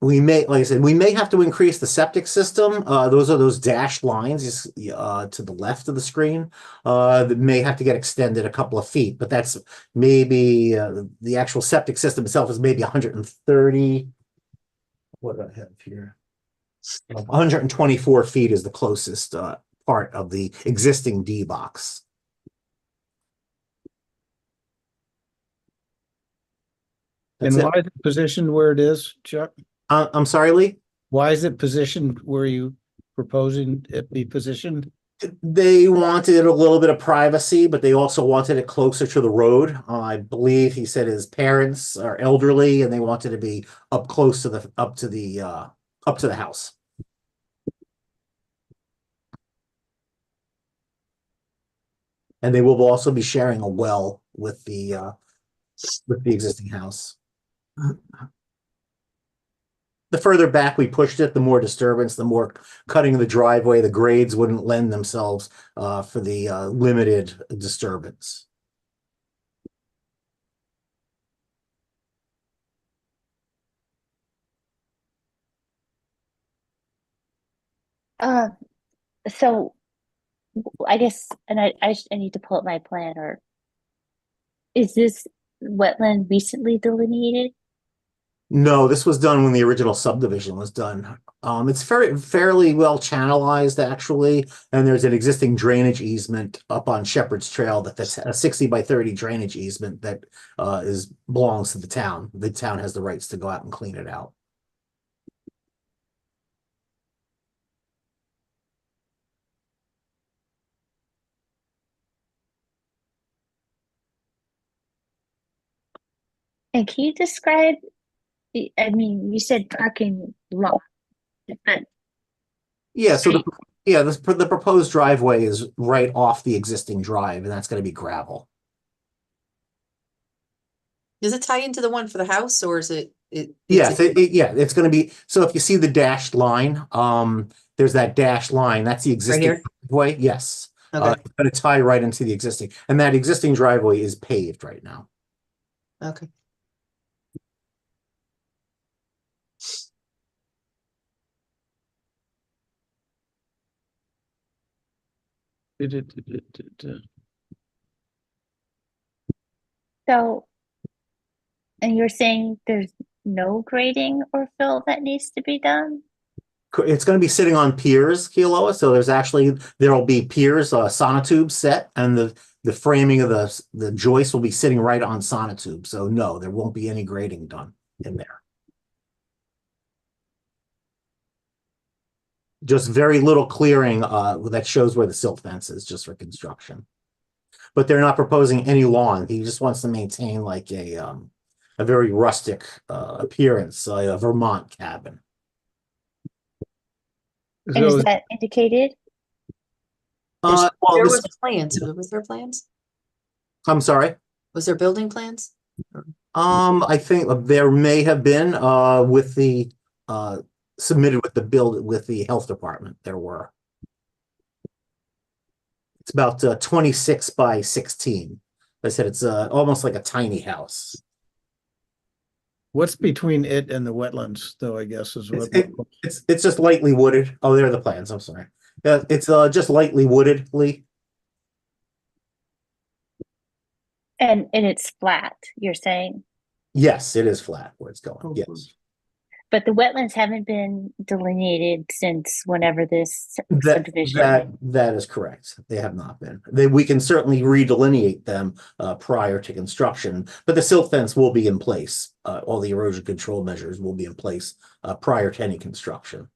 S10: Like I said, we may have to increase the septic system. Those are those dashed lines to the left of the screen that may have to get extended a couple of feet, but that's maybe the actual septic system itself is maybe 130. What do I have here? 124 feet is the closest part of the existing D box.
S2: And
S10: That's it.
S2: why is it positioned where it is, Chuck?
S10: I'm sorry, Lee?
S2: Why is it positioned where you proposing it be positioned?
S10: They wanted a little bit of privacy, but they also wanted it closer to the road. I believe he said his parents are elderly and they wanted to be up close to the up to the house. And they will also be sharing a well with the existing house. The further back we pushed it, the more disturbance, the more cutting the driveway, the grades wouldn't lend themselves for the limited disturbance.
S1: Uh, so I guess, and I need to pull up my plan, or is this wetland recently delineated?
S10: No, this was done when the original subdivision was done. It's fairly well channelized actually, and there's an existing drainage easement up on Shepherd's Trail that's a 60 by 30 drainage easement that belongs to the town. The town has the rights to go out and clean it out.
S1: And can you describe, I mean, you said parking lot, but
S10: Yeah, so
S1: street,
S10: the proposed driveway is right off the existing drive, and that's going to be gravel.
S3: Does it tie into the one for the house or is it?
S10: Yes, it's going to be. So if you see the dashed line, there's that dashed line. That's the existing
S3: here?
S10: driveway. Yes,
S3: Okay,
S10: it's going to tie right into the existing, and that existing driveway is paved right now.
S3: okay.
S1: so, and you're saying there's no grading or fill that needs to be done?
S10: It's going to be sitting on piers, Kealoha. So there'll be piers, sonotubes set, and the framing of the joist will be sitting right on sonotubes. So no, there won't be any grading done in there. Just very little clearing that shows where the silt fence is, just for construction. But they're not proposing any lawn. He just wants to maintain like a very rustic appearance, a Vermont cabin.
S1: And is that indicated?
S10: Well,
S3: There was plans. Was there plans?
S10: I'm sorry.
S3: Was there building plans?
S10: I think there may have been with the submitted with the health department. There were. It's about 26 by 16. I said it's almost like a tiny house.
S2: What's between it and the wetlands, though, I guess is what.
S10: It's just lightly wooded. Oh, there are the plans. I'm sorry. Yeah, it's just lightly wooded, Lee.
S1: And it's flat, you're saying?
S10: Yes, it is flat where it's going. Yes.
S1: But the wetlands haven't been delineated since whenever this subdivision.
S10: That is correct. They have not been. We can certainly redelineate them prior to construction, but the silt fence will be in place. All the erosion control measures will be in place prior to any construction.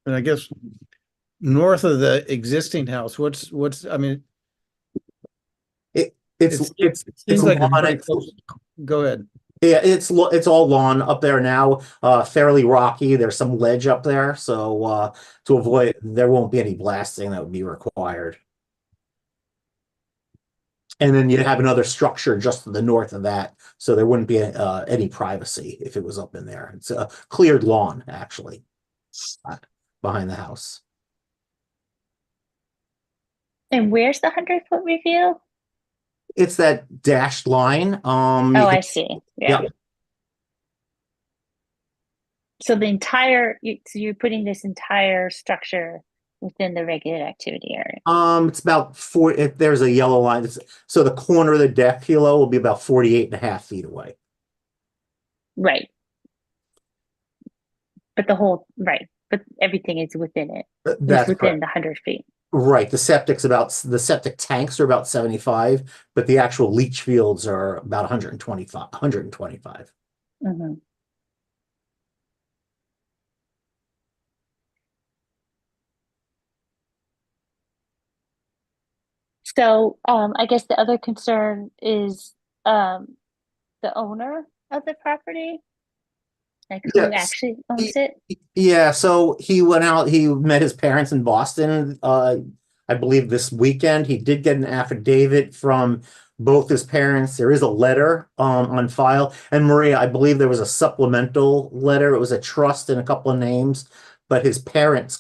S2: And I guess north of the existing house, what's I mean,
S10: It's
S2: like
S10: lawn.
S2: Go ahead.
S10: Yeah, it's all lawn up there now, fairly rocky. There's some ledge up there, so to avoid, there won't be any blasting that would be required. And then you'd have another structure just to the north of that, so there wouldn't be any privacy if it was up in there. It's a cleared lawn, actually, behind the house.
S1: And where's the 100-foot review?
S10: It's that dashed line.
S1: Oh, I see. Yeah. So the entire, so you're putting this entire structure within the regulated activity area.
S10: It's about 4. If there's a yellow line, so the corner of the deck, Kilo, will be about 48.5 feet away.
S1: Right. But but everything is within it.
S10: That's
S1: within
S10: correct.
S1: the 100 feet.
S10: Right, the septic tanks are about 75, but the actual leach fields are about 125.
S1: Mhm. So, I guess the other concern is, the owner of the property, like who
S10: Yes.
S1: actually owns it?
S10: Yeah, so he went out, he met his parents in Boston, I believe this weekend. He did get an affidavit from both his parents. There is a letter on file. And Maria, I believe there was a supplemental letter. It was a trust and a couple of names, but his parents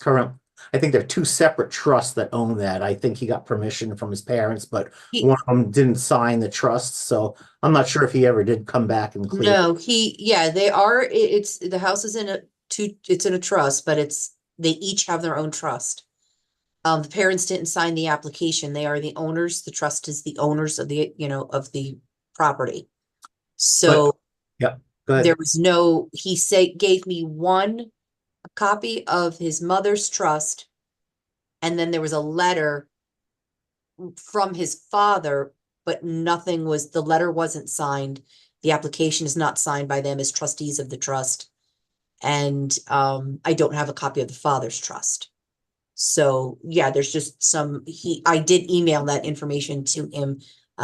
S10: I think there are two separate trusts that own that. I think he got permission from his parents, but
S3: He-
S10: one of them didn't sign the trust. So I'm not sure if he ever did come back and clear.
S3: No, yeah, they are, it's, the house is in it's in a trust, but they each have their own trust. The parents didn't sign the application. They are the owners. The trust is the owners of of the property. So
S10: Yep, go ahead.
S3: there was gave me one copy of his mother's trust. And then there was a letter from his father, but the letter wasn't signed. The application is not signed by them as trustees of the trust. And I don't have a copy of the father's trust. So yeah, there's just I did email that information to him.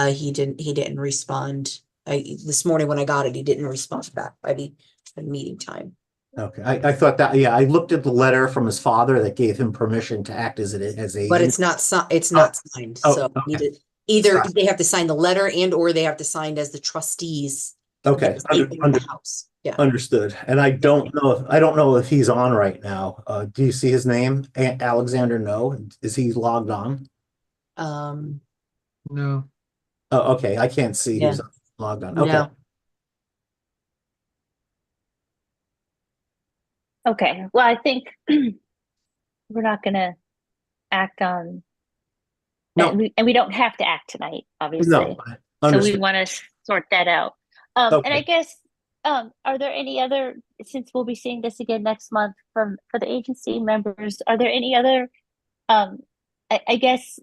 S3: He didn't respond. This morning when I got it, he didn't respond back by the meeting time.
S10: Okay, I thought that, yeah, I looked at the letter from his father that gave him permission to act as agent.
S3: But it's not signed, so
S10: okay.
S3: either they have to sign the letter and or they have to sign as the trustees.
S10: Okay,
S3: because they own the house. Yeah.
S10: understood. And I don't know if he's on right now. Do you see his name? Alexander? No. Is he logged on?
S9: No.
S10: Oh, okay. I can't see
S3: Yeah.
S10: who's logged on. Okay.
S3: No.
S1: Okay, well, I think we're not gonna act on,
S10: No.
S1: and we don't have to act tonight, obviously.
S10: No.
S1: So we
S10: Understood.
S1: want to sort that out. And I
S10: Okay.
S1: guess, are there any other, since we'll be seeing this again next month for the agency members, are there any other, I guess,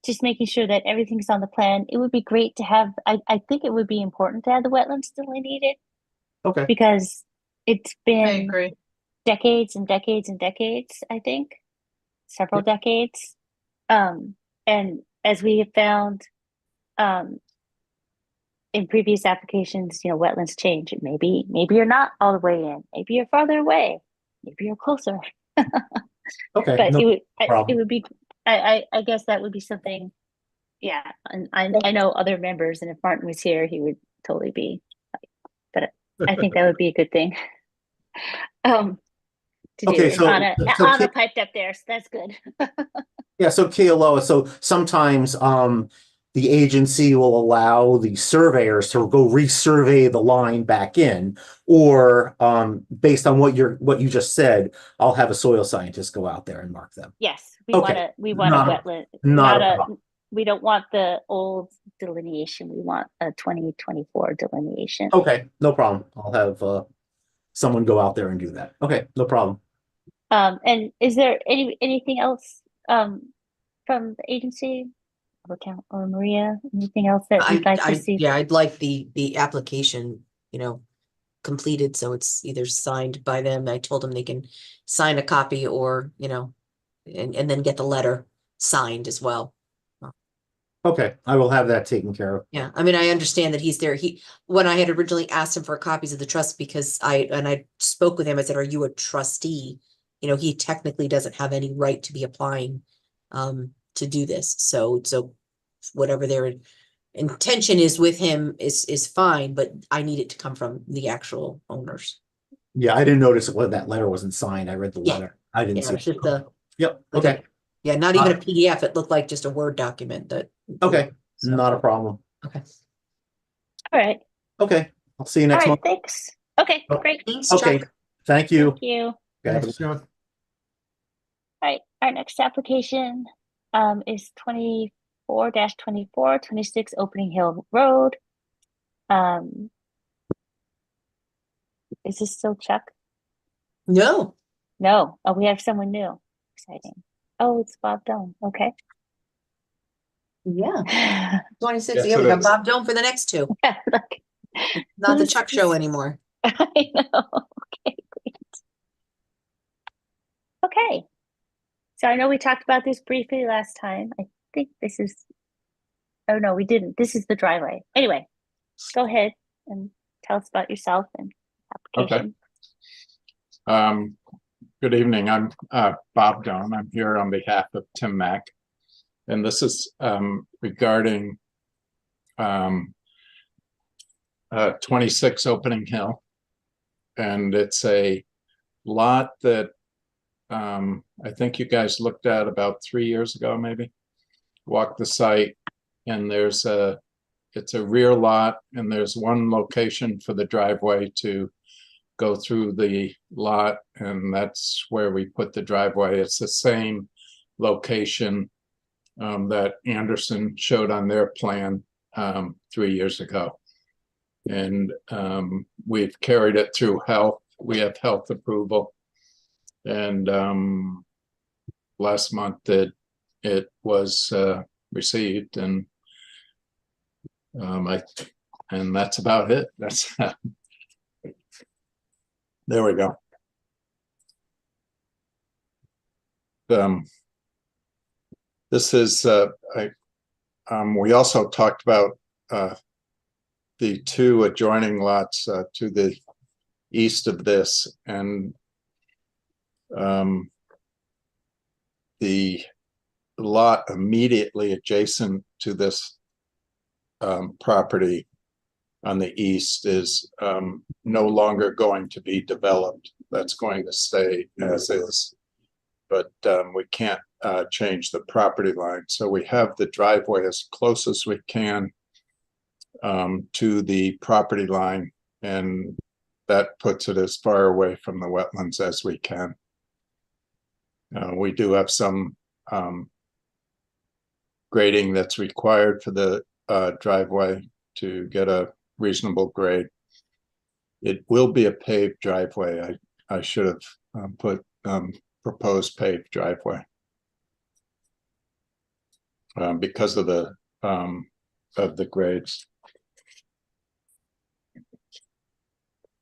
S1: just making sure that everything's on the plan. It would be great to have, I think it would be important to have the wetlands delineated
S10: Okay.
S1: because it's
S5: I
S1: been
S5: agree.
S1: decades and decades and decades, I think, several decades. And as we have found, in previous applications, wetlands change. Maybe you're not all the way in. Maybe you're farther away. Maybe you're closer.
S10: Okay.
S1: But
S10: No
S1: it
S10: problem.
S1: would be, I guess that would be something. Yeah, and I know other members, and if Martin was here, he would totally be. But I think that would be a good thing. To do.
S10: Okay,
S1: And
S10: so
S1: Anna piped up there, so that's good.
S10: yeah, so Kealoha, so sometimes the agency will allow the surveyors to go resurvey the line back in, or based on what you just said, I'll have a soil scientist go out there and mark them.
S1: Yes,
S10: Okay.
S1: we want a wetland,
S10: Not a problem.
S1: we don't want the old delineation. We want a 2024 delineation.
S10: Okay, no problem. I'll have someone go out there and do that. Okay, no problem.
S1: And is there anything else from the agency or Maria? Anything else that you'd like to see?
S3: Yeah, I'd like the application, completed, so it's either signed by them. I told them they can sign a copy or, and then get the letter signed as well.
S10: Okay, I will have that taken care of.
S3: Yeah, I mean, I understand that he's there. When I had originally asked him for copies of the trust because I spoke with him, I said, "Are you a trustee?" He technically doesn't have any right to be applying to do this. So whatever their intention is with him is fine, but I need it to come from the actual owners.
S10: Yeah, I didn't notice when that letter wasn't signed. I read the
S3: Yeah.
S10: letter. I didn't
S3: Yeah,
S10: see
S3: it's just
S10: it. Yep.
S3: like
S10: Okay.
S3: yeah, not even a PDF. It looked like just a Word document that.
S10: Okay.
S3: So,
S10: Not a problem.
S3: okay.
S1: All right.
S10: Okay. I'll see you
S1: All
S10: next
S1: right.
S10: month.
S1: Thanks. Okay.
S10: Oh,
S1: Great.
S3: Thanks,
S10: Okay.
S3: Chuck.
S10: Thank you.
S1: Thank you. All
S9: Thanks, Chuck.
S1: right. Our next application is 24-24, 26 Opening Hill Road. Is this still Chuck?
S3: No.
S1: No. Oh, we have someone new. Exciting. Oh, it's Bob Dome. Okay.
S3: Yeah, 26,
S11: Yes,
S3: yeah, we
S11: it
S3: got
S11: is.
S3: Bob Dome for the next two,
S1: Yeah, look.
S3: not the
S1: Who's
S3: Chuck show
S1: this?
S3: anymore.
S1: I know. Okay, great. Okay. So I know we talked about this briefly last time. I think this is, oh no, we didn't. This is the driveway. Anyway, go ahead and tell us about yourself and
S11: Okay.
S1: application.
S11: Good evening. I'm Bob Dome. I'm here on behalf of Tim Mack. And this is regarding 26 Opening Hill. And it's a lot that I think you guys looked at about 3 years ago, maybe. Walked the site, and it's a rear lot, and there's one location for the driveway to go through the lot, and that's where we put the driveway. It's the same location that Anderson showed on their plan 3 years ago. And we've carried it through health. We have health approval. And last month it was received, and and that's about it. That's there we go. This is we also talked about the two adjoining lots to the east of this, and the lot immediately adjacent to this property on the east is no longer going to be developed. That's going to stay as is, but we can't change the property line. So we have the driveway as close as we can to the property line, and that puts it as far away from the wetlands as we can. We do have some grading that's required for the driveway to get a reasonable grade. It will be a paved driveway. I should have put proposed paved driveway because of the grades.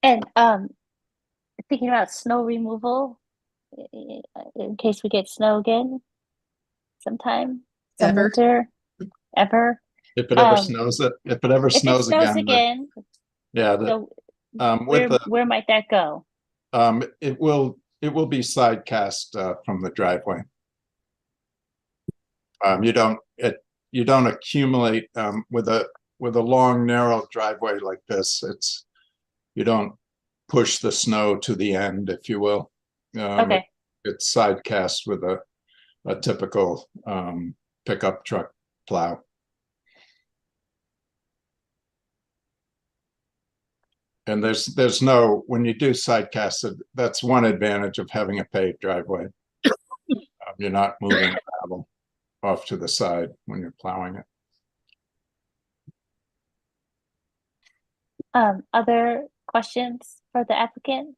S1: And thinking about snow removal in case we get snow again sometime, some
S3: Ever.
S1: winter, ever.
S11: If it ever
S1: Um,
S11: snows, if it ever
S1: If it
S11: snows
S1: snows
S11: again,
S1: again,
S11: yeah,
S1: so
S11: with the
S1: where might that go?
S11: it will be side cast from the driveway. You don't accumulate with a long narrow driveway like this. You don't push the snow to the end, if you will.
S1: Okay,
S11: It's side cast with a typical pickup truck plow. And there's no, when you do side cast, that's one advantage of having a paved driveway. You're not moving gravel off to the side when you're plowing it.
S1: other questions for the applicant?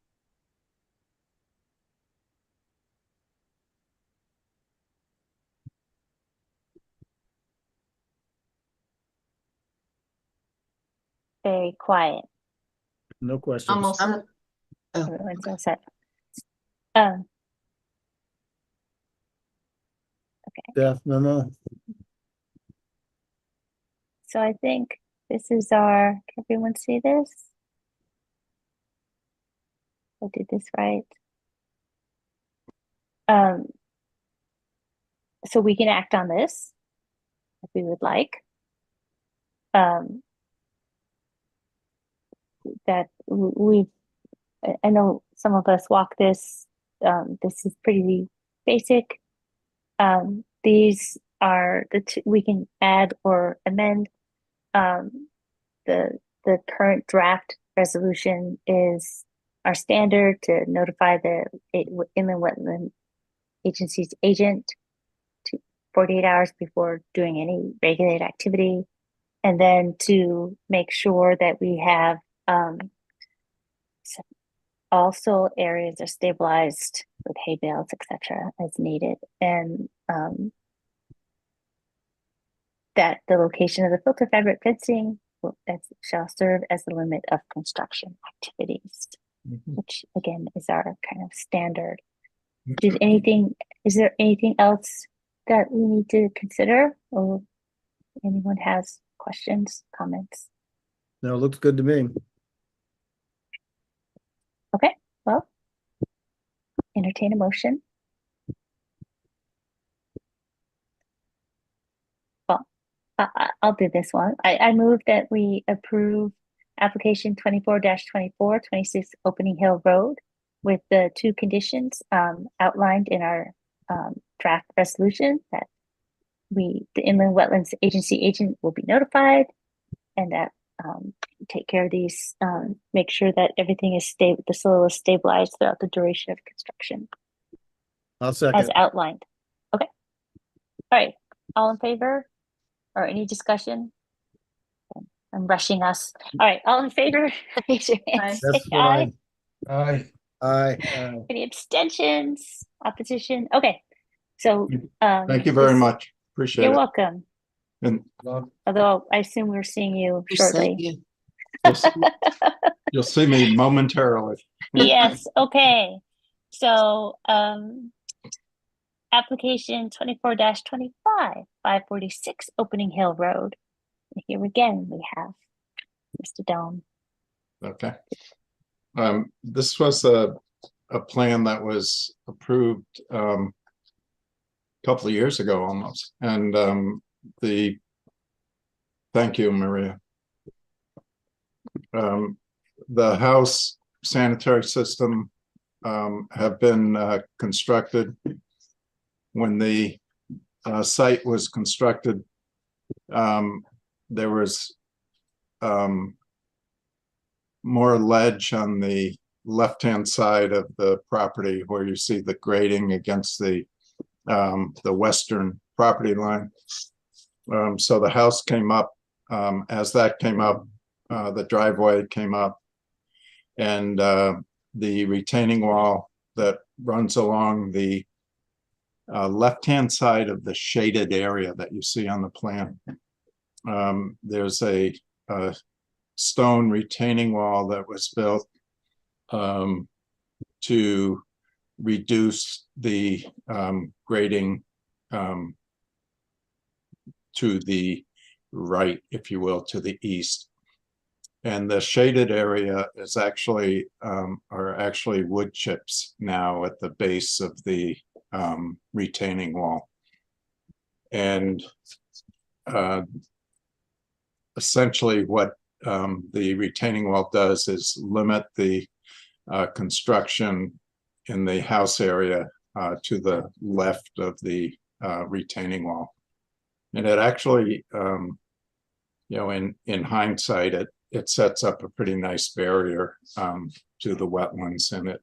S1: Very quiet.
S2: No questions.
S5: Almost.
S3: Um, Oh,
S1: Everyone's all set. Um,
S2: Staff memo.
S1: so I think this is can everyone see this? I did this right. So we can act on this if we would like. That I know some of us walk this. This is pretty basic. These are we can add or amend. The current draft resolution is our standard to notify the inland wetland agency's agent to 48 hours before doing any regulated activity, and then to make sure that we have all soil areas are stabilized with hay bales, etc., as needed. And that the location of the filter fabric fencing that shall serve as the limit of construction activities, which again is our kind of standard. Is there anything else that we need to consider, or anyone has questions, comments?
S2: No, it looks good to me.
S1: Okay, well, entertain a motion. Well, I'll do this one. I move that we approve application 24-24, 26 Opening Hill Road with the two conditions outlined in our draft resolution, that the Inland Wetlands Agency agent will be notified, and that take care of these, make sure that everything is stable, the soil is stabilized throughout the duration of construction
S2: I'll
S1: as
S2: second.
S1: outlined. Okay. All right. All in favor, or any discussion? I'm rushing us. All right. All in favor? Raise your hand.
S4: Aye.
S1: Say
S2: That's
S1: aye.
S2: fine. Aye. Aye.
S1: Any abstentions? Opposition? Okay. So
S11: Thank you very
S1: this-
S11: much. Appreciate
S1: You're
S11: it.
S1: welcome.
S11: And
S1: Although I assume we're seeing you
S3: Who said
S1: shortly.
S3: you?
S11: you'll see me momentarily.
S1: Yes, okay. So application 24-25, 546 Opening Hill Road. And here again we have Mr. Dome.
S11: Okay. This was a plan that was approved a couple of years ago almost. And thank you, Maria. The house sanitary system have been constructed. When the site was constructed, there was more ledge on the left-hand side of the property where you see the grading against the western property line. So the house came up. As that came up, the driveway came up, and the retaining wall that runs along the left-hand side of the shaded area that you see on the plan. There's a stone retaining wall that was built to reduce the grading to the right, if you will, to the east. And the shaded area is actually are actually wood chips now at the base of the retaining wall. And essentially what the retaining wall does is limit the construction in the house area to the left of the retaining wall. And it actually, you know, in hindsight, it sets up a pretty nice barrier to the wetlands, and it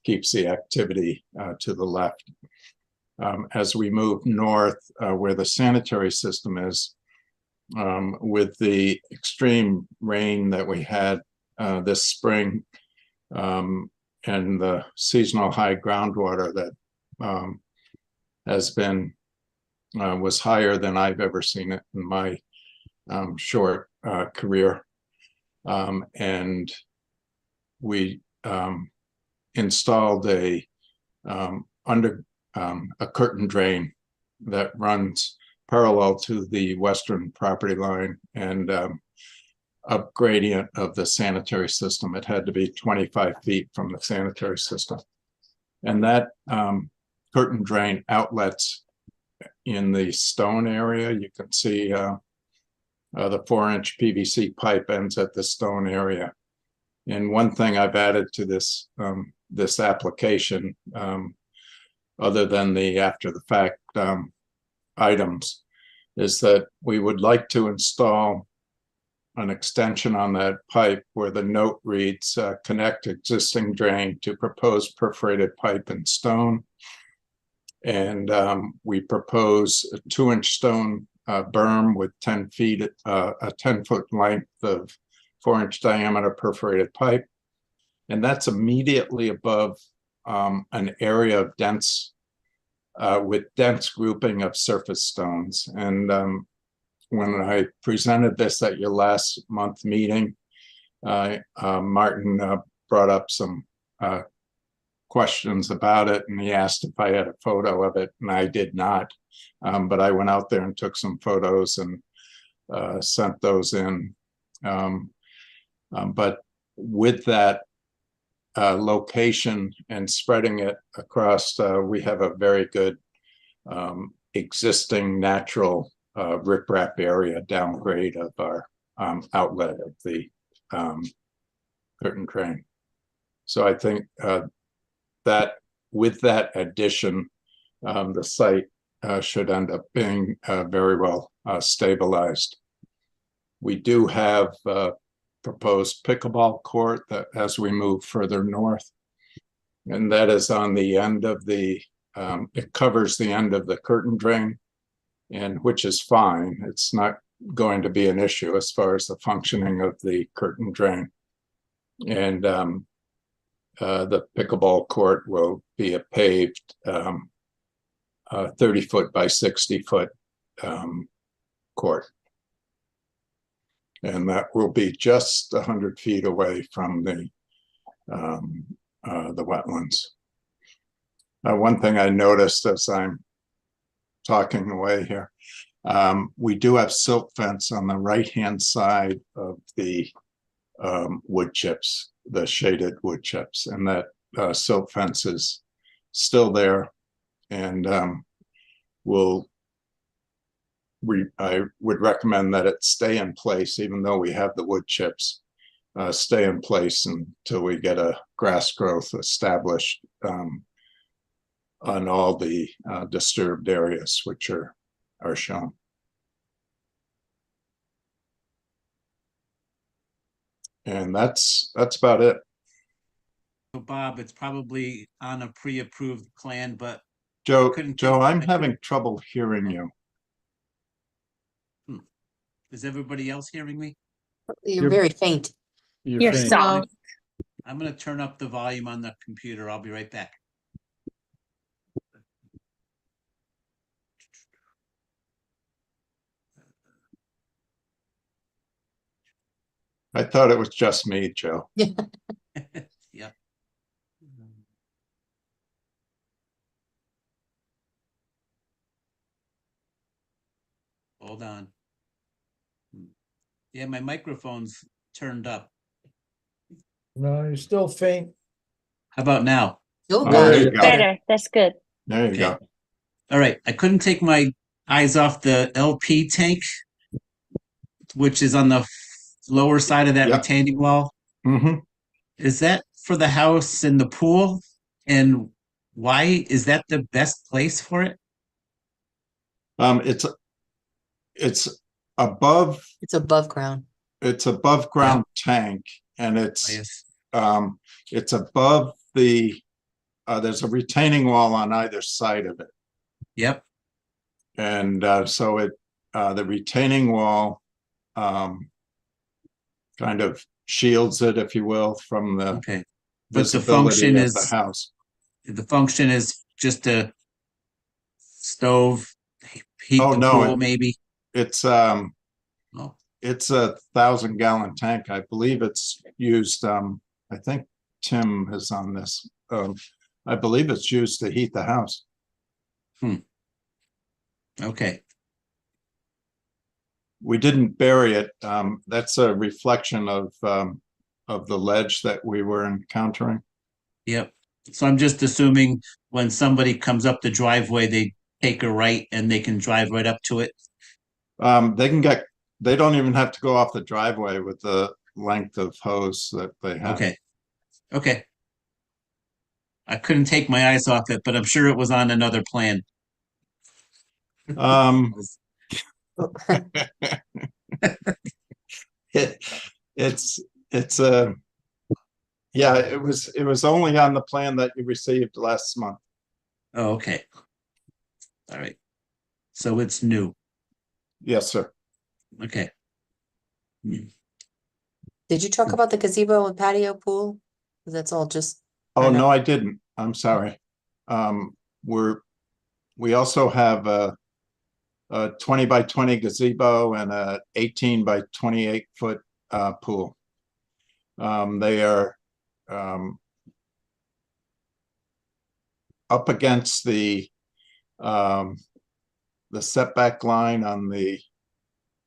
S11: keeps the activity to the left. As we move north, where the sanitary system is, with the extreme rain that we had this spring, and the seasonal high groundwater that has been was higher than I've ever seen it in my short career. And we installed a curtain drain that runs parallel to the western property line, and up gradient of the sanitary system. It had to be 25 feet from the sanitary system. And that curtain drain outlets in the stone area. You can see the 4-inch PVC pipe ends at the stone area. And one thing I've added to this this application, other than the after the fact items, is that we would like to install an extension on that pipe where the note reads, connect existing drain to proposed perforated pipe in stone. And we propose a 2-inch stone berm with 10 feet, a 10-foot length of 4-inch diameter perforated pipe. And that's immediately above an area of dense with dense grouping of surface stones. And when I presented this at your last month meeting, Martin brought up some questions about it, and he asked if I had a photo of it, and I did not. But I went out there and took some photos and sent those in. But with that location and spreading it across, we have a very good existing natural riprap area downgrade of our outlet of the curtain drain. So I think that with that addition, the site should end up being very well stabilized. We do have proposed pickleball court that as we move further north, and that is on the end of the, it covers the end of the curtain drain, and which is fine. It's not going to be an issue as far as the functioning of the curtain drain. And the pickleball court will be a paved 30-foot by 60-foot court. And that will be just 100 feet away from the wetlands. One thing I noticed as I'm talking away here, we do have silt fence on the right-hand side of the wood chips, the shaded wood chips, and that silt fence is still there, and I would recommend that it stay in place, even though we have the wood chips, stay in place until we get a grass growth established on all the disturbed areas, which are shown. And that's about it.
S6: So Bob, it's probably on a pre-approved plan, but
S11: Joe,
S6: couldn't
S11: I'm
S6: I
S11: having trouble hearing you.
S6: is everybody else hearing me?
S3: You're very faint.
S1: You're
S2: faint.
S1: soft.
S6: I'm gonna turn up the volume on the computer. I'll be right back.
S11: I thought it was just me, Joe.
S6: Yep. Hold on. Yeah, my microphone's turned up.
S9: No, you're still faint.
S6: How about now?
S3: Oh,
S11: Oh,
S3: God,
S11: there you go.
S1: Better, that's good.
S11: There you
S6: Okay.
S11: go.
S6: All right, I couldn't take my eyes off the LP tank, which is on the lower side of that
S11: Yep.
S6: retaining wall.
S11: Mm-hmm.
S6: Is that for the house and the pool? And why is that the best place for it?
S11: It's above
S3: it's above ground.
S11: ground tank, and
S6: Yes.
S11: it's above the there's a retaining wall on either side of it,
S6: Yep.
S11: and so it the retaining wall kind of shields it, if you will, from the
S6: Okay. But the
S11: visibility
S6: function
S11: of
S6: is
S11: the house.
S6: the function is just a stove, heat
S11: Oh,
S6: the
S11: no,
S6: pool, maybe.
S11: It's
S6: Oh,
S11: it's a 1,000-gallon tank. I believe it's used. I think Tim is on this. I believe it's used to heat the house.
S6: okay.
S11: We didn't bury it. That's a reflection of the ledge that we were encountering.
S6: Yep. So I'm just assuming when somebody comes up the driveway, they take a right and they can drive right up to it.
S11: They don't even have to go off the driveway with the length of hose that they have.
S6: Okay. Okay. I couldn't take my eyes off it, but I'm sure it was on another plan.
S11: It's yeah, it was only on the plan that you received last month.
S6: Oh, okay. All right. So it's new.
S11: Yes, sir.
S6: Okay.
S3: Did you talk about the gazebo and patio pool? That's all just.
S11: Oh,
S3: kind of-
S11: no, I didn't. I'm sorry. We also have a 20 by 20 gazebo and a 18 by 28 foot pool. They are up against the setback line on the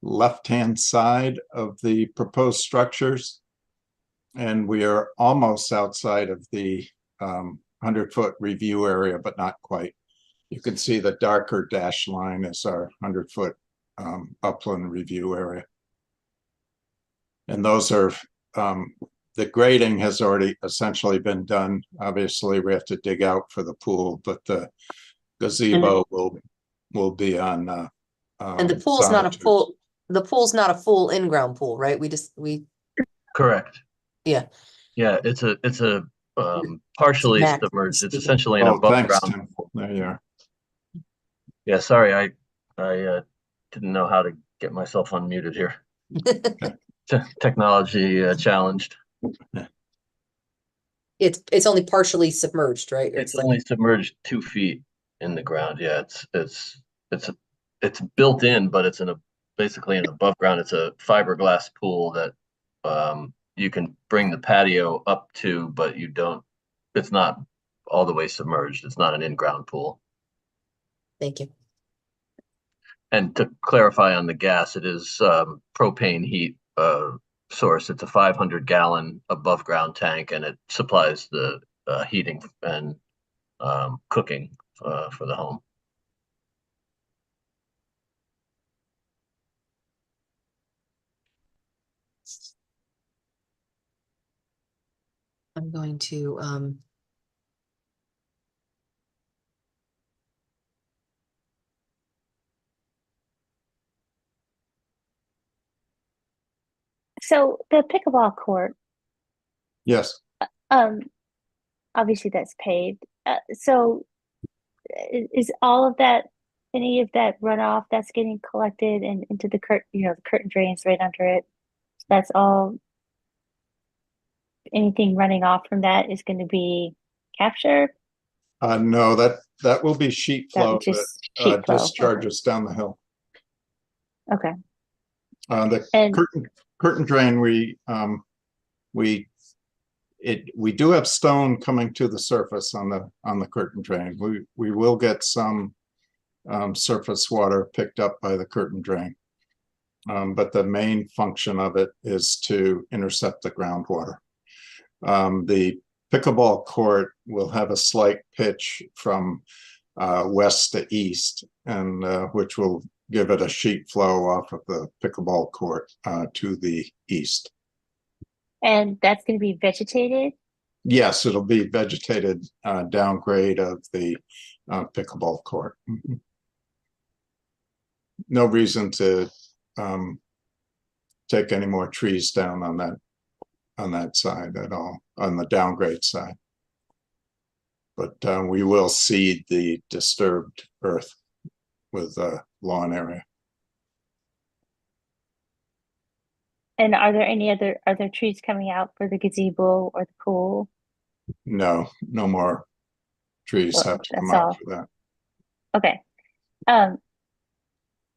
S11: left-hand side of the proposed structures. And we are almost outside of the 100-foot review area, but not quite. You can see the darker dashed line is our 100-foot upland review area. And those are, the grading has already essentially been done. Obviously, we have to dig out for the pool, but the gazebo will be on.
S3: And the pool's not a
S11: sonotubes.
S3: full, the pool's not a full in-ground pool, right? We,
S12: Correct.
S3: yeah.
S12: Yeah, it's a partially
S3: Matt
S12: submerged. It's
S3: speaking.
S12: essentially an
S11: Oh,
S12: above
S11: thanks,
S12: ground.
S11: Tim. There you are.
S12: Yeah, sorry, I didn't know how to get myself unmuted here. Technology challenged.
S3: It's only partially submerged, right?
S12: It's
S3: like,
S12: only submerged 2 feet in the ground. Yeah, it's built in, but it's basically an above ground. It's a fiberglass pool that you can bring the patio up to, but it's not all the way submerged. It's not an in-ground pool.
S3: thank you.
S12: And to clarify on the gas, it is propane heat source. It's a 500-gallon above ground tank, and it supplies the heating and cooking for the home.
S3: I'm going to
S1: So the pickleball court,
S11: Yes.
S1: obviously that's paved. So is all of that, any of that runoff that's getting collected and into the curtain, the curtain drains right under it? That's all, anything running off from that is going to be captured?
S11: No, that will be sheet
S1: That
S11: flow
S1: would just
S11: that
S1: sheet flow.
S11: discharges down the hill.
S1: Okay.
S11: The
S1: And
S11: curtain drain, we do have stone coming to the surface on the curtain drain. We will get some surface water picked up by the curtain drain. But the main function of it is to intercept the groundwater. The pickleball court will have a slight pitch from west to east, and which will give it a sheet flow off of the pickleball court to the east.
S1: And that's going to be vegetated?
S11: Yes, it'll be vegetated downgrade of the pickleball court. No reason to take any more trees down on that side at all, on the downgrade side. But we will seed the disturbed earth with lawn area.
S1: And are there trees coming out for the gazebo or the pool?
S11: No more trees
S1: Well,
S11: have to come
S1: that's
S11: out
S1: all.
S11: for that.
S1: Okay.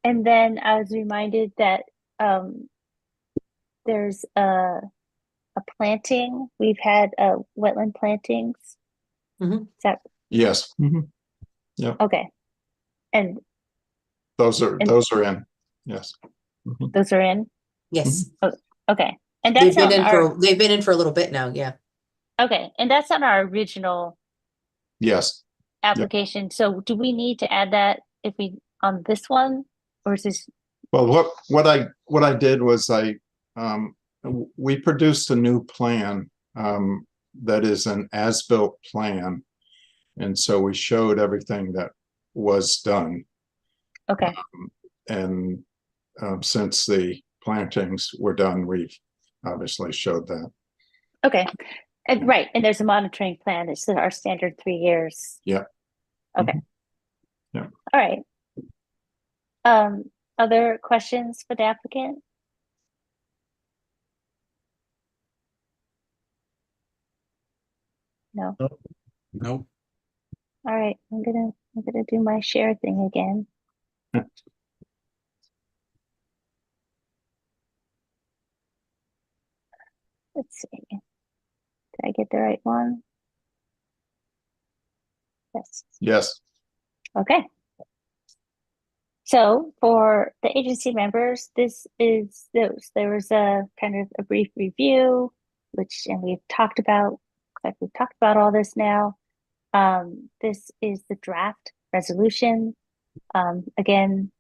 S1: And then I was reminded that there's a planting. We've had wetland plantings.
S3: Mhm.
S1: Is that
S11: Yes.
S1: okay? And
S11: Those are in. Yes.
S1: those are in?
S3: yes.
S1: Okay. And that's on our
S3: they've been in for a little bit now, yeah.
S1: okay, and that's on our original
S11: Yes.
S1: application. So do we need to add that if we on this one, or is this
S11: Well, what I did was we produced a new plan that is an as-built plan, and so we showed everything that was done.
S1: okay?
S11: And since the plantings were done, we've obviously showed that.
S1: Okay. And right, and there's a monitoring plan. It's our standard 3 years.
S11: Yeah.
S1: Okay.
S11: Yeah.
S1: All right. Other questions for the applicant? No.
S6: Nope.
S1: All right, I'm gonna I'm gonna do my share thing again. Let's see. Did I get the right one? Yes.
S11: Yes.
S1: Okay. So for the agency members, this is those. There was a kind of a brief review, which, and we've talked about, like we've talked about all this now. This is the draft resolution. Again,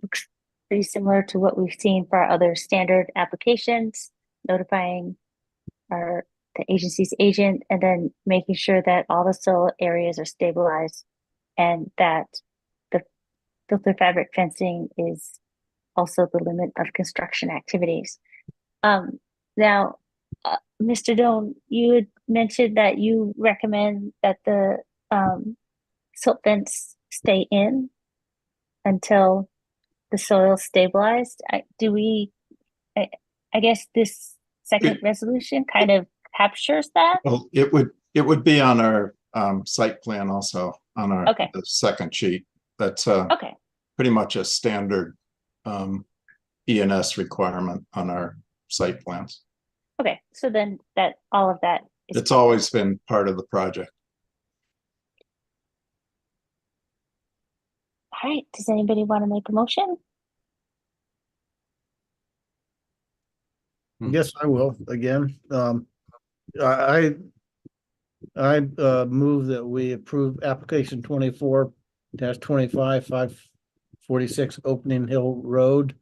S1: looks pretty similar to what we've seen for our other standard applications, notifying the agency's agent and then making sure that all the soil areas are stabilized and that the filter fabric fencing is also the limit of construction activities. Now, Mr. Doan, you had mentioned that you recommend that the silt fence stay in until the soil stabilized. I guess this second resolution kind of captures that.
S11: Well, it would be on our site plan also on our
S1: Okay.
S11: the second sheet. That's
S1: Okay.
S11: pretty much a standard ENS requirement on our site plans.
S1: Okay. So then that all of that is
S11: It's always been part of the project.
S1: all right. Does anybody want to make a motion?
S2: Yes, I will again. I move that we approve application 24-25 546 Opening Hill Road.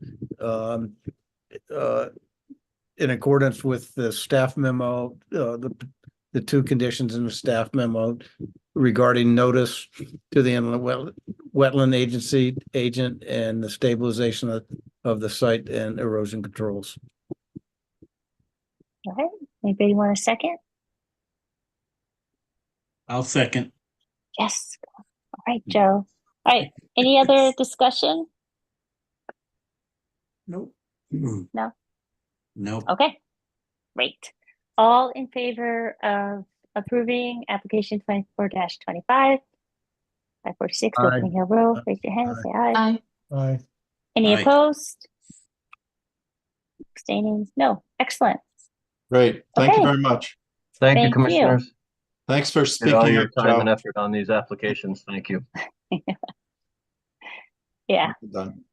S2: In accordance with the staff memo, the two conditions in the staff memo regarding notice to the inland wetland agency agent and the stabilization of the site and erosion controls.
S1: All right. Anybody want a second?
S6: I'll second.
S1: Yes. All right, Joe. All right. Any other discussion?
S6: Nope.
S1: No.
S6: Nope.
S1: Okay. Great. All in favor of approving application 24-25 546
S2: Aye.
S1: Opening Hill Road, raise your hand, say aye.
S5: Aye.
S2: Aye.
S1: Any
S6: Aye.
S1: opposed? Abstaining? No. Excellent.
S11: Great. Thank you
S1: Okay.
S11: very much.
S12: Thank you,
S1: Thank you.
S12: commissioners.
S11: Thanks for
S12: Did all
S11: speaking
S12: your
S11: up,
S12: time and
S11: Joe.
S12: effort on these applications. Thank you.
S1: Yeah.
S11: Done.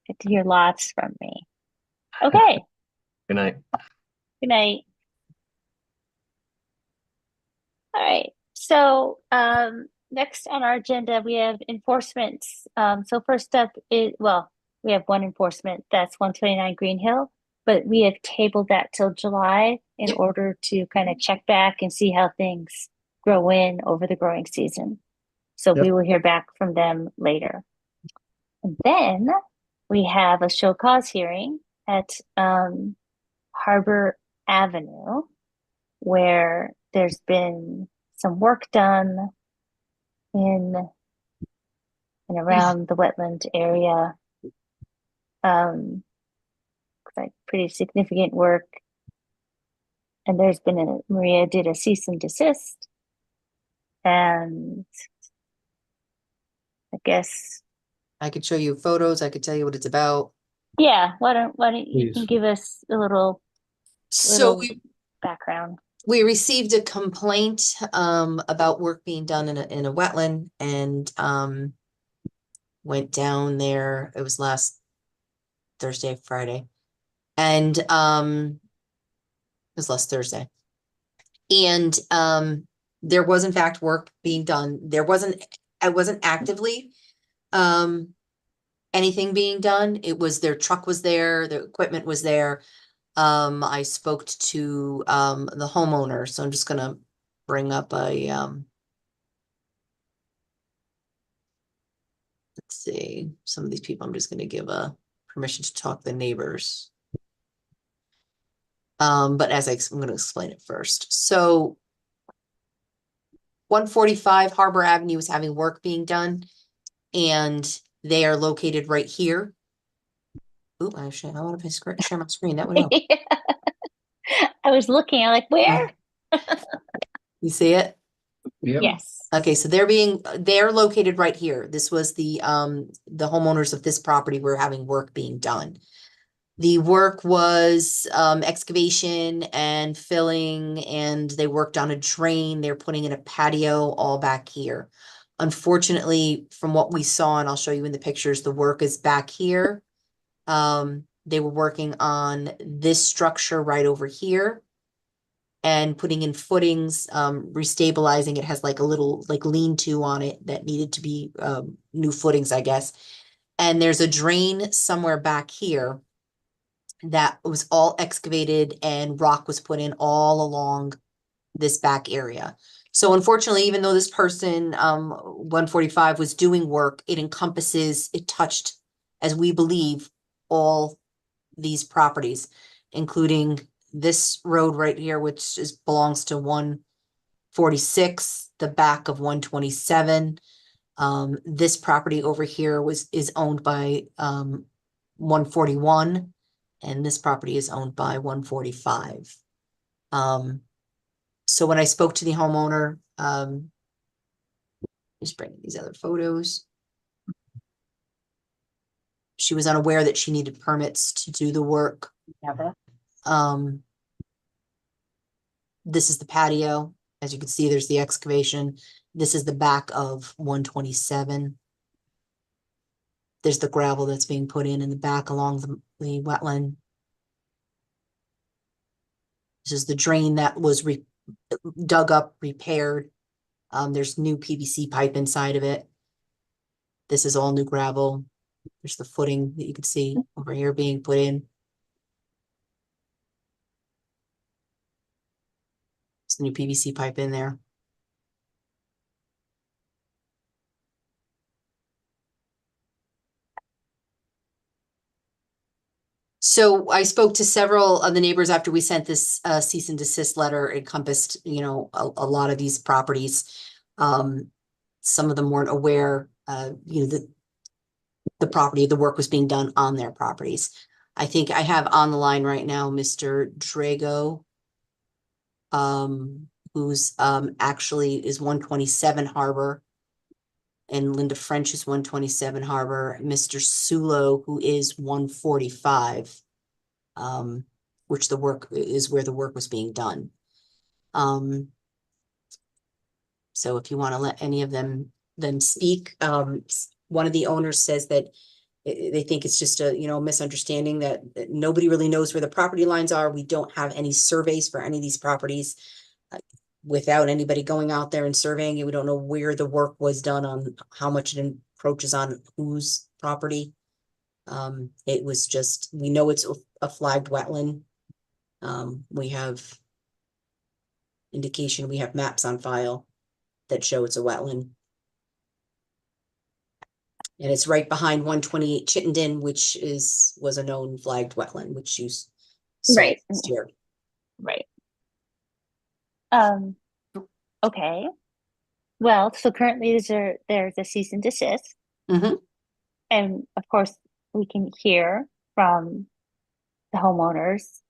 S1: Get to hear lots from me. Okay.
S12: Good night.
S1: Good night. All right. So next on our agenda, we have enforcements. So first up is, well, we have one enforcement, that's 129 Green Hill, but we have tabled that till July in
S3: Yep.
S1: order to kind of check back and see how things grow in over the growing season. So we
S2: Yep.
S1: will hear back from them later. And then we have a show cause hearing at Harbor Avenue, where there's been some work done in and around the wetland area. Like pretty significant work. And there's been Maria did a cease and desist. And I guess,
S3: I could show you photos. I could tell you what it's about.
S1: yeah, why don't you can
S2: Please.
S1: give us a little
S3: So
S1: Little- background.
S3: we received a complaint about work being done in a wetland and went down there. It was last Thursday, Friday. And it was last Thursday. And there was in fact work being done. I wasn't actively anything being done. It was their truck was there, the equipment was there. I spoke to the homeowner, so I'm just gonna bring up a let's see, some of these people, I'm just gonna give a permission to talk to the neighbors. But I'm gonna explain it first. So 145 Harbor Avenue is having work being done, and they are located right here. Ooh, actually, I want to share my screen. That would help.
S1: I was looking, I'm like, where?
S3: You see it?
S2: Yep.
S1: Yes.
S3: Okay, so they're located right here. This was the homeowners of this property were having work being done. The work was excavation and filling, and they worked on a drain. They're putting in a patio all back here. Unfortunately, from what we saw, and I'll show you in the pictures, the work is back here. They were working on this structure right over here and putting in footings, restabilizing. It has like a little like lean-to on it that needed to be new footings, I guess. And there's a drain somewhere back here that was all excavated and rock was put in all along this back area. So unfortunately, even though this person, 145 was doing work, it touched, as we believe, all these properties, including this road right here, which belongs to 146, the back of 127. This property over here is owned by 141, and this property is owned by 145. So when I spoke to the homeowner, just bringing these other photos. She was unaware that she needed permits to do the work.
S1: Never.
S3: This is the patio. As you can see, there's the excavation. This is the back of 127. There's the gravel that's being put in the back along the wetland. This is the drain that was dug up, repaired. There's new PVC pipe inside of it. This is all new gravel. There's the footing that you can see over here being put in. There's the new PVC pipe in there. So I spoke to several of the neighbors after we sent this cease and desist letter. It encompassed, a lot of these properties. Some of them weren't aware, the work was being done on their properties. I think I have on the line right now, Mr. Drago, who's actually is 127 Harbor, and Linda French is 127 Harbor, Mr. Sulo, who is 145, which the work is where the work was being done. So if you want to let any of them speak, one of the owners says that they think it's just a misunderstanding, that nobody really knows where the property lines are. We don't have any surveys for any of these properties. Without anybody going out there and surveying it, we don't know where the work was done, on how much it encroaches on whose property. It was just, we know it's a flagged wetland. We have indication, we have maps on file that show it's a wetland. And it's right behind 128 Chittenden, which was a known flagged wetland, which you saw
S1: Right.
S3: here.
S1: Right. Okay. Well, so currently there's a cease and desist.
S3: Mhm.
S1: And of course, we can hear from the homeowners.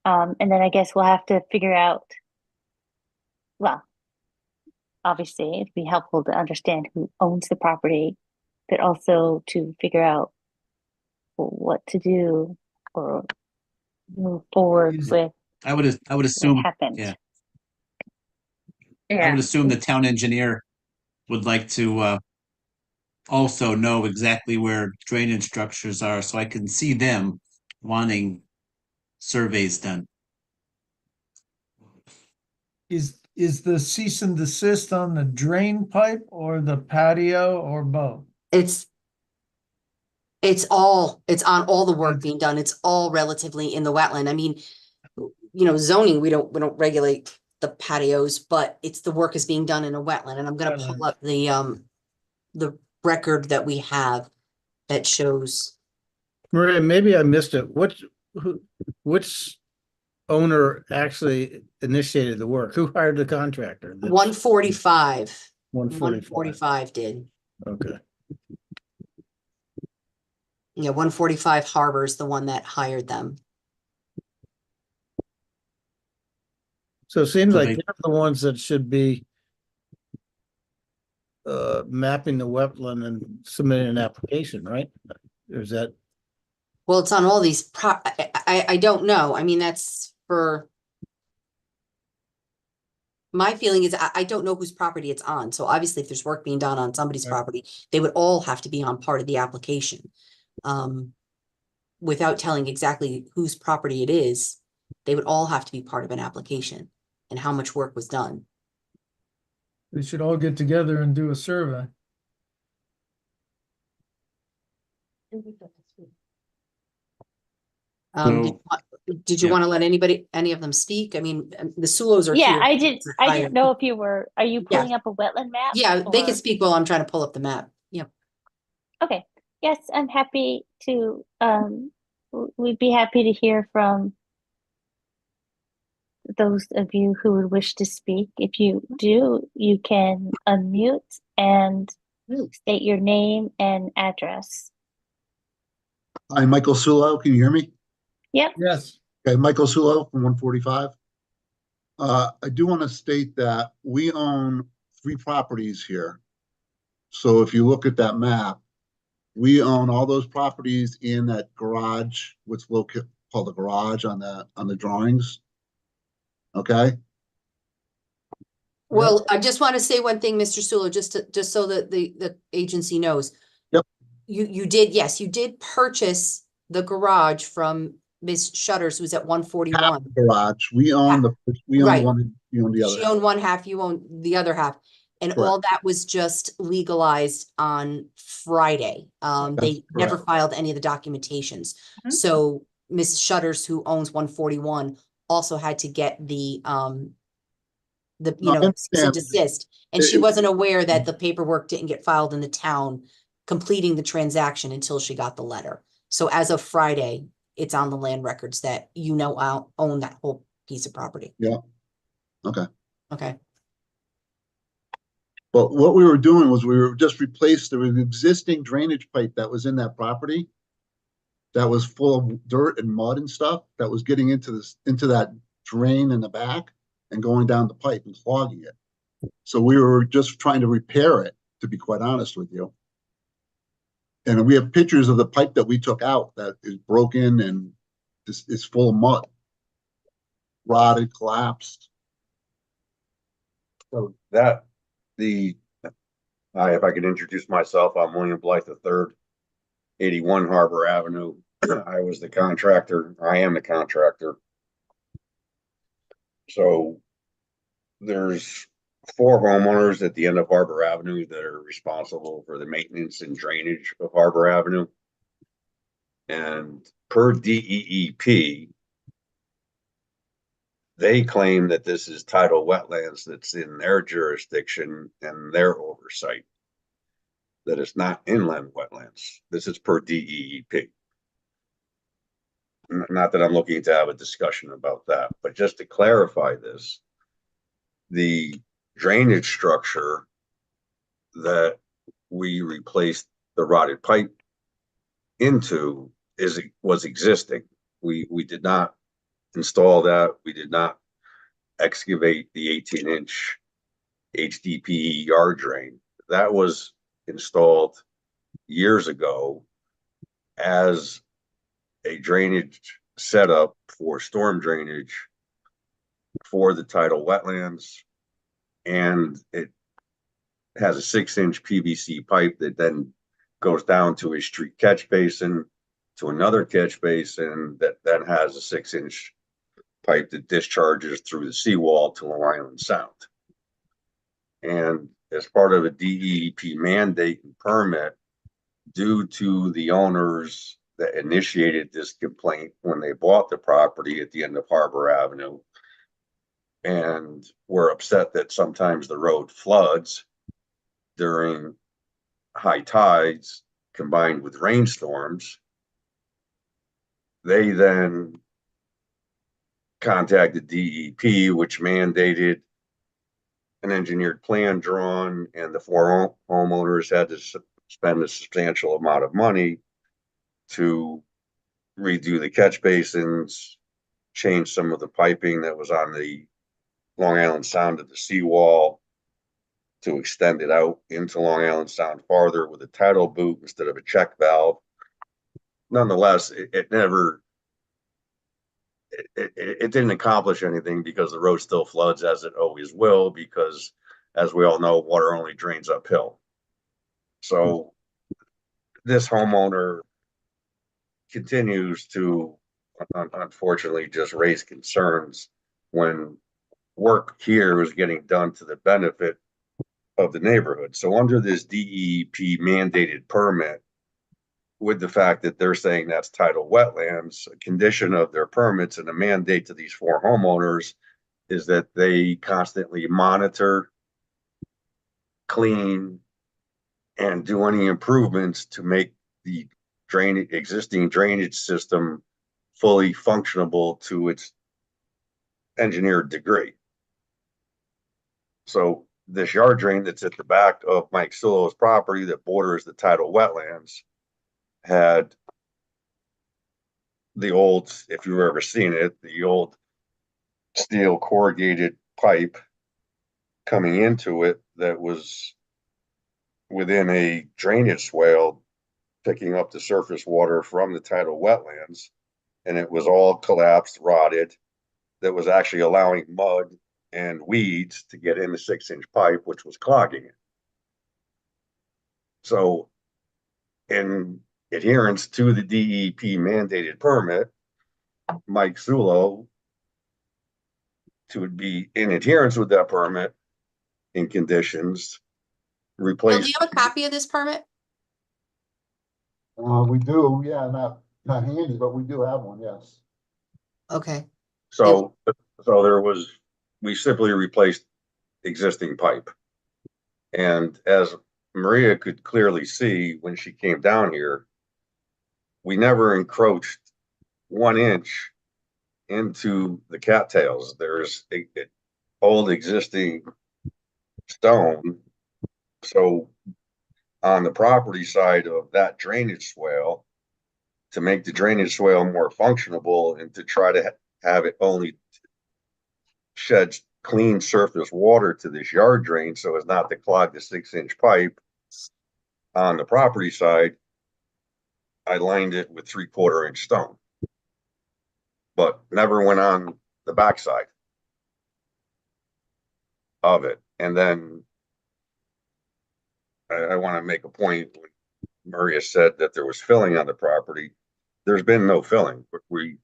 S1: And then I guess we'll have to figure out, well, obviously it'd be helpful to understand who owns the property, but also to figure out what to do or move forward
S2: Is-
S1: with
S6: I would
S1: what
S6: assume,
S1: happened.
S6: yeah, I would assume the town engineer would like to also know exactly where drainage structures are, so I can see them wanting surveys done.
S9: Is the cease and desist on the drain pipe or the patio or both?
S3: It's on all the work being done. It's all relatively in the wetland. I mean, zoning, we don't regulate the patios, but it's the work is being done in a wetland. And I'm gonna pull up the record that we have that shows.
S2: Maria, maybe I missed it. Which owner actually initiated the work? Who hired the contractor?
S3: 145.
S2: 145.
S3: 145 did.
S2: Okay.
S3: Yeah, 145 Harbor is the one that hired them.
S2: So it seems
S6: So
S2: like
S6: they-
S2: they're the ones that should be mapping the wetland and submitting an application, right? Or is that,
S3: Well, it's on all these I don't know. I mean, that's for. My feeling is I don't know whose property it's on. So obviously if there's work being done on somebody's
S2: Right.
S3: property, they would all have to be on part of the application. Without telling exactly whose property it is, they would all have to be part of an application and how much work was done.
S9: They should all get together and do a survey.
S6: So-
S3: Did you
S6: Yeah.
S3: want to let any of them speak? I mean, the Sulos are
S1: Yeah,
S3: here.
S1: I didn't
S3: Hired.
S1: know if you were, are you
S3: Yeah.
S1: pulling up a wetland map?
S3: Yeah, they can
S1: or-
S3: speak while I'm trying to pull up the map. Yeah.
S1: Okay, yes, I'm happy to, we'd be happy to hear from those of you who would wish to speak. If you do, you can unmute and state your name and address.
S13: I'm Michael Sulo. Can you hear me?
S1: Yep,
S9: Yes.
S13: Okay, Michael Sulo from 145. I do want to state that we own 3 properties here. So if you look at that map, we own all those properties in that garage, what's located called the garage on the drawings. Okay,
S3: Well, I just want to say one thing, Mr. Sulo, just so that the agency knows.
S13: Yep.
S3: You did, yes, you did purchase the garage from Ms. Shutters, who's at 141.
S13: garage. We own
S3: Right.
S13: one, you own the other.
S3: She owned one half, you own the other half. And
S13: Correct.
S3: all that was just legalized on Friday. They never
S13: correct.
S3: filed any of the documentations.
S4: Mhm.
S3: So Ms. Shutters, who owns 141, also had to get the
S13: No, I
S3: cease and
S13: understand.
S3: desist. And she wasn't aware that the paperwork didn't get filed in the town, completing the transaction until she got the letter. So as of Friday, it's on the land records that own that whole piece of property.
S13: Yeah. Okay.
S3: Okay.
S13: But what we were doing was we were just replaced, there was an existing drainage pipe that was in that property that was full of dirt and mud and stuff that was getting into that drain in the back and going down the pipe and clogging it. So we were just trying to repair it, to be quite honest with you. And we have pictures of the pipe that we took out that is broken and is full of mud, rotted, collapsed.
S14: So hi, if I could introduce myself, I'm William Blythe III, 81 Harbor Avenue. I was the contractor. I am the contractor. So there's 4 homeowners at the end of Harbor Avenue that are responsible for the maintenance and drainage of Harbor Avenue. And per DEEP, they claim that this is tidal wetlands that's in their jurisdiction and their oversight, that it's not inland wetlands. This is per DEEP. Not that I'm looking to have a discussion about that, but just to clarify this, the drainage structure that we replaced the rotted pipe into was existing. We did not install that. We did not excavate the 18-inch HDPE yard drain. That was installed years ago as a drainage setup for storm drainage for the tidal wetlands. And it has a 6-inch PVC pipe that then goes down to a street catch basin, to another catch basin that then has a 6-inch pipe that discharges through the seawall to Long Island Sound. And as part of a DEP mandate and permit, due to the owners that initiated this complaint when they bought the property at the end of Harbor Avenue, and were upset that sometimes the road floods during high tides combined with rainstorms, they then contacted DEP, which mandated an engineered plan drawn, and the 4 homeowners had to spend a substantial amount of money to redo the catch basins, change some of the piping that was on the Long Island Sound of the seawall, to extend it out into Long Island Sound farther with a tidal boot instead of a check valve. Nonetheless, it never, it didn't accomplish anything because the road still floods as it always will, because as we all know, water only drains uphill. So this homeowner continues to unfortunately just raise concerns when work here is getting done to the benefit of the neighborhood. So under this DEP mandated permit, with the fact that they're saying that's tidal wetlands, a condition of their permits and a mandate to these 4 homeowners is that they constantly monitor, clean, and do any improvements to make the existing drainage system fully functionable to its engineered degree. So this yard drain that's at the back of Mike Sulo's property that borders the tidal wetlands had the old, if you've ever seen it, the old steel corrugated pipe coming into it that was within a drainage swale picking up the surface water from the tidal wetlands, and it was all collapsed, rotted, that was actually allowing mud and weeds to get in the 6-inch pipe, which was clogging it. So in adherence to the DEP mandated permit, Mike Sulo, to be in adherence with that permit in conditions,
S3: Bill, do
S14: replace.
S3: you have a copy of this permit?
S13: We do, yeah, not handy, but we do have one, yes.
S3: Okay.
S14: So there was, we simply replaced existing pipe. And as Maria could clearly see when she came down here, we never encroached 1 inch into the cattails. There's a old existing stone. So on the property side of that drainage swale, to make the drainage swale more functionable and to try to have it only shed clean surface water to this yard drain so as not to clog the 6-inch pipe on the property side, I lined it with 3/4 inch stone, but never went on the backside of it. And then I want to make a point. When Maria said that there was filling on the property, there's been no filling. We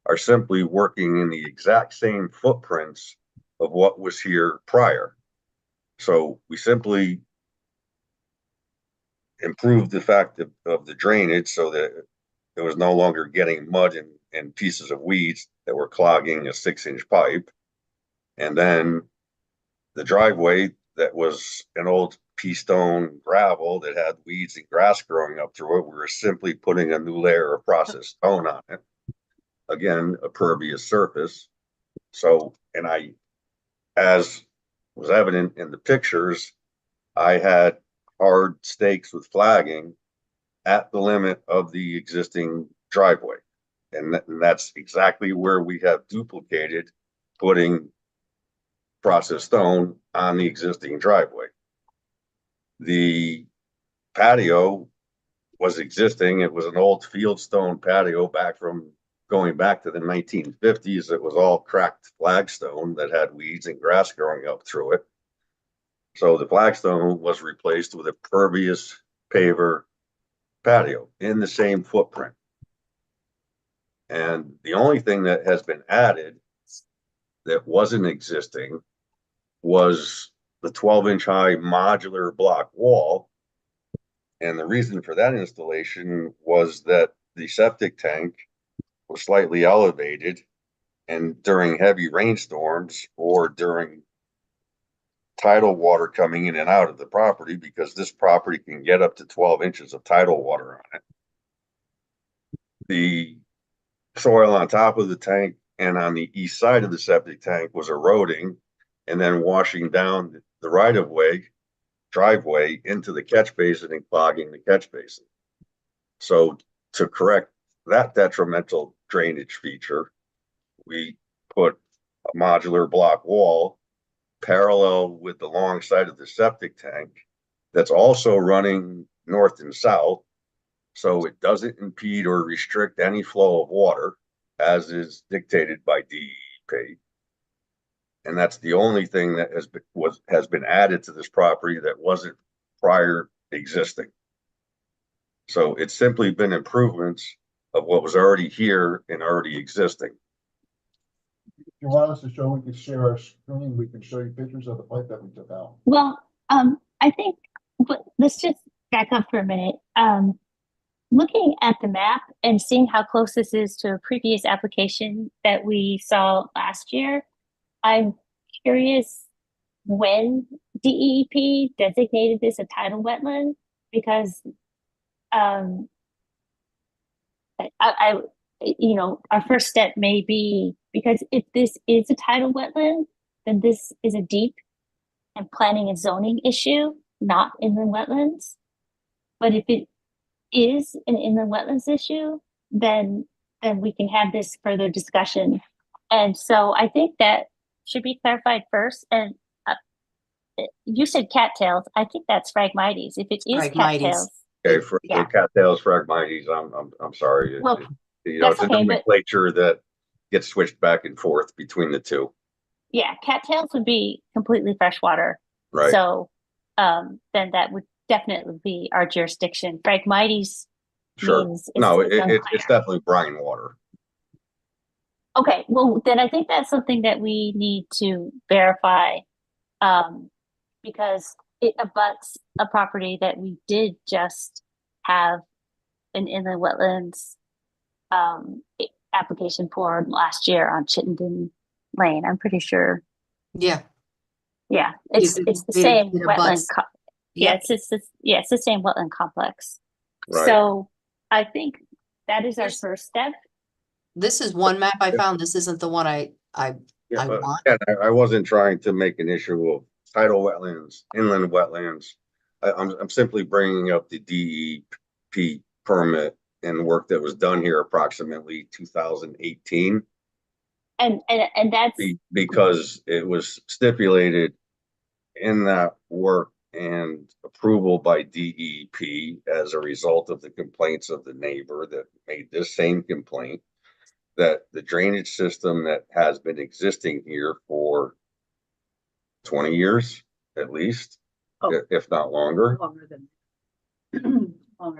S14: are simply working in the exact same footprints of what was here prior. So we simply improved the fact of the drainage so that it was no longer getting mud and pieces of weeds that were clogging a 6-inch pipe. And then the driveway that was an old pea stone gravel that had weeds and grass growing up through it, we were simply putting a new layer of processed stone on it. Again, a pervious surface. So, and as was evident in the pictures, I had hard stakes with flagging at the limit of the existing driveway. And that's exactly where we have duplicated putting processed stone on the existing driveway. The patio was existing. It was an old fieldstone patio going back to the 1950s. It was all cracked flagstone that had weeds and grass growing up through it. So the flagstone was replaced with a pervious paver patio in the same footprint. And the only thing that has been added that wasn't existing was the 12-inch high modular block wall. And the reason for that installation was that the septic tank was slightly elevated, and during heavy rainstorms or during tidal water coming in and out of the property, because this property can get up to 12 inches of tidal water on it, the soil on top of the tank and on the east side of the septic tank was eroding and then washing down the right-of-way driveway into the catch basin and clogging the catch basin. So to correct that detrimental drainage feature, we put a modular block wall parallel with the long side of the septic tank that's also running north and south. So it doesn't impede or restrict any flow of water as is dictated by DEP. And that's the only thing that has been added to this property that wasn't prior existing. So it's simply been improvements of what was already here and already existing.
S13: If you want us to show, we can share our screen, we can show you pictures of the pipe that we took out.
S1: Well, I think, but let's just back up for a minute. Looking at the map and seeing how close this is to a previous application that we saw last year, I'm curious when DEP designated this a tidal wetland, because our first step may be, because if this is a tidal wetland, then this is a deep and planning and zoning issue, not inland wetlands. But if it is an inland wetlands issue, then we can have this further discussion. And so I think that should be clarified first. And you said cattails. I think that's Phragmites. If it is
S3: Phragmites.
S1: cattails,
S14: Okay, for
S1: yeah.
S14: cattails, Phragmites, I'm sorry.
S1: Well,
S14: It's
S1: that's
S14: a
S1: okay, but-
S14: nomenclature that gets switched back and forth between the two.
S1: yeah, cattails would be completely freshwater.
S14: Right.
S1: So then that would definitely be our jurisdiction. Phragmites
S14: Sure.
S1: means
S14: No,
S1: it's unclear.
S14: it's definitely brine water.
S1: Okay, well, then I think that's something that we need to verify, because it abuts a property that we did just have an inland wetlands application for last year on Chittenden Lane. I'm pretty sure.
S3: Yeah.
S1: Yeah, it's the same
S3: it
S1: wetland.
S3: abuts.
S1: Yeah,
S3: Yep.
S1: it's the same wetland complex.
S14: Right.
S1: So I think that is our
S3: Here's-
S1: first step.
S3: This is one map I found. This isn't the one I
S14: Yeah, but
S3: want.
S14: again, I wasn't trying to make an issue of tidal wetlands, inland wetlands. I'm simply bringing up the DEP permit and work that was done here approximately 2018.
S1: And that's
S14: Because it was stipulated in that work and approval by DEP as a result of the complaints of the neighbor that made this same complaint, that the drainage system that has been existing here for 20 years at least, if not longer,
S5: Longer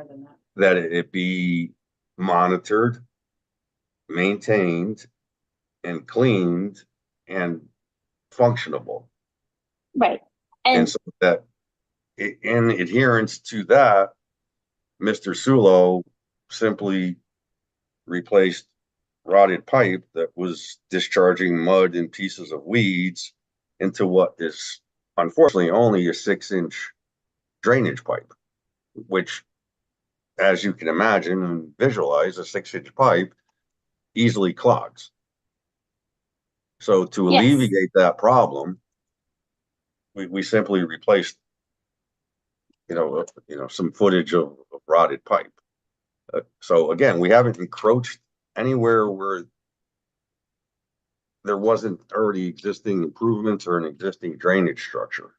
S5: than that.
S14: that it be monitored, maintained, and cleaned and functionable.
S1: right.
S14: And
S1: And
S14: so that in adherence to that, Mr. Sulo simply replaced rotted pipe that was discharging mud and pieces of weeds into what is unfortunately only a 6-inch drainage pipe, which, as you can imagine and visualize, a 6-inch pipe easily clogs. So to
S1: Yes.
S14: alleviate that problem, we simply replaced, some footage of rotted pipe. So again, we haven't encroached anywhere where there wasn't already existing improvements or an existing drainage structure.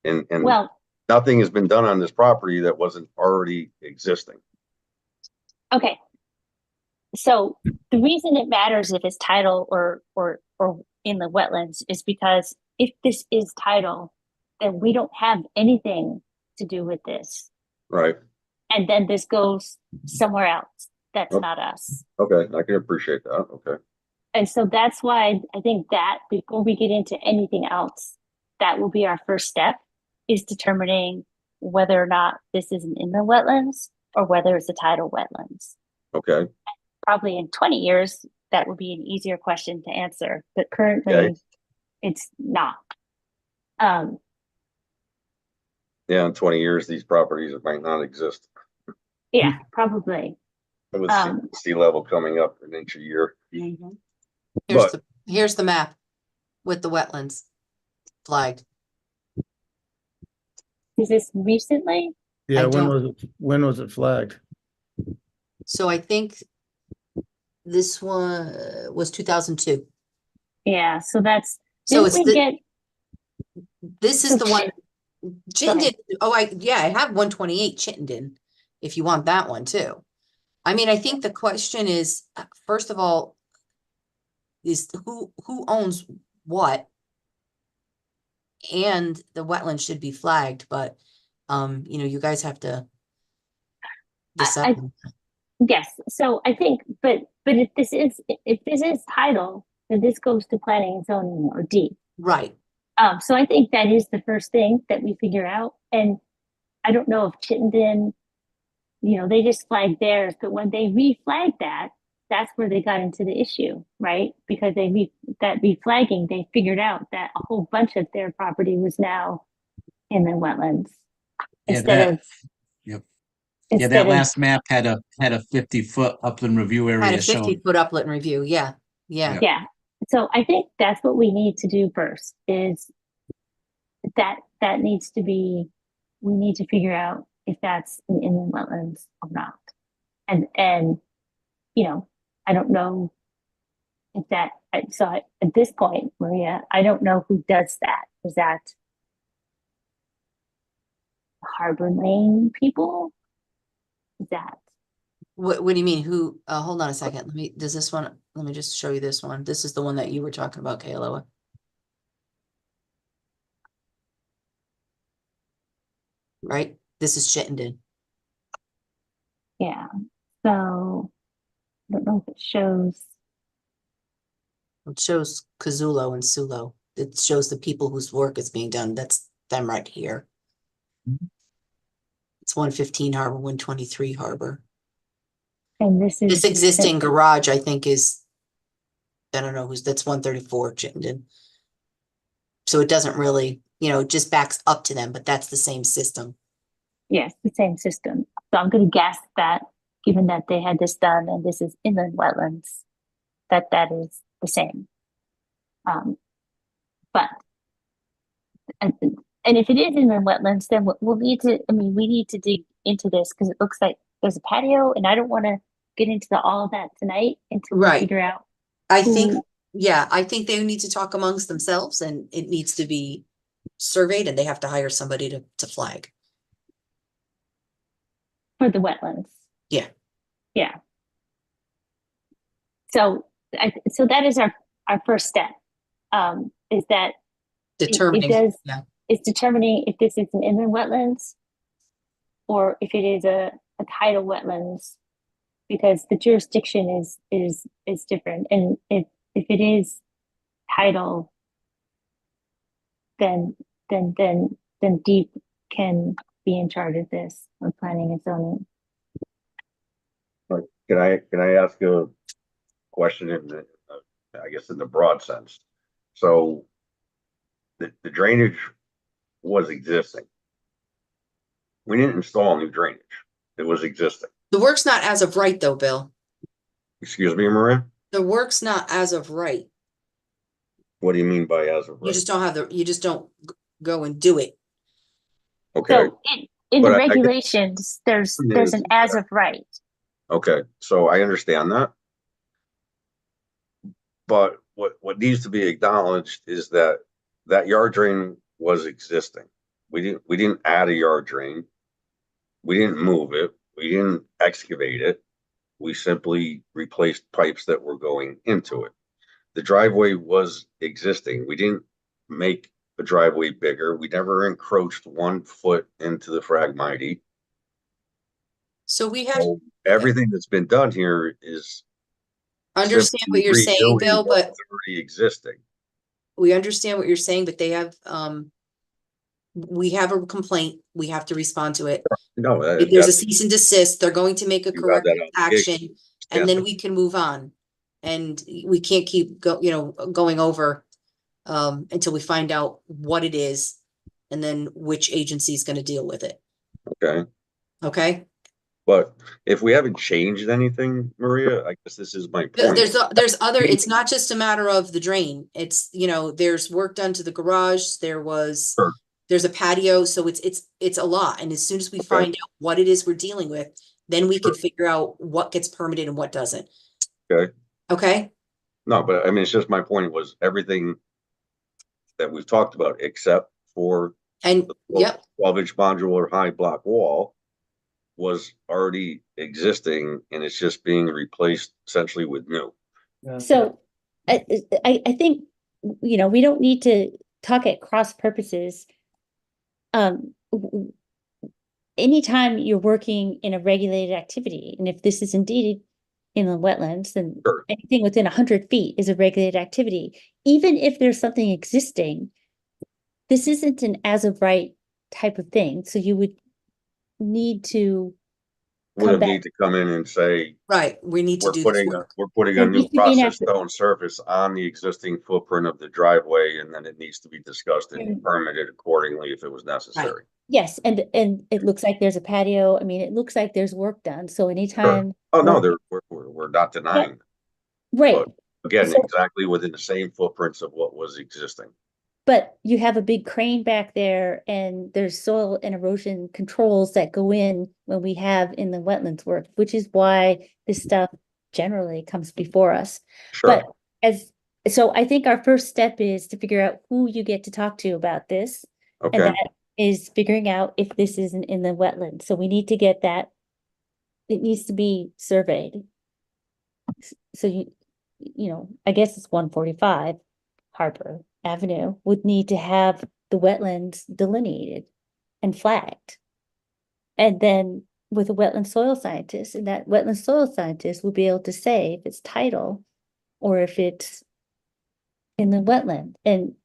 S14: And
S1: well,
S14: nothing has been done on this property that wasn't already existing.
S1: okay. So the reason it matters if it's tidal or in the wetlands is because if this is tidal, then we don't have anything to do with this.
S14: Right.
S1: And then this goes somewhere else. That's
S14: Oh.
S1: not us.
S14: Okay. I can appreciate that. Okay.
S1: And so that's why I think that before we get into anything else, that will be our first step, is determining whether or not this is an inland wetlands or whether it's a tidal wetlands.
S14: Okay.
S1: Probably in 20 years, that would be an easier question to answer, but currently
S14: Okay.
S1: it's not.
S14: Yeah, in 20 years, these properties might not exist.
S1: Yeah, probably.
S14: With sea level coming up an inch a year.
S3: Here's the map with the wetlands flagged.
S1: Is this recently?
S2: Yeah,
S3: don't-
S2: when was it flagged?
S3: So I think this one was 2002.
S1: Yeah, so that's,
S3: So
S1: didn't we get
S3: This is
S1: So
S3: the one,
S1: ahead.
S3: Chittenden, I have 128 Chittenden, if you want that one too. I mean, I think the question is, first of all, is who owns what? And the wetland should be flagged, but, you guys have to decide.
S1: Yes, so I think, but if this is title, then this goes to planning and zoning or D.
S3: Right.
S1: So I think that is the first thing that we figure out. And I don't know if Chittenden, they just flagged theirs, but when they reflagged that, that's where they got into the issue, right? Because that reflagging, they figured out that a whole bunch of their property was now in the wetlands.
S6: Yeah,
S1: Instead of,
S6: yep. Yeah,
S1: instead
S6: that
S1: of,
S6: last map had a 50-foot upland review
S3: Had a
S6: area
S3: 50-foot upland review, yeah.
S6: Yeah.
S1: yeah. So I think that's what we need to do first is that needs to be, we need to figure out if that's in inland wetlands or not. And I don't know if that, at this point, Maria, I don't know who does that. Is that Harbor Lane people? Is that,
S3: What do you mean? Who, hold on a second. Let me just show you this one. This is the one that you were talking about, Kayla. Right? This is Chittenden.
S1: yeah. So I don't know if it shows.
S3: It shows Kazulo and Sulo. It shows the people whose work is being done. That's them right here. It's 115 Harbor, 123 Harbor.
S1: And this is
S3: This existing garage, I think, is, I don't know that's 134 Chittenden. So it doesn't really, it just backs up to them, but that's the same system.
S1: yes, the same system. So I'm going to guess that given that they had this done and this is inland wetlands, that is the same. But and if it is inland wetlands, then we'll need to. I mean, we need to dig into this because it looks like there's a patio, and I don't want to get into all of that tonight until we
S3: Right.
S1: figure out.
S3: I think they need to talk amongst themselves and it needs to be surveyed and they have to hire somebody to flag.
S1: For the wetlands.
S3: Yeah.
S1: Yeah. So so that is our first step. Is that
S3: Determining.
S1: it's determining if this is an inland wetlands or if it is a tidal wetlands, because the jurisdiction is different. And if it is tidal, then deep can be in charge of this or planning and zoning.
S14: But can I ask a question in the, I guess in the broad sense? So the drainage was existing. We didn't install new drainage. It was existing.
S3: The work's not as of right though, Bill.
S14: Excuse me, Maria?
S3: The work's not as of right.
S14: What do you mean by as of
S3: You
S14: right?
S3: just don't go and do it.
S14: Okay.
S1: So in the
S14: But
S1: regulations, there's an as of right.
S14: Okay, so I understand that. But what needs to be acknowledged is that yard drain was existing. We didn't add a yard drain. We didn't move it. We didn't excavate it. We simply replaced pipes that were going into it. The driveway was existing. We didn't make the driveway bigger. We never encroached 1 foot into the Phragmite.
S3: So we have
S14: Everything that's been done here is
S3: understand what you're saying, Bill, but
S14: already existing.
S3: we understand what you're saying, but they have, we have a complaint. We have to respond to it.
S14: No,
S3: If there's a cease and desist, they're going to make a
S14: You have
S3: corrective
S14: that
S3: action and then we can move on. And we can't keep going over, until we find out what it is and then which agency is going to deal with it.
S14: Okay.
S3: Okay?
S14: But if we haven't changed anything, Maria, I guess this is my point.
S3: There's other, it's not just a matter of the drain. It's, there's work done to the garage.
S14: Sure.
S3: There's a patio. So it's a lot. And as soon as we find out what it is we're dealing with, then we can figure out what gets permitted and what doesn't.
S14: Okay.
S3: Okay?
S14: No, but I mean, it's just my point was everything that we've talked about, except for
S3: And,
S14: the
S3: yep,
S14: 12-inch modular high block wall was already existing, and it's just being replaced essentially with new.
S1: So I think, we don't need to talk at cross purposes. Anytime you're working in a regulated activity, and if this is indeed inland wetlands, then
S14: Sure.
S1: anything within 100 feet is a regulated activity. Even if there's something existing, this isn't an as of right type of thing, so you would need to come
S14: Wouldn't
S1: back.
S14: need to come in and say,
S3: right, we need to
S14: we're
S3: do this
S14: putting,
S3: work.
S14: we're putting
S1: There
S14: a new
S1: needs to be an
S14: processed
S1: effort.
S14: stone surface on the existing footprint of the driveway, and then it needs to be discussed and permitted accordingly if it was necessary.
S1: Yes, and it looks like there's a patio. I mean, it looks like there's work done, so anytime.
S14: Oh, no,
S1: work-
S14: we're not denying.
S1: Right,
S14: Again,
S1: So-
S14: exactly within the same footprints of what was existing.
S1: but you have a big crane back there and there's soil and erosion controls that go in when we have in the wetlands work, which is why this stuff generally comes before us.
S14: Sure.
S1: But so I think our first step is to figure out who you get to talk to about this. And
S14: Okay,
S1: that is figuring out if this isn't in the wetland. So we need to get that. It needs to be surveyed. So I guess it's 145 Harbor Avenue would need to have the wetlands delineated and flagged. And then with a wetland soil scientist, and that wetland soil scientist will be able to say if it's tidal or if it's in the wetland. And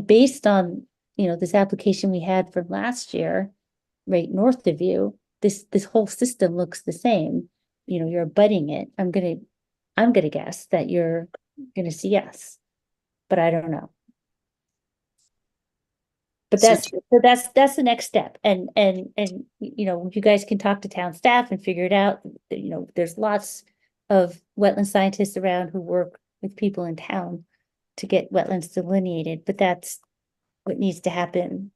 S1: based on, this application we had from last year, right north of you, this whole system looks the same. You're abutting it. I'm gonna guess that you're gonna see yes, but I don't know. But
S3: So-
S1: that's the next step. And you guys can talk to town staff and figure it out. There's lots of wetland scientists around who work with people in town to get wetlands delineated, but that's what needs to happen.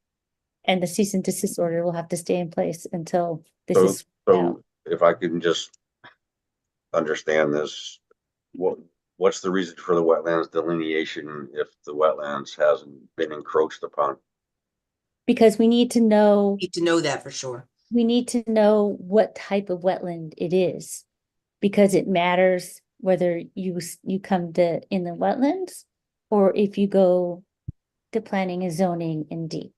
S1: And the cease and desist order will have to stay in place until this
S14: so,
S1: is out.
S14: so if I can just understand this, what's the reason for the wetlands delineation if the wetlands hasn't been encroached upon?
S1: Because we need to know.
S3: Need to know that for sure.
S1: We need to know what type of wetland it is, because it matters whether you come to in the wetlands or if you go to planning and zoning in deep.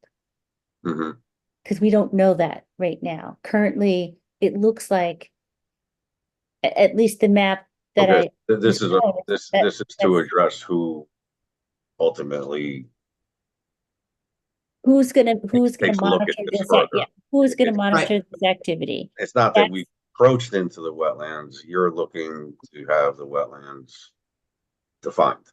S14: Mhm.
S1: Because we don't know that right now. Currently, it looks like at least the map that
S14: Okay,
S1: I
S14: this is this
S1: that-
S14: is to address who ultimately
S1: who's gonna
S14: takes a look
S1: monitor
S14: at this
S1: this,
S14: further.
S1: yeah, who's gonna
S14: It's-
S1: monitor this activity?
S14: It's not that
S1: That's-
S14: we encroached into the wetlands, you're looking to have the wetlands defined.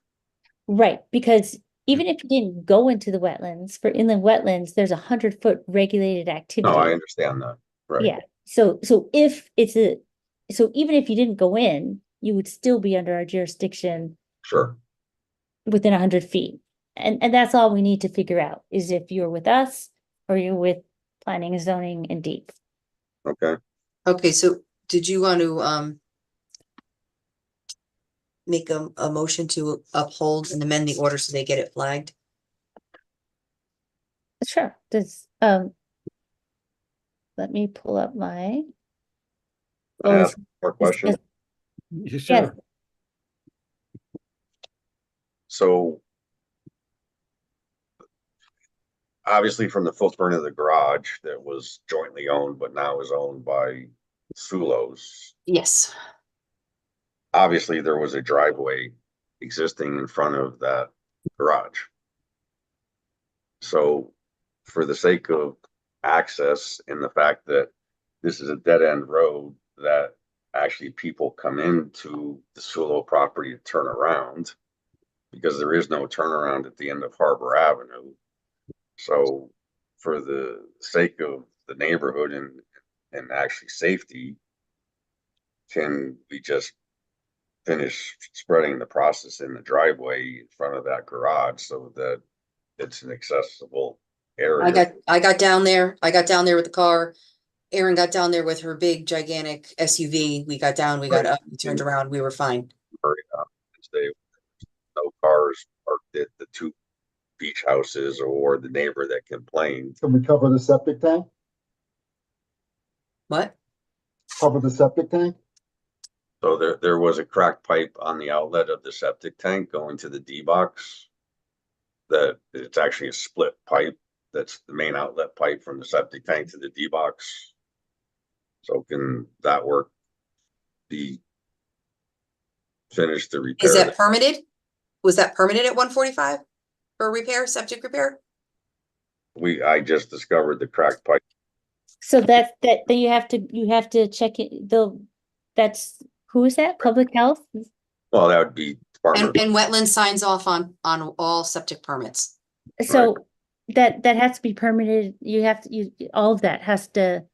S1: Right, because even if you didn't go into the wetlands, for inland wetlands, there's 100-foot regulated activity.
S14: No, I understand that, right?
S1: Yeah, so so even if you didn't go in, you would still be under our jurisdiction
S14: Sure,
S1: within 100 feet. And that's all we need to figure out, is if you're with us or you're with planning and zoning and deep.
S14: okay.
S3: Okay, so did you want to make a motion to uphold and amend the order so they get it flagged?
S1: Sure, let me pull up my.
S14: Can I ask
S1: this-
S14: more
S1: this-
S14: question?
S2: You
S1: Yes,
S2: should.
S14: So obviously from the footprint of the garage that was jointly owned, but now is owned by Sulos,
S3: Yes.
S14: obviously there was a driveway existing in front of that garage. So for the sake of access and the fact that this is a dead end road that actually people come into the Sulo property to turn around, because there is no turnaround at the end of Harbor Avenue. So for the sake of the neighborhood and actually safety, can we just finish spreading the process in the driveway in front of that garage so that it's an accessible area?
S3: I got down there with the car. Erin got down there with her big gigantic SUV. We got down, we got up, we turned around, we were fine.
S14: Stay, no cars parked at the two beach houses or the neighbor that complained.
S13: Can we cover the septic tank?
S3: What?
S13: Cover the septic tank?
S14: So there was a cracked pipe on the outlet of the septic tank going to the D box. That it's actually a split pipe. That's the main outlet pipe from the septic tank to the D box. So can that work? Be finished the repair?
S3: Is that permitted? Was that permitted at 145 for repair, septic repair?
S14: I just discovered the cracked pipe.
S1: So then you have to check it, that's, who is that? Public health?
S14: Well, that would be Department
S3: And wetland signs off on all septic permits.
S1: So that has to be permitted. You have to, all of that has to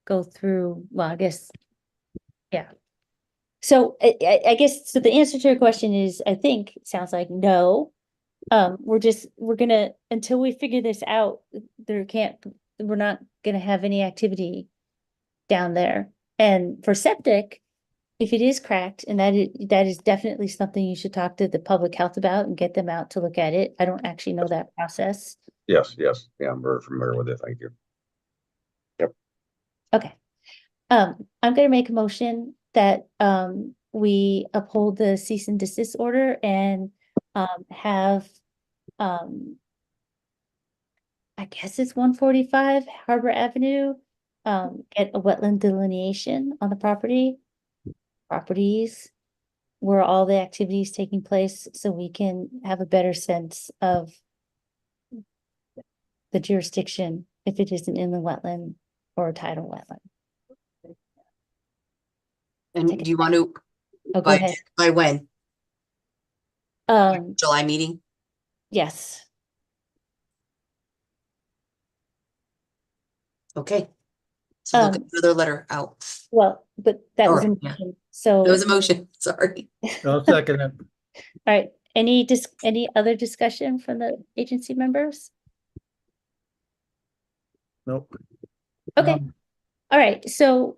S1: go through, well, I guess, yeah. So I guess, so the answer to your question is, I think, sounds like no. We're gonna, until we figure this out, we're not gonna have any activity down there. And for septic, if it is cracked, and that is definitely something you should talk to the public health about and get them out to look at it. I don't actually know that process.
S14: Yes, yes. Yeah, I'm very familiar with it. Thank you.
S1: Okay. I'm gonna make a motion that we uphold the cease and desist order and have I guess it's 145 Harbor Avenue, get a wetland delineation on the properties where all the activities taking place, so we can have a better sense of the jurisdiction, if it is an inland wetland or a tidal wetland.
S3: And
S1: Take a
S3: do you want to,
S1: Oh, go ahead.
S3: by when? July meeting?
S1: Yes.
S3: Okay. So we'll get another letter out.
S1: Well, but that was a
S3: Alright, yeah.
S1: motion, so.
S3: It was a motion, sorry.
S2: I'll second it.
S1: All right, any other discussion from the agency members?
S2: Nope.
S1: Okay, all right, so,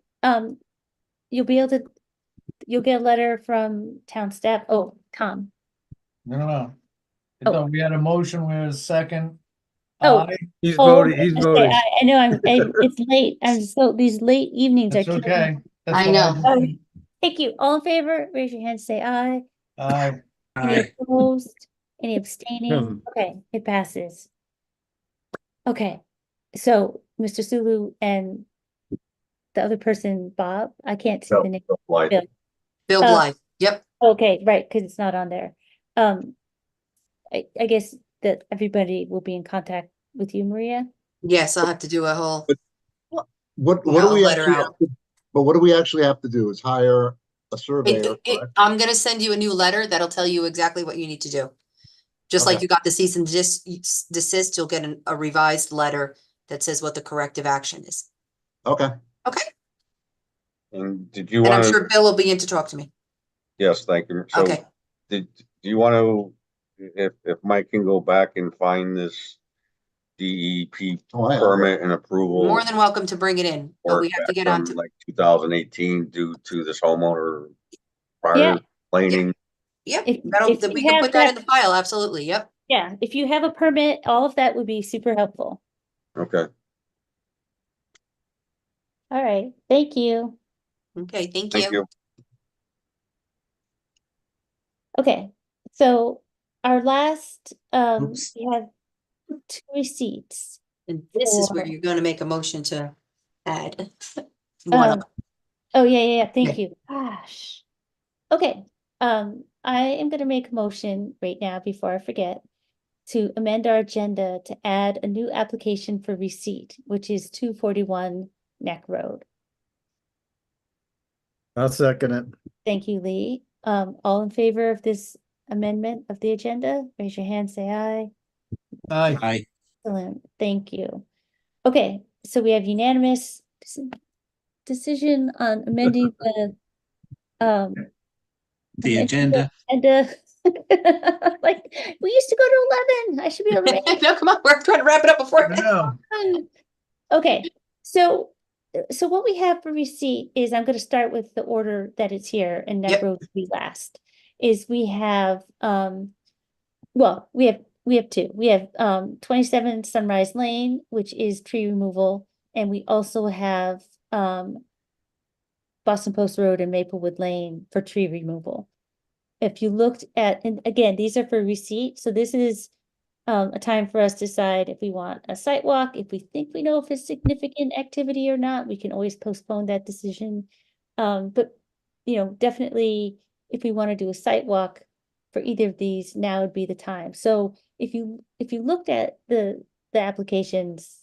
S1: you'll get a letter from town staff, oh, Tom.
S9: No.
S1: Oh.
S9: We had a motion, we had a second.
S1: Oh.
S9: Aye.
S2: He's
S1: Oh,
S2: voting, he's
S1: okay,
S2: voting.
S1: I know, it's late, these late evenings are
S9: That's
S1: killing me.
S9: okay. That's
S3: I
S9: what
S3: know.
S9: just did.
S1: Thank you, all in favor, raise your hand, say aye.
S9: Aye.
S1: Any opposed, any
S2: Hmm.
S1: abstaining? Okay, it passes. Okay, so Mr. Sulu and the other person, Bob, I can't see the name.
S14: Like,
S1: Bill.
S3: Bill Blythe, yep.
S1: Okay, right, because it's not on there. I guess that everybody will be in contact with you, Maria.
S3: Yes, I'll have to do a whole,
S13: What
S3: Yeah,
S13: do
S3: I'll
S13: we
S3: let her
S13: actually
S3: out.
S13: have to, but what do we actually have to do is hire a surveyor, correct?
S3: I'm gonna send you a new letter that'll tell you exactly what you need to do. Just like
S13: Okay.
S3: you got the cease and desist, you'll get a revised letter that says what the corrective action is.
S13: Okay,
S3: Okay,
S14: and did you
S3: and I'm
S14: want
S3: sure
S14: to?
S3: Bill will be in to talk to me.
S14: Yes, thank you. So
S3: Okay.
S14: do you want to, if Mike can go back and find this DEP
S13: Oh, I have it.
S14: permit and approval?
S3: More than welcome to bring it in, but we have to get on to.
S14: Like 2018 due to this homeowner
S1: Yeah.
S14: prior complaining.
S3: Yep,
S1: If
S3: we
S1: you
S3: can
S1: have
S3: put that in
S1: that-
S3: the file, absolutely, yep.
S1: Yeah, if you have a permit, all of that would be super helpful.
S14: Okay,
S1: All right, thank you.
S3: Okay, thank
S14: thank
S3: you.
S14: you.
S1: Okay, so our last,
S3: Oops.
S1: we have 2 receipts.
S3: And this is where
S1: Or-
S3: you're gonna make a motion to add. one.
S1: Oh, yeah, thank
S3: Okay.
S1: you. Gosh. Okay, I am gonna make a motion right now before I forget to amend our agenda to add a new application for receipt, which is 241 Neck Road.
S2: I'll second it.
S1: Thank you, Lee. All in favor of this amendment of the agenda, raise your hand, say aye.
S9: Aye.
S6: Aye.
S1: Excellent, thank you. Okay, so we have unanimous decision on amending the
S6: The
S1: amending the
S6: agenda.
S1: agenda. Like, we used to go to 11. I should be able to make
S3: No, come on, we're trying to wrap it up before.
S9: No.
S1: Okay, so what we have for receipt is, I'm gonna start with the order that it's here, and Neck
S3: Yep.
S1: Road will be last. Is we have, well, we have we have two. We have 27 Sunrise Lane, which is tree removal, and we also have Boston Post Road and Maplewood Lane for tree removal. If you looked at, and again, these are for receipt, so this is a time for us to decide if we want a site walk, if we think we know if it's significant activity or not, we can always postpone that decision. But definitely if we want to do a site walk for either of these, now would be the time. So if you looked at the applications,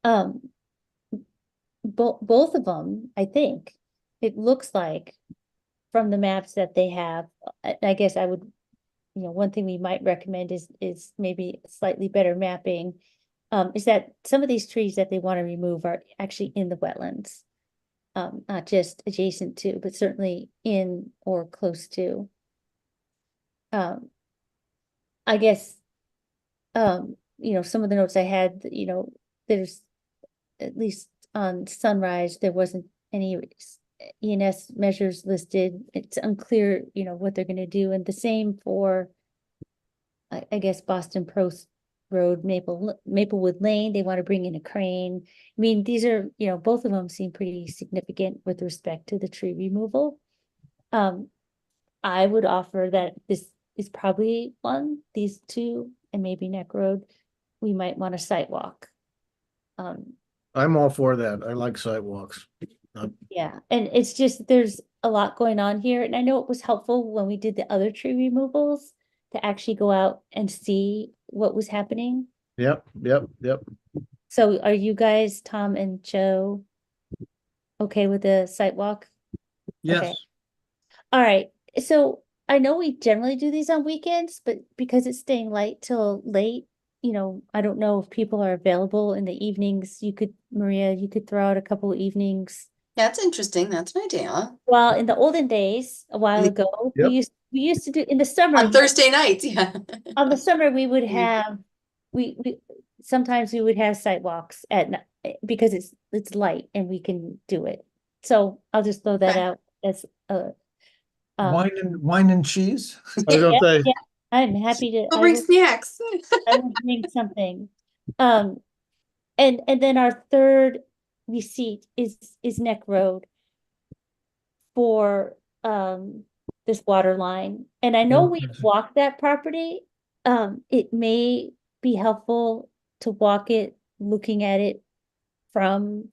S1: both of them, I think, it looks like from the maps that they have, I guess I would, one thing we might recommend is maybe slightly better mapping. Is that some of these trees that they want to remove are actually in the wetlands. Not just adjacent to, but certainly in or close to. I guess, some of the notes I had, there's at least on Sunrise, there wasn't any ENS measures listed. It's unclear, what they're gonna do, and the same for, I guess, Boston Post Road, Maplewood Lane, they want to bring in a crane. I mean, these are, both of them seem pretty significant with respect to the tree removal. I would offer that this is probably one, these two, and maybe Neck Road, we might want a site walk.
S2: I'm all for that. I like sidewalks.
S1: Yeah, and it's just, there's a lot going on here, and I know it was helpful when we did the other tree removals to actually go out and see what was happening.
S2: Yep.
S1: So are you guys, Tom and Joe, okay with the site walk?
S9: Yes.
S1: Okay. All right, so I know we generally do these on weekends, but because it's staying light till late, I don't know if people are available in the evenings. Maria, you could throw out a couple of evenings.
S3: That's interesting. That's an idea.
S1: Well, in the olden days, a while
S3: Yeah.
S1: ago,
S2: Yep.
S1: we used to do in the summer.
S3: On Thursday nights, yeah.
S1: On the summer, we would
S3: Yeah.
S1: have, we sometimes we would have sidewalks at night because it's light and we can do it. So I'll just throw that
S3: Okay.
S1: out as a.
S9: Wine and cheese?
S2: I was gonna say,
S1: Yeah, I'm happy to.
S3: We'll bring snacks.
S1: I will bring something. And then our third receipt is Neck Road for this water line. And I know we
S9: Okay.
S1: walked that property. It may be helpful to walk it, looking at it from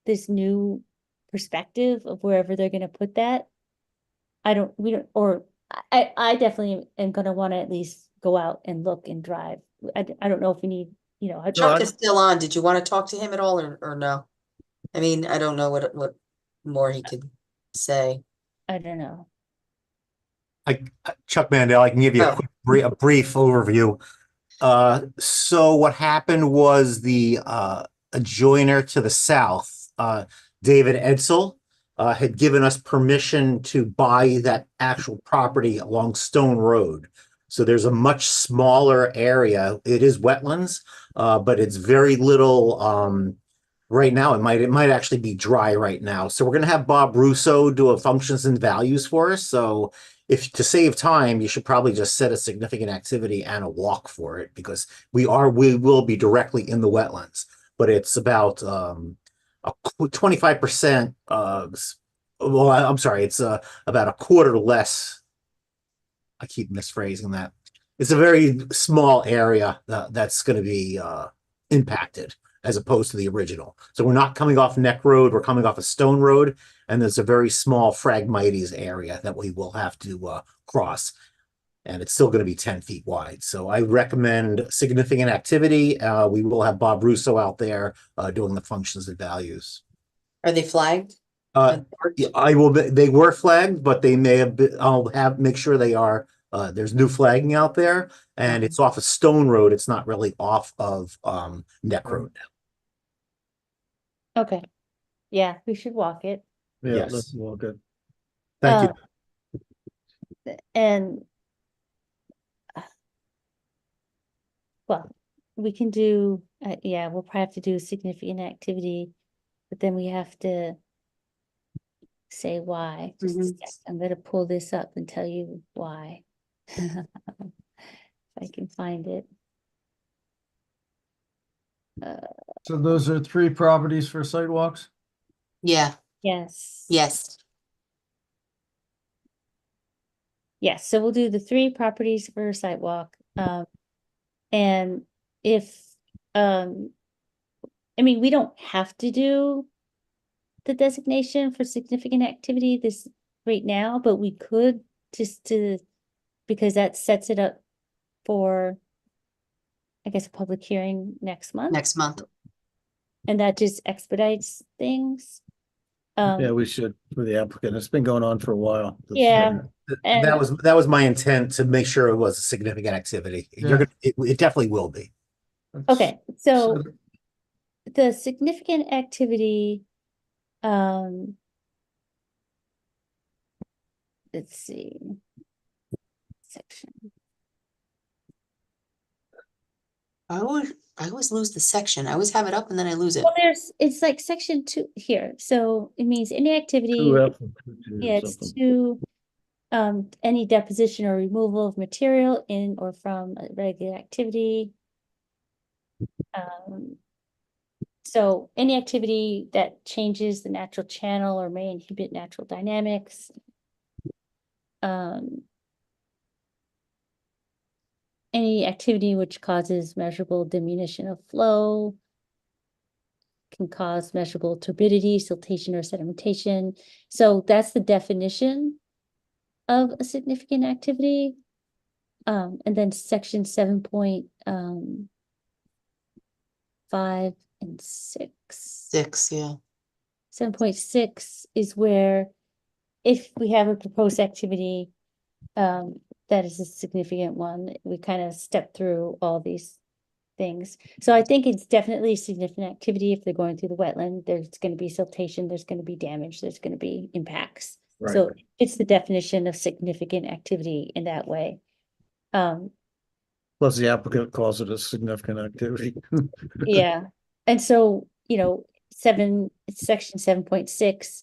S1: this new perspective of wherever they're gonna put that. I definitely am gonna wanna at least go out and look and drive. I don't know if we need,
S3: Chuck is still on. Did you want to talk to him at all or no? I mean, I don't know what more he could say.
S1: I don't know.
S10: Chuck Mandel, I can give you
S3: Oh.
S10: a brief overview. So what happened was the adjoiner to the south, David Edsel, had given us permission to buy that actual property along Stone Road. So there's a much smaller area. It is wetlands, but it's very little. Right now, it might actually be dry right now. So we're gonna have Bob Russo do a functions and values for us. So if to save time, you should probably just set a significant activity and a walk for it because we will be directly in the wetlands. But it's about 25%. Well, I'm sorry, it's about a quarter less. I keep misphrasing that. It's a very small area that's going to be impacted as opposed to the original. So we're not coming off Neck Road, we're coming off a Stone Road, and there's a very small Phragmites area that we will have to cross. And it's still going to be 10 feet wide. So I recommend significant activity. We will have Bob Russo out there doing the functions and values.
S3: Are they flagged?
S10: They were flagged, but they may have been, make sure they are. There's new flagging out there, and it's off of Stone Road. It's not really off of Neck Road.
S1: Okay. Yeah, we should walk it.
S2: yeah,
S10: Yes.
S2: let's walk it.
S10: Thank you.
S1: And well, we can do, yeah, we'll probably have to do a significant activity, but then we have to say why. Just a sec. I'm gonna pull this up and tell you why. I can find it.
S9: So those are 3 properties for sidewalks?
S3: Yeah,
S1: Yes.
S3: yes.
S1: Yes, so we'll do the 3 properties for a sidewalk. And if, I mean, we don't have to do the designation for significant activity this right now, but we could just because that sets it up for, I guess, a public hearing next month.
S3: Next month.
S1: And that just expedites things.
S2: Yeah, we should for the applicant. It's been going on for a while.
S1: Yeah. And
S10: That was my intent to make sure it was a significant activity.
S9: Yeah.
S10: It definitely will be.
S1: okay, so the significant activity, let's see. Section.
S3: I always lose the section. I always have it up and then I lose it.
S1: Well, it's like section 2 here, so it means any activity,
S2: 2F and 2G or
S1: yeah, it's
S2: something.
S1: to, any deposition or removal of material in or from a regular activity. So any activity that changes the natural channel or may inhibit natural dynamics. Any activity which causes measurable diminution of flow can cause measurable turbidity, siltation, or sedimentation. So that's the definition of a significant activity. And then section 7.5 and 6.
S3: 6, yeah.
S1: 7.6 is where if we have a proposed activity that is a significant one, we kind of step through all these things. So I think it's definitely significant activity. If they're going through the wetland, there's going to be siltation, there's going to be damage, there's going to be impacts.
S2: Right.
S1: So it's the definition of significant activity in that way.
S2: Plus the applicant calls it a significant activity.
S1: Yeah. And so, section 7.6,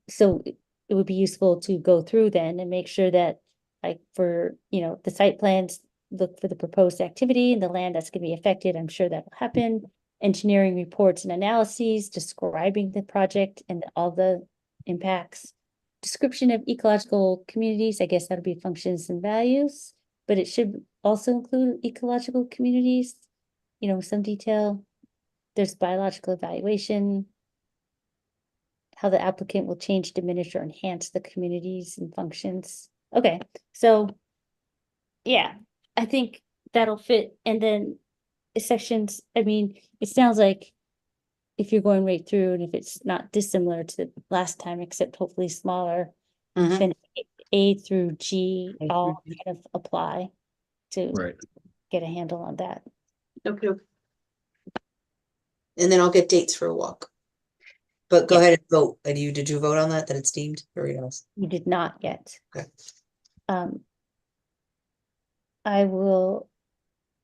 S1: so it would be useful to go through then and make sure that, like, for, the site plans, look for the proposed activity and the land that's gonna be affected. I'm sure that will happen. Engineering reports and analyses describing the project and all the impacts. Description of ecological communities, I guess that'll be functions and values, but it should also include ecological communities, some detail. There's biological evaluation, how the applicant will change, diminish, or enhance the communities and functions. Okay, so yeah, I think that'll fit. And then sections, I mean, it sounds like if you're going right through and if it's not dissimilar to the last time, except hopefully smaller,
S3: Mhm.
S1: then A through G all kind of apply to
S2: Right.
S1: get a handle on that.
S3: Okay. And then I'll get dates for a walk. But go
S1: Yeah.
S3: ahead and vote. And did you vote on that it's deemed or else?
S1: You did not yet.
S3: Okay.
S1: I will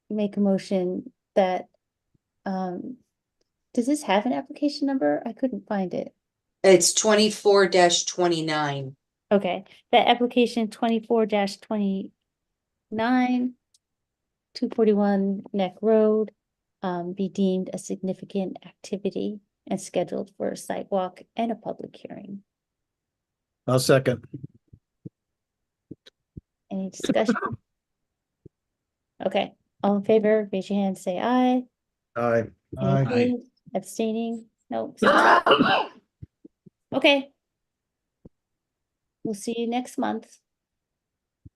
S1: make a motion that, does this have an application number? I couldn't find it.
S3: It's 24-29.
S1: Okay, that application 24-29, 241 Neck Road, be deemed a significant activity and scheduled for a site walk and a public hearing.
S2: I'll second.
S1: Any discussion? Okay, all in favor, raise your hand, say aye.
S2: Aye.
S1: Any
S9: Aye.
S1: opposed? Abstaining? Nope. Okay. We'll see you next month.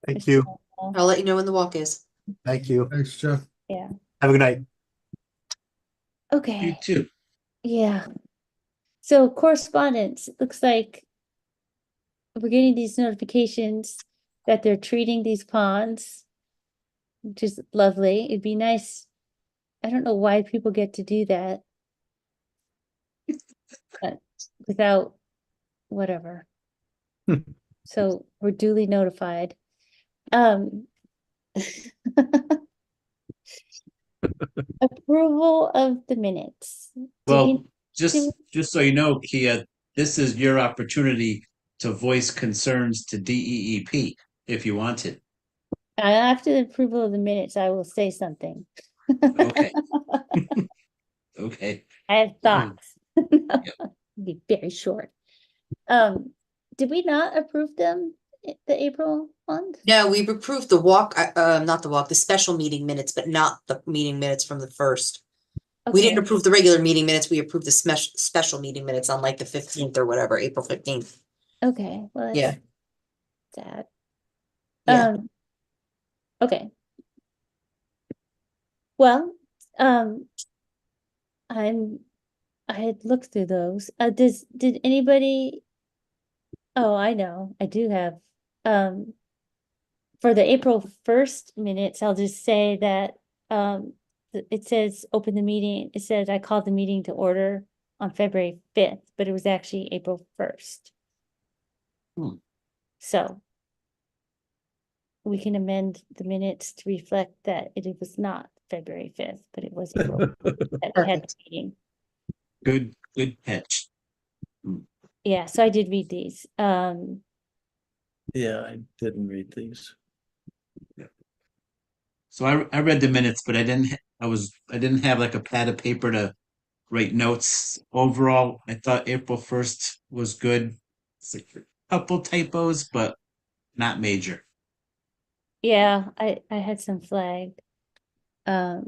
S10: Thank you.
S3: I'll let you know when the walk is.
S10: Thank you.
S9: Thanks, Jeff.
S1: Yeah,
S10: Have a good night.
S6: You
S1: okay,
S6: too.
S1: yeah. So correspondence, it looks like we're getting these notifications that they're treating these ponds, which is lovely. It'd be nice. I don't know why people get to do that. But without whatever. So we're duly notified. Approval of the minutes. Do
S6: Well,
S1: we-
S6: just so you know, Kia, this is your opportunity to voice concerns to DEEP if you wanted.
S1: after the approval of the minutes, I will say something.
S6: Okay. Okay.
S1: I have thoughts. Be very short. Did we not approve them, the April one?
S3: No, we've approved the not the walk, the special meeting minutes, but not the meeting minutes from the first. We didn't
S1: Okay,
S3: approve the regular meeting minutes, we approved the special meeting minutes on like the 15th or whatever, April 15th.
S1: okay, well,
S3: Yeah.
S1: that's sad.
S3: Yeah.
S1: Okay. Well, I had looked through those. Did anybody? Oh, I know, I do have, for the April 1st minutes, I'll just say that, it says open the meeting, it says I called the meeting to order on February 5th, but it was actually April 1st.
S6: Hmm.
S1: So we can amend the minutes to reflect that it was not February 5th, but it was April that we had the meeting.
S6: Good catch.
S1: Yeah, so I did read these.
S2: Yeah, I didn't read these.
S6: So I read the minutes, but I didn't have like a pad of paper to write notes. Overall, I thought April 1st was good. It's like a couple typos, but not major.
S1: Yeah, I had some flagged. Yeah,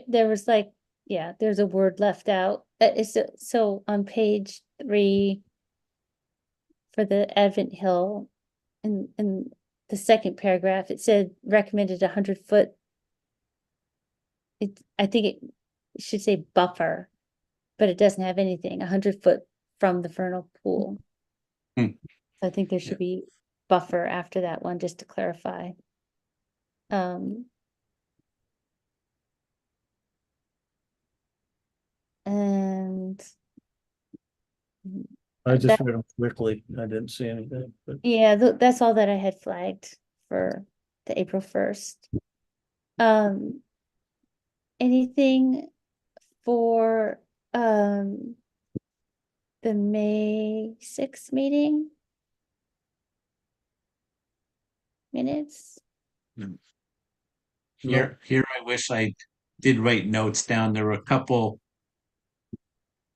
S1: there was like, yeah, there's a word left out. So on page 3 for the Advent Hill, in the second paragraph, it said recommended 100-foot. I think it should say buffer, but it doesn't have anything, 100-foot from the vernal pool.
S6: Hmm.
S1: So I think there should be buffer after that one, just to clarify. And
S2: I just
S1: that,
S2: read them quickly. I didn't see anything, but
S1: yeah, that's all that I had flagged for the April 1st. Anything for the May 6th meeting minutes?
S6: Here I wish I did write notes down. There were a couple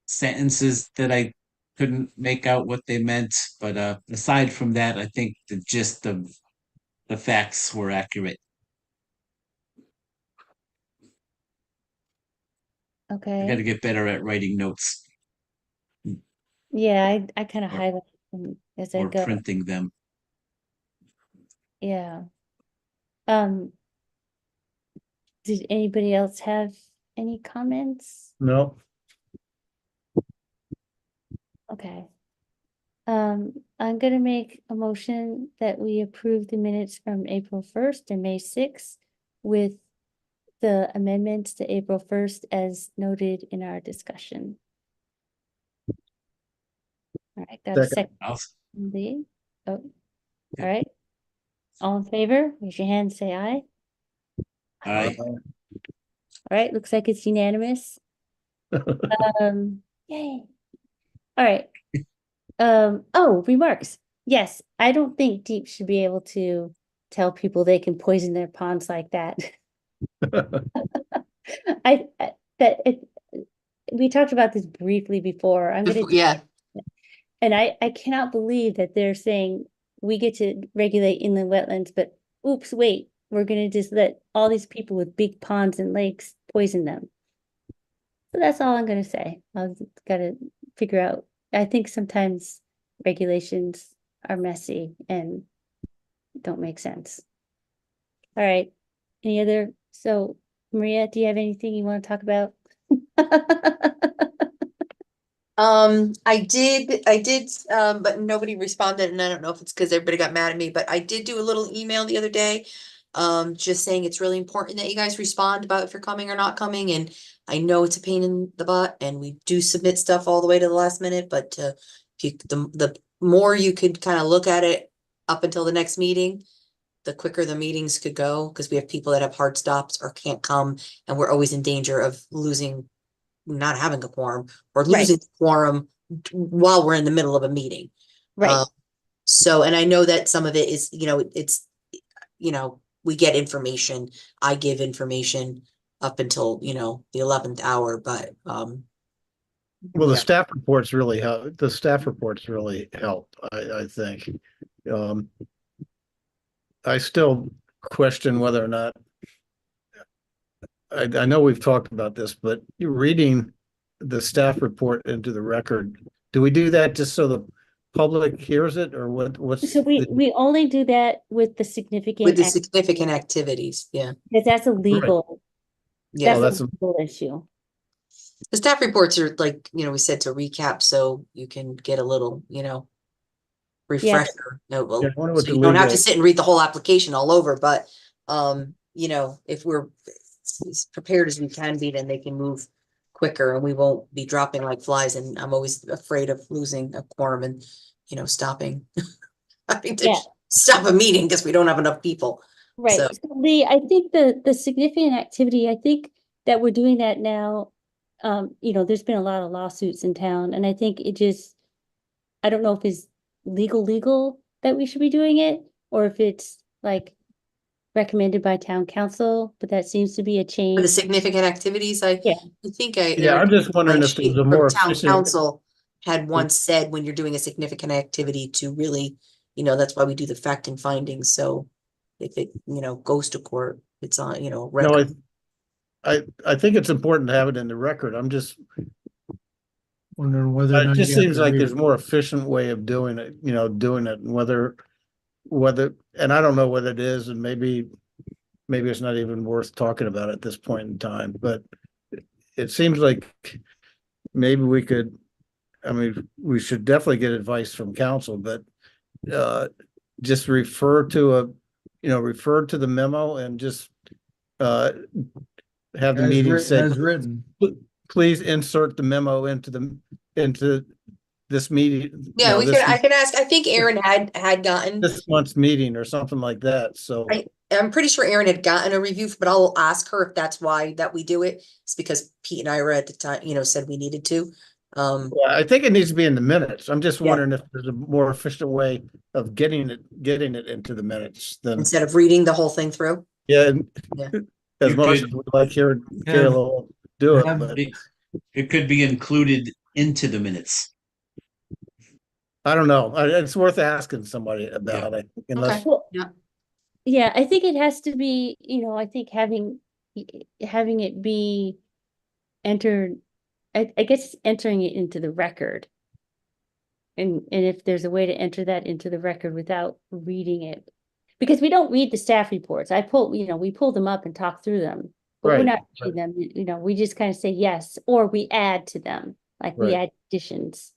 S6: sentences that I couldn't make out what they meant, but aside from that, I think the gist of the facts were accurate. I got to
S1: Okay,
S6: get better at writing notes
S1: yeah, I kind of
S6: Or-
S1: highlight them as I
S6: or
S1: go.
S6: printing them.
S1: Yeah. Did anybody else have any comments?
S2: no,
S1: Okay. I'm gonna make a motion that we approve the minutes from April 1st and May 6th with the amendments to April 1st as noted in our discussion. All right, got a
S2: Second.
S1: second. Lee? Oh, all right. All in favor, raise your hand, say aye.
S6: Aye.
S1: All right, looks like it's unanimous. Yay. All right. Oh, remarks. Yes, I don't think Deep should be able to tell people they can poison their ponds like that. We talked about this briefly before.
S3: Yeah.
S1: And I cannot believe that they're saying we get to regulate inland wetlands, but oops, wait, we're gonna just let all these people with big ponds and lakes poison them. So that's all I'm gonna say. I've gotta figure out. I think sometimes regulations are messy and don't make sense. All right. So Maria, do you have anything you want to talk about?
S3: I did, but nobody responded, and I don't know if it's because everybody got mad at me, but I did do a little email the other day. Just saying it's really important that you guys respond about if you're coming or not coming, and I know it's a pain in the butt, and we do submit stuff all the way to the last minute, but the more you could kind of look at it up until the next meeting, the quicker the meetings could go, because we have people that have hard stops or can't come, and we're always in danger of not having a quorum or
S1: Right.
S3: losing quorum while we're in the middle of a meeting.
S1: Right.
S3: So, and I know that some of it is, it's, we get information, I give information up until, the 11th hour, but,
S2: Well, the
S3: Yeah.
S2: staff reports really help. The staff reports really help, I think. Um, I still question whether or not, I know we've talked about this, but you're reading the staff report into the record. Do we do that just so the public hears it, or what's?
S1: So we only do that with the
S3: with
S1: significant,
S3: the significant activities, yeah.
S1: because that's a legal,
S3: Yeah,
S2: Oh,
S1: that's
S2: that's
S1: a
S2: a-
S1: legal issue.
S3: the staff reports are like, we said to recap, so you can get a little, refresher. No, well,
S2: Yeah, I wonder what
S3: so
S2: the
S3: you don't have to
S2: legal-
S3: sit and read the whole application all over, but, if we're as prepared as we can be, then they can move quicker and we won't be dropping like flies. And I'm always afraid of losing a quorum and, stopping. Having to
S1: Yeah.
S3: stop a meeting because we don't have enough people.
S1: Right.
S3: So-
S1: So I think the significant activity, I think that we're doing that now. There's been a lot of lawsuits in town, and I think I don't know if it's legal that we should be doing it, or if it's like recommended by town council, but that seems to be a
S3: For the
S1: change.
S3: significant activities, I
S1: Yeah.
S3: think
S2: Yeah, I'm just wondering if there's a
S3: from
S2: more
S3: town
S2: efficient.
S3: council had once said when you're doing a significant activity to really, that's why we do the fact and findings. So if it, goes to court, it's on,
S2: No,
S3: record.
S2: I think it's important to have it in the record. I'm just,
S9: Wondering whether or
S2: it
S9: not
S2: just
S9: you have
S2: seems
S9: to
S2: like
S9: read
S2: there's
S9: it.
S2: more efficient way of doing it, and whether, and I don't know what it is, and maybe it's not even worth talking about at this point in time, but it seems like maybe we could, I mean, we should definitely get advice from council, but just refer to the memo and just have the meeting say,
S9: As written.
S2: please insert the memo into this meeting.
S3: Yeah, I can ask, I think Aaron had gotten,
S2: This month's meeting or something like that, so.
S3: I'm pretty sure Aaron had gotten a review, but I'll ask her if that's why that we do it. It's because Pete and I were at the time, said we needed to.
S2: Well, I think it needs to be in the minutes. I'm just
S3: Yeah.
S2: wondering if there's a more efficient way of getting it into the minutes than,
S3: Instead of reading the whole thing through.
S2: yeah.
S3: Yeah.
S2: As
S6: You
S2: much
S6: could-
S2: as we'd like here,
S9: Yeah.
S2: Kayla do it,
S9: Yeah.
S2: but
S6: It could be included into the minutes.
S2: I don't know. It's worth asking somebody about it unless,
S3: Okay.
S1: Well,
S3: Yeah.
S1: yeah, I think it has to be, I think having it be entered, I guess entering it into the record. And if there's a way to enter that into the record without reading it, because we don't read the staff reports. We pull them up and talk through them, but we're
S2: Right,
S1: not reading them, we just kind of say yes, or we add to them, like we
S2: Right.
S1: add additions.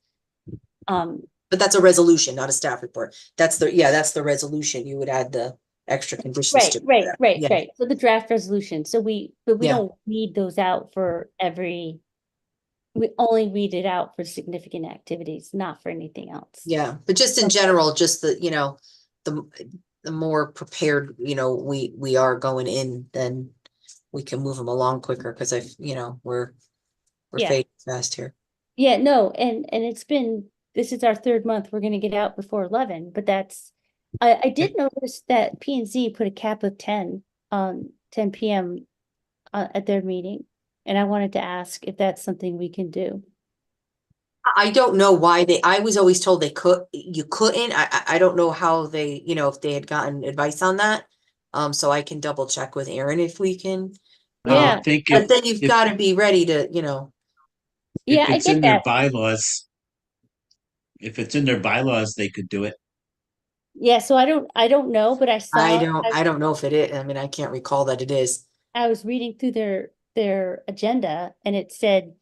S3: But that's a resolution, not a staff report. That's the resolution. You would add the extra conditions to. Yeah.
S1: Right. So the draft resolution, but we
S3: Yeah.
S1: don't read those out for we only read it out for significant activities, not for anything else.
S3: Yeah, but just in general, just the more prepared, we are going in, then we can move them along quicker, because we're
S1: Yeah.
S3: fading fast here.
S1: Yeah, no, and this is our third month, we're gonna get out before 11, but I did notice that P and Z put a cap of 10 PM at their meeting, and I wanted to ask if that's something we can do.
S3: I don't know why I was always told you couldn't. I don't know how they, if they had gotten advice on that. So I can double check with Aaron if we can.
S1: Yeah.
S6: I think
S3: But then you've
S6: if-
S3: got to be ready to,
S1: Yeah,
S6: if
S1: I
S6: it's
S1: get
S6: in their
S1: that.
S6: bylaws, if it's in their bylaws, they could do it.
S1: Yeah, so I don't know, but I
S3: don't know if it is. I mean, I can't recall that it is.
S1: I was reading through their agenda and it said.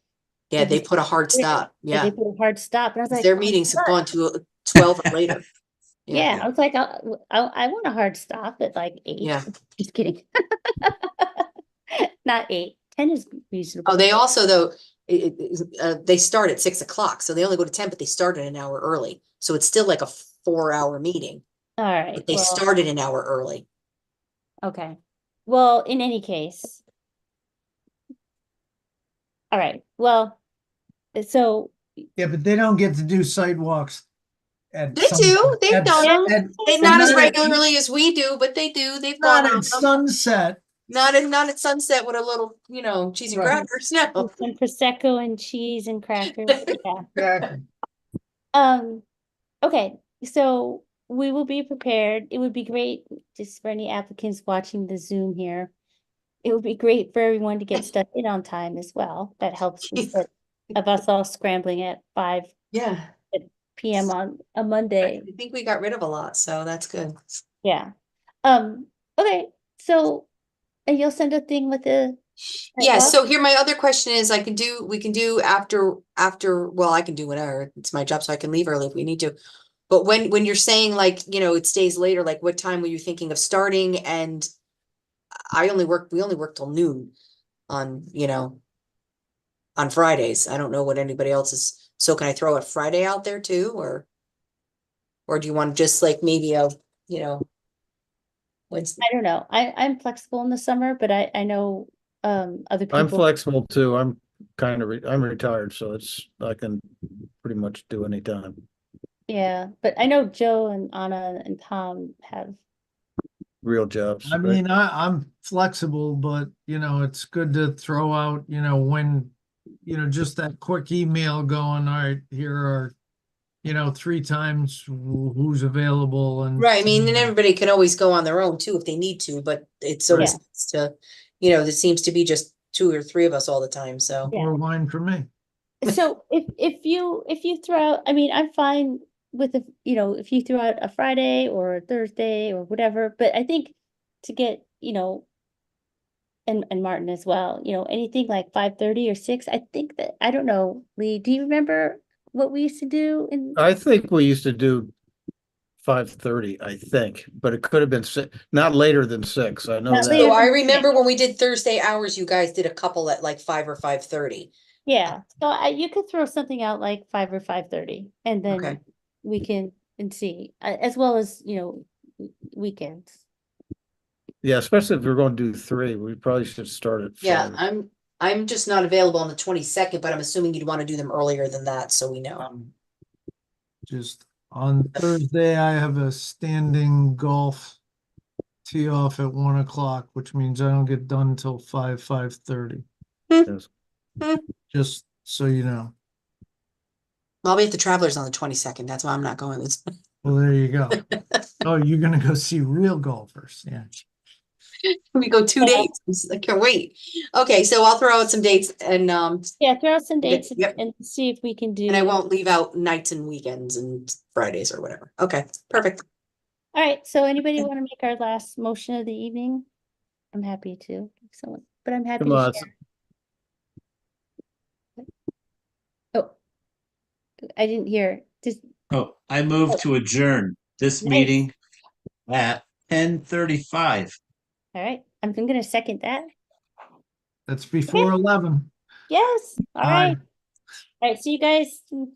S3: Yeah, they put a hard stop. Yeah.
S1: They put a hard stop, and I was like.
S3: Their
S1: oh,
S3: meetings have
S1: God.
S3: gone to 12 or later.
S1: Yeah, I was like, I want a hard stop at like 8.
S3: Yeah.
S1: Just kidding. Not 8. 10 is reasonable.
S3: Oh, they also though, they start at 6 o'clock, so they only go to 10, but they started an hour early. So it's still like a 4-hour meeting,
S1: All right.
S3: but they
S1: well,
S3: started an hour early.
S1: Okay. Well, in any case. All right. Well, so
S9: Yeah, but they don't get to do sidewalks at
S3: They
S9: some-
S3: do. They've
S9: at-
S3: done them.
S9: at-
S3: They
S9: and
S3: not as
S9: at-
S3: regularly as we do, but they do. They've
S9: Not
S3: gone on
S9: at
S3: them.
S9: sunset.
S3: Not at sunset with a little, cheese and
S9: Right.
S3: crackers. No.
S1: With some prosecco and cheese and crackers. Yeah.
S9: Exactly.
S1: Okay, so we will be prepared. It would be great just for any applicants watching the Zoom here. It would be great for everyone to get stuff in on time as well. That helps instead of us all scrambling at 5
S3: Yeah.
S1: PM on a
S3: I
S1: Monday.
S3: think we got rid of a lot, so that's good.
S1: Yeah. Okay, so and you'll send a thing with the.
S3: Yeah,
S1: well,
S3: so here my other question is we can do after, well, I can do whatever. It's my job, so I can leave early if we need to. But when you're saying like, it stays later, like what time were you thinking of starting? And we only work till noon on, on Fridays. I don't know what anybody else is. So can I throw a Friday out there too, or do you want just like maybe Wednesday?
S1: I don't know. I'm flexible in the summer, but I know other people.
S2: I'm flexible too. I'm I'm retired, so I can pretty much do anytime.
S1: Yeah, but I know Joe and Anna and Tom have.
S2: Real jobs.
S9: I
S2: right?
S9: mean, I'm flexible, but it's good to throw out, when, just that quick email going, all right, here are, 3 times who's available and.
S3: Right, I mean, and everybody can always go on their own too if they need to, but it's always nice to, there seems to be just 2 or 3 of us all the time, so.
S1: Yeah.
S9: Or wine for me.
S1: So if you throw out, I mean, I'm fine with if you throw out a Friday or a Thursday or whatever, but I think to get, and Martin as well, anything like 5:30 or 6, I think that, I don't know, Lee, do you remember what we used to do in?
S2: I think we used to do 5:30, I think, but it could have been not later than 6. I know
S1: Not
S2: that.
S1: later
S3: So I
S1: than
S3: remember when we did Thursday hours, you guys did a couple at like 5 or 5:30.
S1: Yeah, so you could throw something out like 5 or 5:30 and then
S3: Okay.
S1: we can and see, as well as, weekends.
S2: Yeah, especially if we're going to do 3, we probably should start at 5.
S3: Yeah, I'm just not available on the 22nd, but I'm assuming you'd want to do them earlier than that, so we know.
S9: Just on Thursday, I have a standing golf tee off at 1 o'clock, which means I don't get done till 5:30.
S2: Yes.
S9: Just so you know.
S3: I'll be at the Travelers on the 22nd. That's why I'm not going.
S9: Well, there you go. Oh, you're gonna go see real golfers. Yeah.
S3: We go 2 days. I can't wait. Okay, so I'll throw out some dates and
S1: Yeah, throw out some
S3: Okay,
S1: dates
S3: yep.
S1: and see if we can do.
S3: I won't leave out nights and weekends and Fridays or whatever. Okay, perfect.
S1: All right, so anybody want to make our last motion of the evening? I'm happy to, but I'm happy
S2: Come
S1: to
S2: on.
S1: share. Oh, I didn't hear. Just
S6: Oh, I move to adjourn this
S1: Nice.
S6: meeting at 10:35.
S1: all right. I'm gonna second that.
S9: That's before 11.
S1: Yes. All
S9: Aye.
S1: right. All right. See you guys